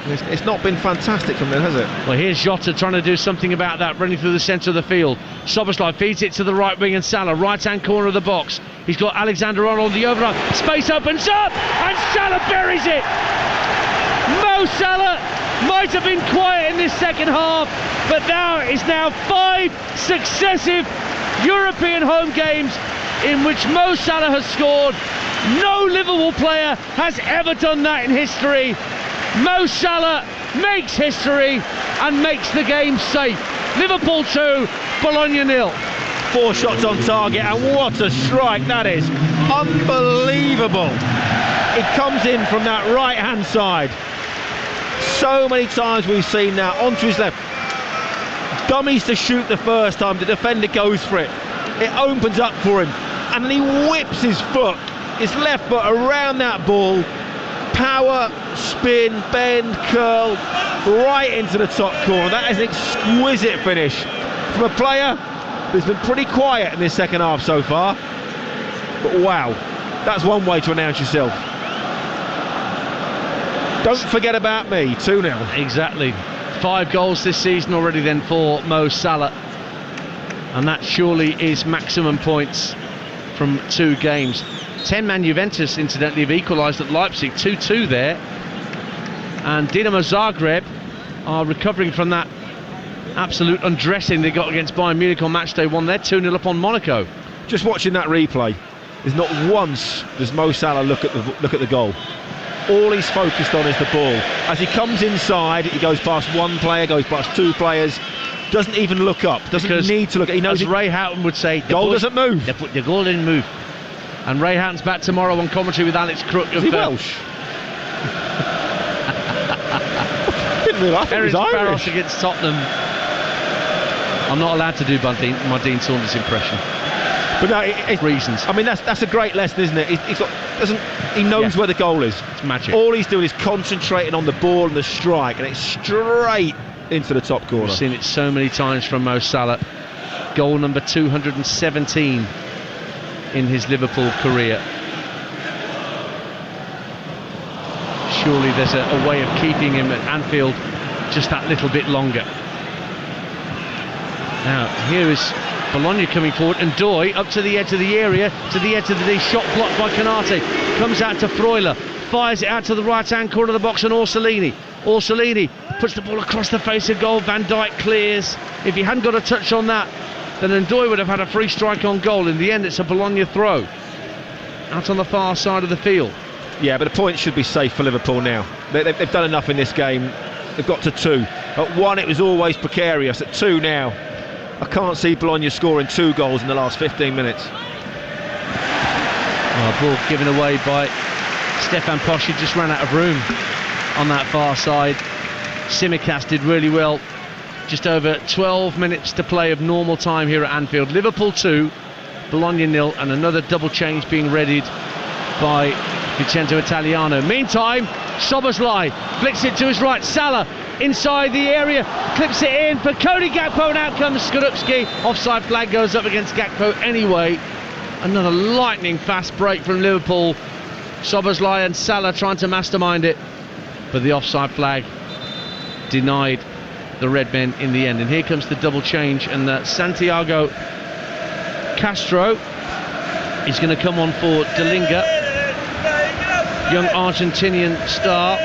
It's not been fantastic from them, has it? Well, here's Jota trying to do something about that, running through the centre of the field. Szoboszlai feeds it to the right wing and Salah, right-hand corner of the box. He's got Alexander-Arnold on the overrun. Space opens up and Salah buries it! Mo Salah might have been quiet in this second half, but it's now 5 successive European home games in which Mo Salah has scored. No Liverpool player has ever done that in history. Mo Salah makes history and makes the game safe. Liverpool 2, Bologna 0. 4 shots on target, and what a strike that is. Unbelievable. It comes in from that right hand side. So many times we've seen now onto his left. Dummies to shoot the first time, the defender goes for it. It opens up for him, and then he whips his left foot around that ball. Power, spin, bend, curl, right into the top corner. That is an exquisite finish from a player who's been pretty quiet in this second half so far. But wow, that's one way to announce yourself. Don't forget about me, 2-0. Exactly. 5 goals this season already then for Mo Salah. And that surely is maximum points from 2 games. 10-man Juventus, incidentally, have equalised at Leipzig, 2-2 there. And Dinamo Zagreb are recovering from that absolute undressing they got against Bayern Munich on match day 1 there, 2-0 up on Monaco. Just watching that replay, there's not once does Mo Salah look at the goal. All he's focused on is the ball. As he comes inside, he goes past 1 player, goes past 2 players, doesn't even look up, doesn't need to look. He knows, as Ray Houghton would say, goal doesn't move. The goal didn't move. And Ray Houghton's back tomorrow on commentary with Alex Crook. Is he Welsh? Didn't realise he was Irish. Against Tottenham. I'm not allowed to do my Dean Saunders impression. But no, it's reasons. I mean, that's a great lesson, isn't it? He knows where the goal is. It's magic. All he's doing is concentrating on the ball and the strike, and it's straight into the top corner. We've seen it so many times from Mo Salah. Goal number 217 in his Liverpool career. Surely there's a way of keeping him at Anfield just that little bit longer. Now here is Bologna coming forward, and Doy up to the edge of the area, to the edge of the shot blocked by Canate, comes out to Freuler, fires it out to the right hand corner of the box, and Orsolini puts the ball across the face of goal. Van Dijk clears. If he hadn't got a touch on that, then Ndoye would have had a free strike on goal. In the end, it's a Bologna throw out on the far side of the field. Yeah, but the point should be safe for Liverpool now. They've done enough in this game. They've got to 2. At 1 it was always precarious. At 2 now, I can't see Bologna scoring 2 goals in the last 15 minutes. Ball given away by Stefan Posch. He just ran out of room on that far side. Tsimikas did really well. Just over 12 minutes to play of normal time here at Anfield. Liverpool 2, Bologna 0, and another double change being readied by Vincenzo Italiano. Meantime, Szoboszlai flicks it to his right. Salah inside the area, clips it in for Cody Gakpo, and out comes Skorupski. Offside flag goes up against Gakpo anyway. Another lightning fast break from Liverpool. Szoboszlai and Salah trying to mastermind it, but the offside flag denied the red men in the end. And here comes the double change, and Santiago Castro is going to come on for Dalinga, young Argentinian star,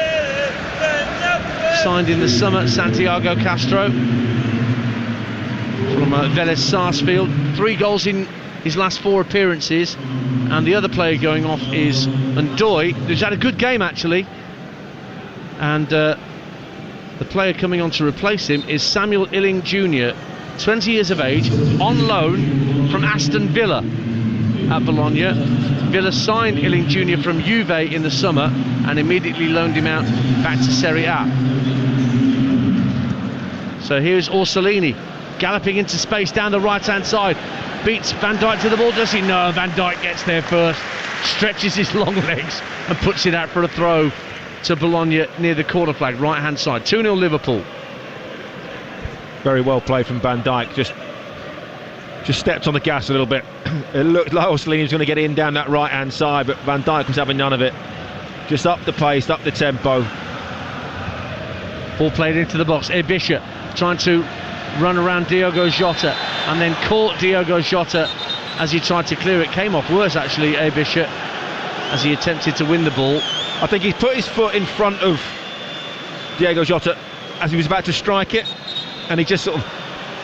signed in the summer. Santiago Castro from Vélez Sarsfield, 3 goals in his last 4 appearances, and the other player going off is Ndoye, who's had a good game actually, and the player coming on to replace him is Samuel Illing Jr., 20 years of age, on loan from Aston Villa at Bologna. Villa signed Illing Jr. from Juve in the summer and immediately loaned him out back to Serie A. So here's Orsolini galloping into space down the right-hand side. Beats Van Dijk to the ball, does he? No, Van Dijk gets there first, stretches his long legs and puts it out for a throw to Bologna near the corner flag, right-hand side. 2-0 Liverpool. Very well played from Van Dijk. Just stepped on the gas a little bit. It looked like Orsolini was going to get in down that right-hand side, but Van Dijk was having none of it. Just up the pace, up the tempo. Ball played into the box. Ebisha trying to run around Diogo Jota and then caught Diogo Jota as he tried to clear it. Came off worse, actually, Ebisha, as he attempted to win the ball. I think he put his foot in front of Diogo Jota as he was about to strike it, and he just sort of,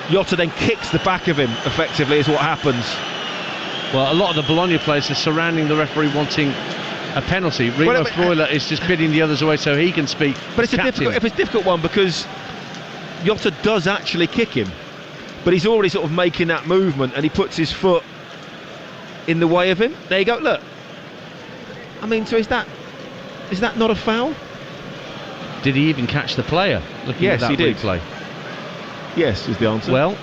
Jota then kicks the back of him, effectively, is what happens. Well, a lot of the Bologna players are surrounding the referee wanting a penalty. Remo Freuler is just bidding the others away so he can speak. But it's a difficult one, because Jota does actually kick him, but he's already sort of making that movement and he puts his foot in the way of him. There you go, look. I mean, so is that not a foul? Did he even catch the player? Looking at that replay. Yes, is the answer. Well,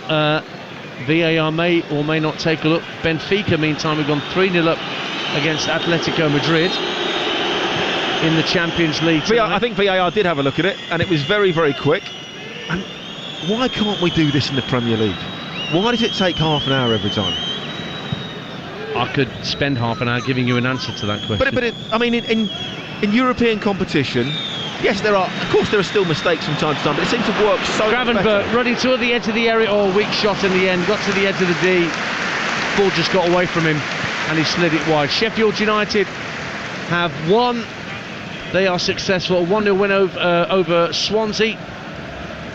VAR may or may not take a look. Benfica, meantime, have gone 3-0 up against Atletico Madrid in the Champions League. I think VAR did have a look at it, and it was very, very quick. And why can't we do this in the Premier League? Why does it take half an hour every time? I could spend half an hour giving you an answer to that question. But I mean, in European competition, yes, there are still mistakes from time to time, but it seems to work so much better. Gravenberg running toward the edge of the area, weak shot in the end, got to the edge of the D, ball just got away from him and he slid it wide. Sheffield United have won, they are successful, a 1-0 win over Swansea,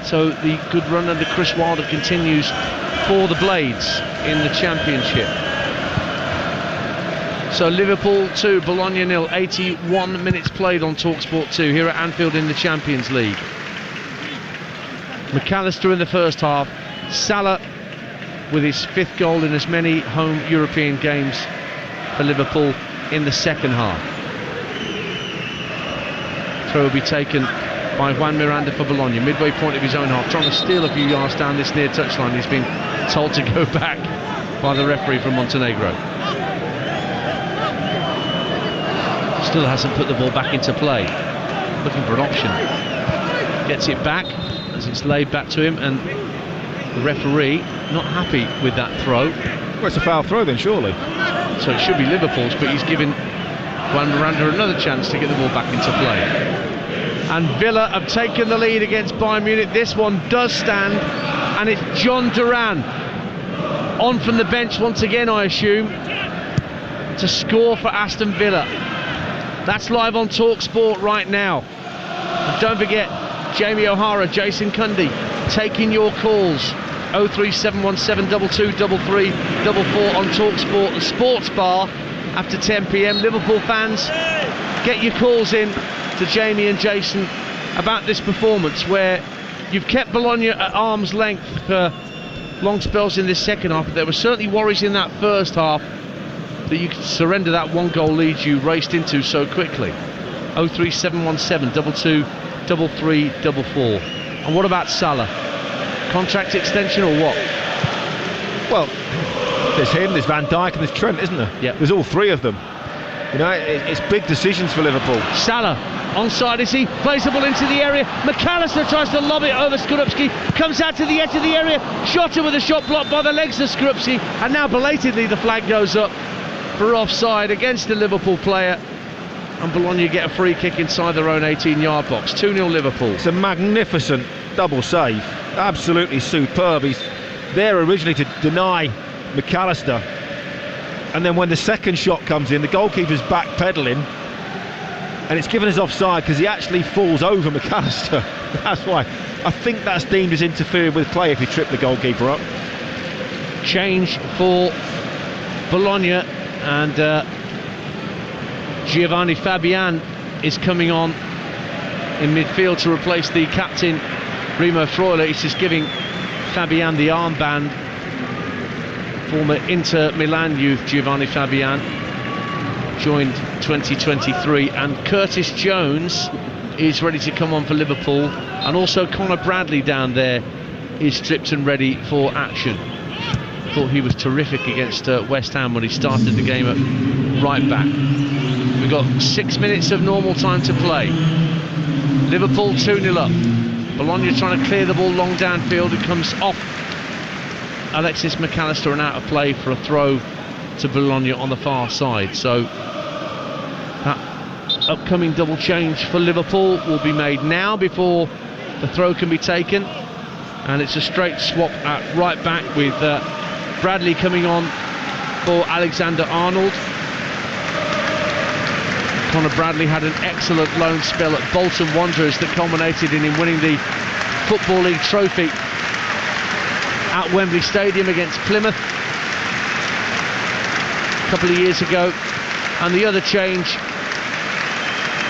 so the good run under Chris Wilder continues for the Blades in the Championship. So Liverpool 2, Bologna 0, 81 minutes played on Talksport 2 here at Anfield in the Champions League. McAllister in the first half, Salah with his 5th goal in as many home European games for Liverpool in the second half. Throw will be taken by Juan Miranda for Bologna, midway point of his own half, trying to steal a few yards down this near touchline. He's been told to go back by the referee from Montenegro. Still hasn't put the ball back into play, looking for an option. Gets it back as it's laid back to him, and the referee not happy with that throw. Well, it's a foul throw then, surely. So it should be Liverpool's, but he's given Juan Miranda another chance to get the ball back into play. And Villa have taken the lead against Bayern Munich. This one does stand, and it's John Duran on from the bench once again, I assume, to score for Aston Villa. That's live on Talksport right now. And don't forget, Jamie O'Hara, Jason Cundy, taking your calls. 03717 2233 44 on Talksport, the sports bar, after 10 p.m. Liverpool fans, get your calls in to Jamie and Jason about this performance, where you've kept Bologna at arm's length for long spells in this second half, but there were certainly worries in that first half that you could surrender that 1-goal lead you raced into so quickly. 03717 2233 44. And what about Salah? Contract extension or what? Well, there's him, there's Van Dijk and there's Trent, isn't there? Yeah. There's all three of them. You know, it's big decisions for Liverpool. Salah, onside is he? Plays the ball into the area. McAllister tries to lob it over Skorupski. Comes out to the edge of the area. Jota with a shot blocked by the legs of Skorupski. And now belatedly the flag goes up for offside against the Liverpool player. And Bologna get a free kick inside their own 18-yard box. 2-0 Liverpool. It's a magnificent double save. Absolutely superb. He's there originally to deny McAllister. And then when the second shot comes in, the goalkeeper's backpedaling, and it's given as offside because he actually falls over McAllister. That's why. I think that's deemed as interfering with play if you trip the goalkeeper up. Change for Bologna, and Giovanni Fabian is coming on in midfield to replace the captain, Remo Freuler. He's just giving Fabian the armband. Former Inter Milan youth Giovanni Fabian joined 2023, and Curtis Jones is ready to come on for Liverpool, and also Conor Bradley down there is stripped and ready for action. Thought he was terrific against West Ham when he started the game at right back. We've got 6 minutes of normal time to play. Liverpool 2-0 up. Bologna trying to clear the ball long downfield. It comes off Alexis McAllister and out of play for a throw to Bologna on the far side. So that upcoming double change for Liverpool will be made now before the throw can be taken, and it's a straight swap at right back with Bradley coming on for Alexander Arnold. Conor Bradley had an excellent loan spell at Bolton Wanderers that culminated in him winning the Football League trophy at Wembley Stadium against Plymouth a couple of years ago. And the other change,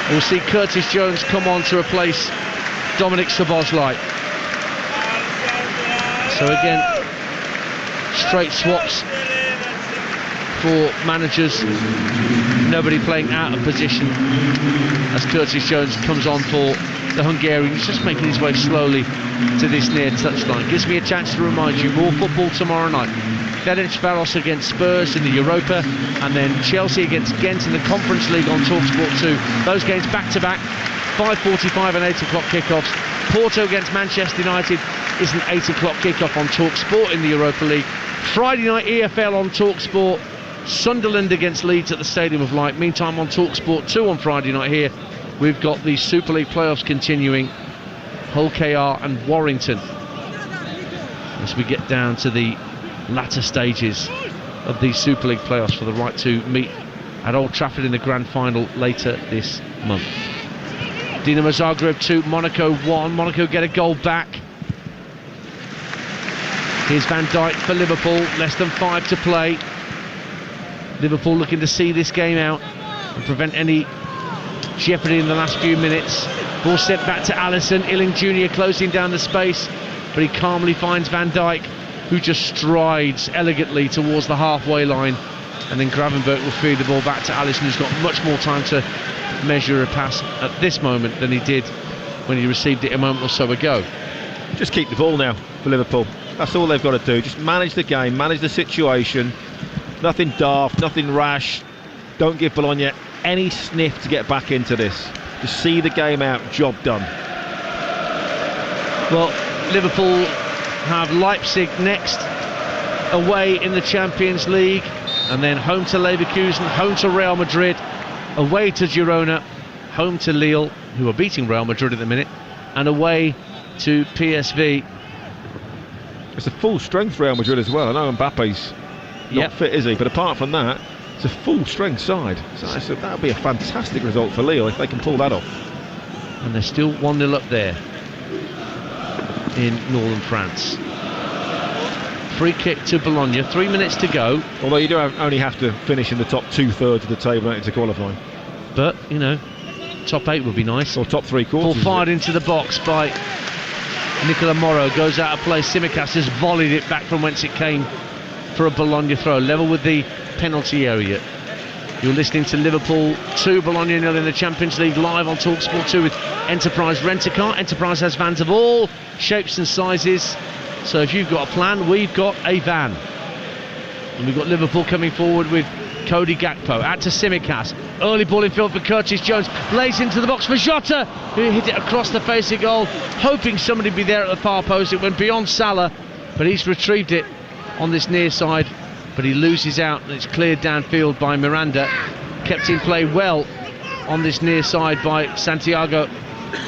we'll see Curtis Jones come on to replace Dominic Szoboszlai. So again, straight swaps for managers, nobody playing out of position as Curtis Jones comes on for the Hungarian. He's just making his way slowly to this near touchline. Gives me a chance to remind you, more football tomorrow night. Ferencváros against Spurs in the Europa, and then Chelsea against Ghent in the Conference League on Talksport 2. Those games back to back, 5:45 and 8 o'clock kickoffs. Porto against Manchester United is an 8 o'clock kickoff on Talksport in the Europa League. Friday night EFL on Talksport, Sunderland against Leeds at the Stadium of Light. Meantime, on Talksport 2 on Friday night here, we've got the Super League playoffs continuing. Hull KR and Warrington, as we get down to the latter stages of the Super League playoffs for the right to meet at Old Trafford in the grand final later this month. Dinamo Zagreb 2, Monaco 1. Monaco get a goal back. Here's Van Dijk for Liverpool, less than 5 to play. Liverpool looking to see this game out and prevent any jeopardy in the last few minutes. Ball sent back to Alisson. Illing Jr. closing down the space, but he calmly finds Van Dijk, who just strides elegantly towards the halfway line, and then Gravenberch will feed the ball back to Alisson, who's got much more time to measure a pass at this moment than he did when he received it a moment or so ago. Just keep the ball now for Liverpool. That's all they've got to do. Just manage the game, manage the situation. Nothing daft, nothing rash. Don't give Bologna any sniff to get back into this. Just see the game out, job done. Well, Liverpool have Leipzig next, away in the Champions League, and then home to Leverkusen, home to Real Madrid, away to Girona, home to Lille, who are beating Real Madrid at the minute, and away to PSV. It's a full strength Real Madrid as well. I know Mbappe's not fit, is he? But apart from that, it's a full strength side. So that would be a fantastic result for Lille if they can pull that off. And they're still 1-0 up there in northern France. Free kick to Bologna, 3 minutes to go. Although you do only have to finish in the top 2/3 of the table to qualify. But, you know, top 8 would be nice. Or top 3/4. Ball fired into the box by Nicola Morrow, goes out of play. Tsimikas has volleyed it back from whence it came for a Bologna throw, level with the penalty area. You're listening to Liverpool 2, Bologna 0 in the Champions League, live on Talksport 2 with Enterprise Rent-A-Car. Enterprise has vans of all shapes and sizes, so if you've got a plan, we've got a van. And we've got Liverpool coming forward with Cody Gakpo, out to Tsimikas, early ball in field for Curtis Jones, lays into the box for Jota, who hit it across the face of goal, hoping somebody would be there at the far post. It went beyond Salah, but he's retrieved it on this near side, but he loses out, and it's cleared downfield by Miranda. Kept in play well on this near side by Santiago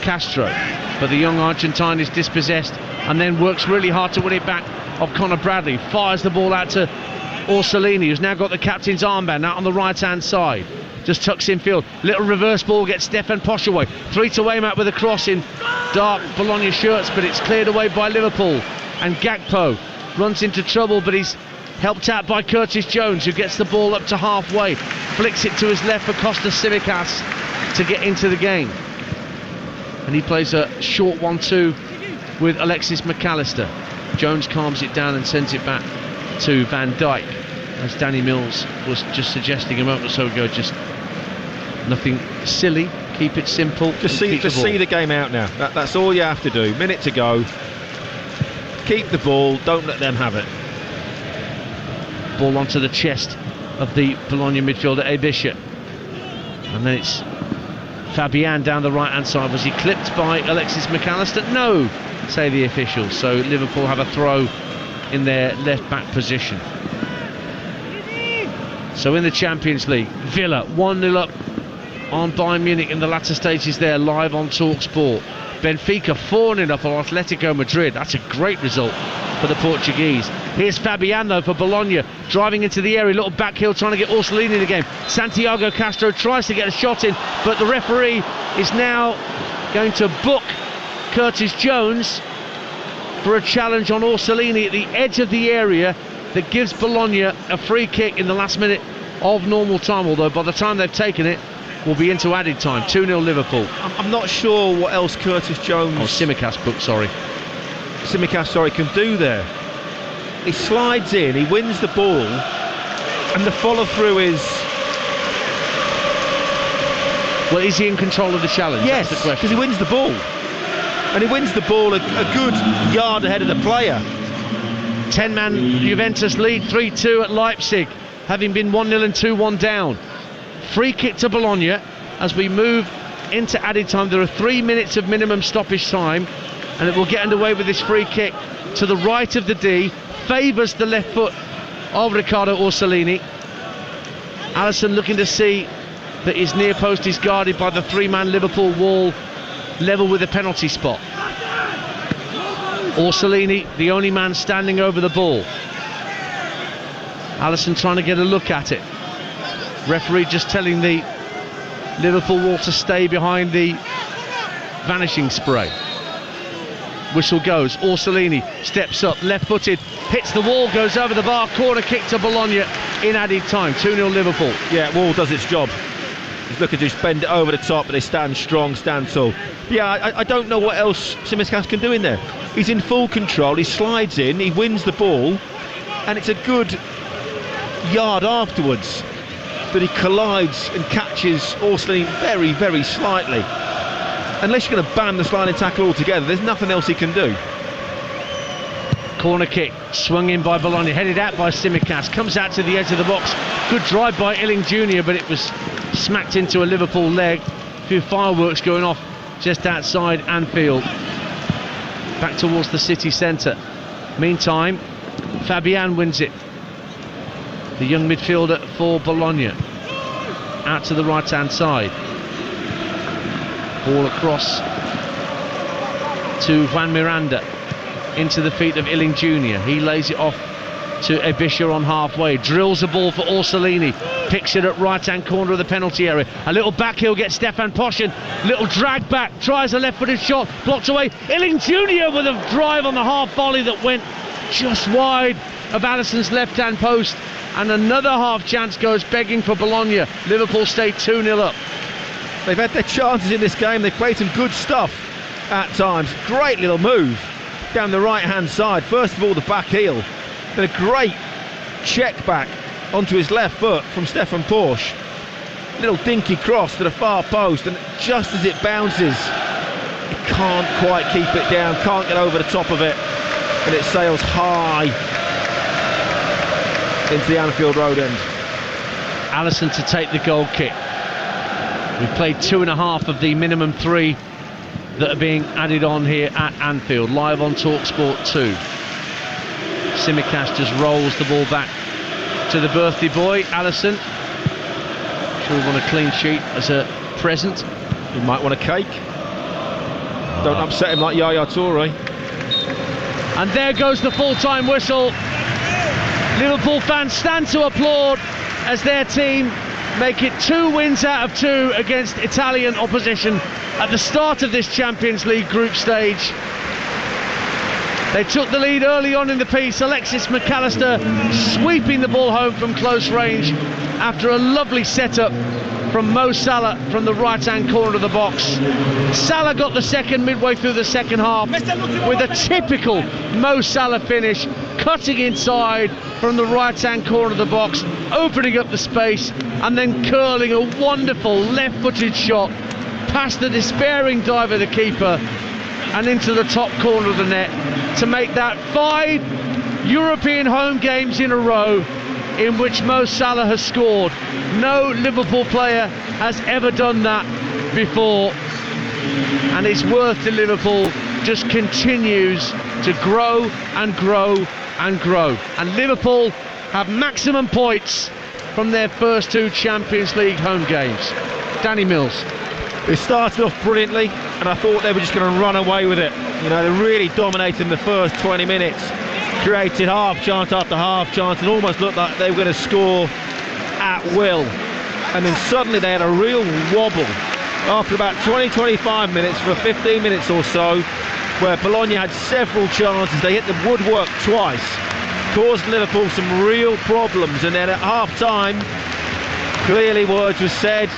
Castro, but the young Argentine is dispossessed and then works really hard to win it back of Conor Bradley. Fires the ball out to Orsolini, who's now got the captain's armband out on the right hand side, just tucks in field, little reverse ball, gets Stefan Posch away, 3 to Waymat with a cross in dark Bologna shirts, but it's cleared away by Liverpool, and Gakpo runs into trouble, but he's helped out by Curtis Jones, who gets the ball up to halfway, flicks it to his left for Kostas Tsimikas to get into the game. and he plays a short 1-2 with Alexis McAllister. Jones calms it down and sends it back to Van Dijk, as Danny Mills was just suggesting a moment or so ago. Just nothing silly, keep it simple. Just see the game out now. That's all you have to do. Minute to go. Keep the ball, don't let them have it. Ball onto the chest of the Bologna midfielder Ebischer, and then it's Fabian down the right hand side. Was he clipped by Alexis McAllister? No, say the officials. So Liverpool have a throw in their left back position. So in the Champions League, Villa 1-0 up on Bayern Munich in the latter stages there, live on Talksport. Benfica 4-0 up on Atletico Madrid. That's a great result for the Portuguese. Here's Fabian though for Bologna, driving into the area, little back heel, trying to get Orsolini in the game. Santiago Castro tries to get a shot in, but the referee is now going to book Curtis Jones for a challenge on Orsolini at the edge of the area that gives Bologna a free kick in the last minute of normal time, although by the time they've taken it, we'll be into added time. 2-0 Liverpool. I'm not sure what else Curtis Jones... Tsimikas can do there. He slides in, he wins the ball, and the follow-through is... Well, is he in control of the challenge? Yes, because he wins the ball. And he wins the ball a good yard ahead of the player. 10-man Juventus lead 3-2 at Leipzig, having been 1-0 and 2-1 down. Free kick to Bologna as we move into added time. There are 3 minutes of minimum stoppage time, and it will get underway with this free kick to the right of the D. Favours the left foot of Riccardo Orsolini. Alisson looking to see that his near post is guarded by the 3-man Liverpool wall, level with the penalty spot. Orsolini, the only man standing over the ball. Alisson trying to get a look at it. Referee just telling the Liverpool wall to stay behind the vanishing spray. Whistle goes. Orsolini steps up, left-footed, hits the wall, goes over the bar. Corner kick to Bologna in added time. 2-0 Liverpool. Yeah, wall does its job. He's looking to just bend it over the top, but they stand strong, stand tall. But yeah, I don't know what else Tsimikas can do in there. He's in full control. He slides in, he wins the ball, and it's a good yard afterwards that he collides and catches Orsolini very, very slightly. Unless you're going to ban the sliding tackle altogether, there's nothing else he can do. Corner kick, swung in by Bologna, headed out by Tsimikas, comes out to the edge of the box. Good drive by Illing Jr., but it was smacked into a Liverpool leg. A few fireworks going off just outside Anfield. Back towards the city centre. Meantime, Fabian wins it. The young midfielder for Bologna. Out to the right-hand side. Ball across to Juan Miranda. Into the feet of Illing Jr. He lays it off to Ebischer on halfway. Drills the ball for Orsolini. Picks it at right-hand corner of the penalty area. A little back heel gets Stefan Poshin. Little drag back. Tries a left-footed shot. Blocked away. Illing Jr. with a drive on the half volley that went just wide of Alisson's left-hand post. And another half chance goes begging for Bologna. Liverpool stay 2-0 up. They've had their chances in this game. They've played some good stuff at times. Great little move down the right-hand side. First of all, the back heel. Then a great check back onto his left foot from Stefan Porsche. Little dinky cross to the far post, and just as it bounces, he can't quite keep it down, can't get over the top of it, and it sails high into the Anfield Road end. Alisson to take the goal kick. We've played 2.5 of the minimum 3 that are being added on here at Anfield, live on Talksport 2. Tsimikas just rolls the ball back to the birthday boy, Alisson. Sure we want a clean sheet as a present. He might want a cake. Don't upset him like Yaya Toure. And there goes the full-time whistle. Liverpool fans stand to applaud as their team make it 2 wins out of 2 against Italian opposition at the start of this Champions League group stage. They took the lead early on in the piece. Alexis McAllister sweeping the ball home from close range after a lovely setup from Mo Salah from the right-hand corner of the box. Salah got the second midway through the second half with a typical Mo Salah finish, cutting inside from the right-hand corner of the box, opening up the space and then curling a wonderful left-footed shot past the despairing dive of the keeper and into the top corner of the net to make that 5 European home games in a row in which Mo Salah has scored. No Liverpool player has ever done that before, and his worth to Liverpool just continues to grow and grow and grow. And Liverpool have maximum points from their first 2 Champions League home games. Danny Mills. They started off brilliantly, and I thought they were just going to run away with it. You know, they really dominated in the first 20 minutes, created half chance after half chance, and almost looked like they were going to score at will. And then suddenly they had a real wobble after about 20-25 minutes for 15 minutes or so, where Bologna had several chances. They hit the woodwork twice, caused Liverpool some real problems, and then at half-time, clearly words were said.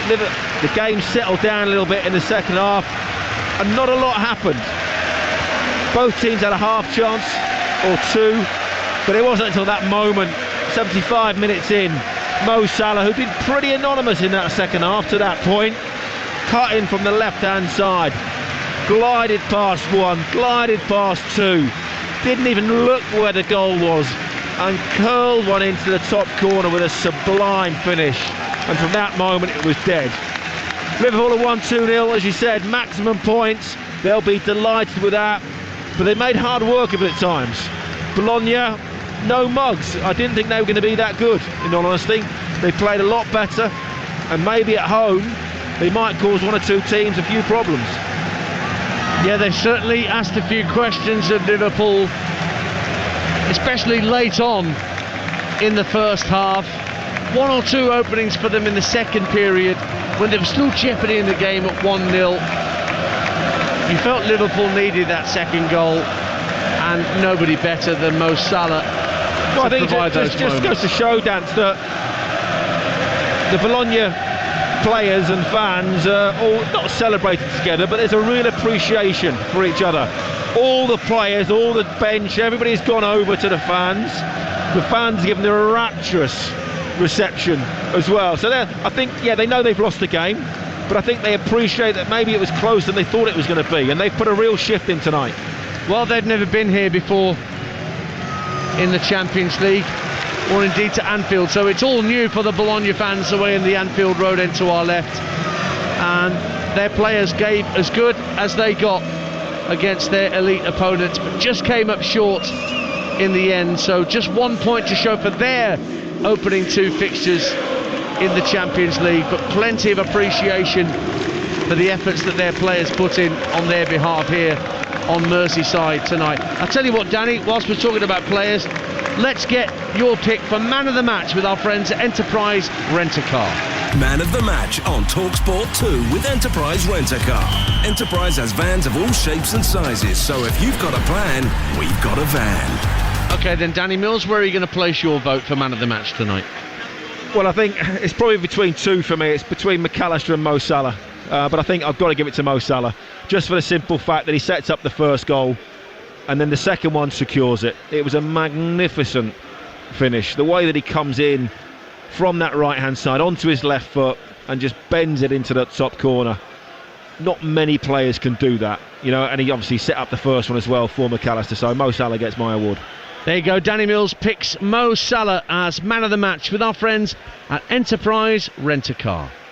The game settled down a little bit in the second half, and not a lot happened. Both teams had a half chance or 2, but it wasn't until that moment, 75 minutes in, Mo Salah, who'd been pretty anonymous in that second half to that point, cut in from the left-hand side, glided past 1, glided past 2, didn't even look where the goal was, and curled one into the top corner with a sublime finish. And from that moment it was dead. Liverpool have won 2-0, as you said, maximum points. They'll be delighted with that, but they made hard work of it at times. Bologna, no mugs. I didn't think they were going to be that good, in all honesty. They played a lot better, and maybe at home they might cause 1 or 2 teams a few problems. Yeah, they certainly asked a few questions of Liverpool, especially late on in the first half. 1 or 2 openings for them in the second period when there was still jeopardy in the game at 1-0. You felt Liverpool needed that second goal, and nobody better than Mo Salah well, to provide those moments. Just goes to show, Dance, that the Bologna players and fans are all not celebrated together, but there's a real appreciation for each other. All the players, all the bench, everybody's gone over to the fans. The fans give them a rapturous reception as well. So I think, yeah, they know they've lost the game, but I think they appreciate that maybe it was closer than they thought it was going to be, and they've put a real shift in tonight. Well, they've never been here before in the Champions League, or indeed to Anfield, so it's all new for the Bologna fans away in the Anfield Road end to our left, and their players gave as good as they got against their elite opponents, but just came up short in the end. So just 1 point to show for their opening 2 fixtures in the Champions League, but plenty of appreciation for the efforts that their players put in on their behalf here on Merseyside tonight. I'll tell you what, Danny, whilst we're talking about players, let's get your pick for man of the match with our friends at Enterprise Rent-A-Car. Man of the match on Talksport 2 with Enterprise Rent-A-Car. Enterprise has vans of all shapes and sizes, so if you've got a plan, we've got a van. OK then, Danny Mills, where are you going to place your vote for man of the match tonight? Well, I think it's probably between 2 for me. It's between McAllister and Mo Salah. But I think I've got to give it to Mo Salah, just for the simple fact that he sets up the first goal and then the second one secures it. It was a magnificent finish. The way that he comes in from that right-hand side onto his left foot and just bends it into the top corner. Not many players can do that, you know, and he obviously set up the first one as well for McAllister, so Mo Salah gets my award. There you go, Danny Mills picks Mo Salah as man of the match with our friends at Enterprise Rent-A-Car.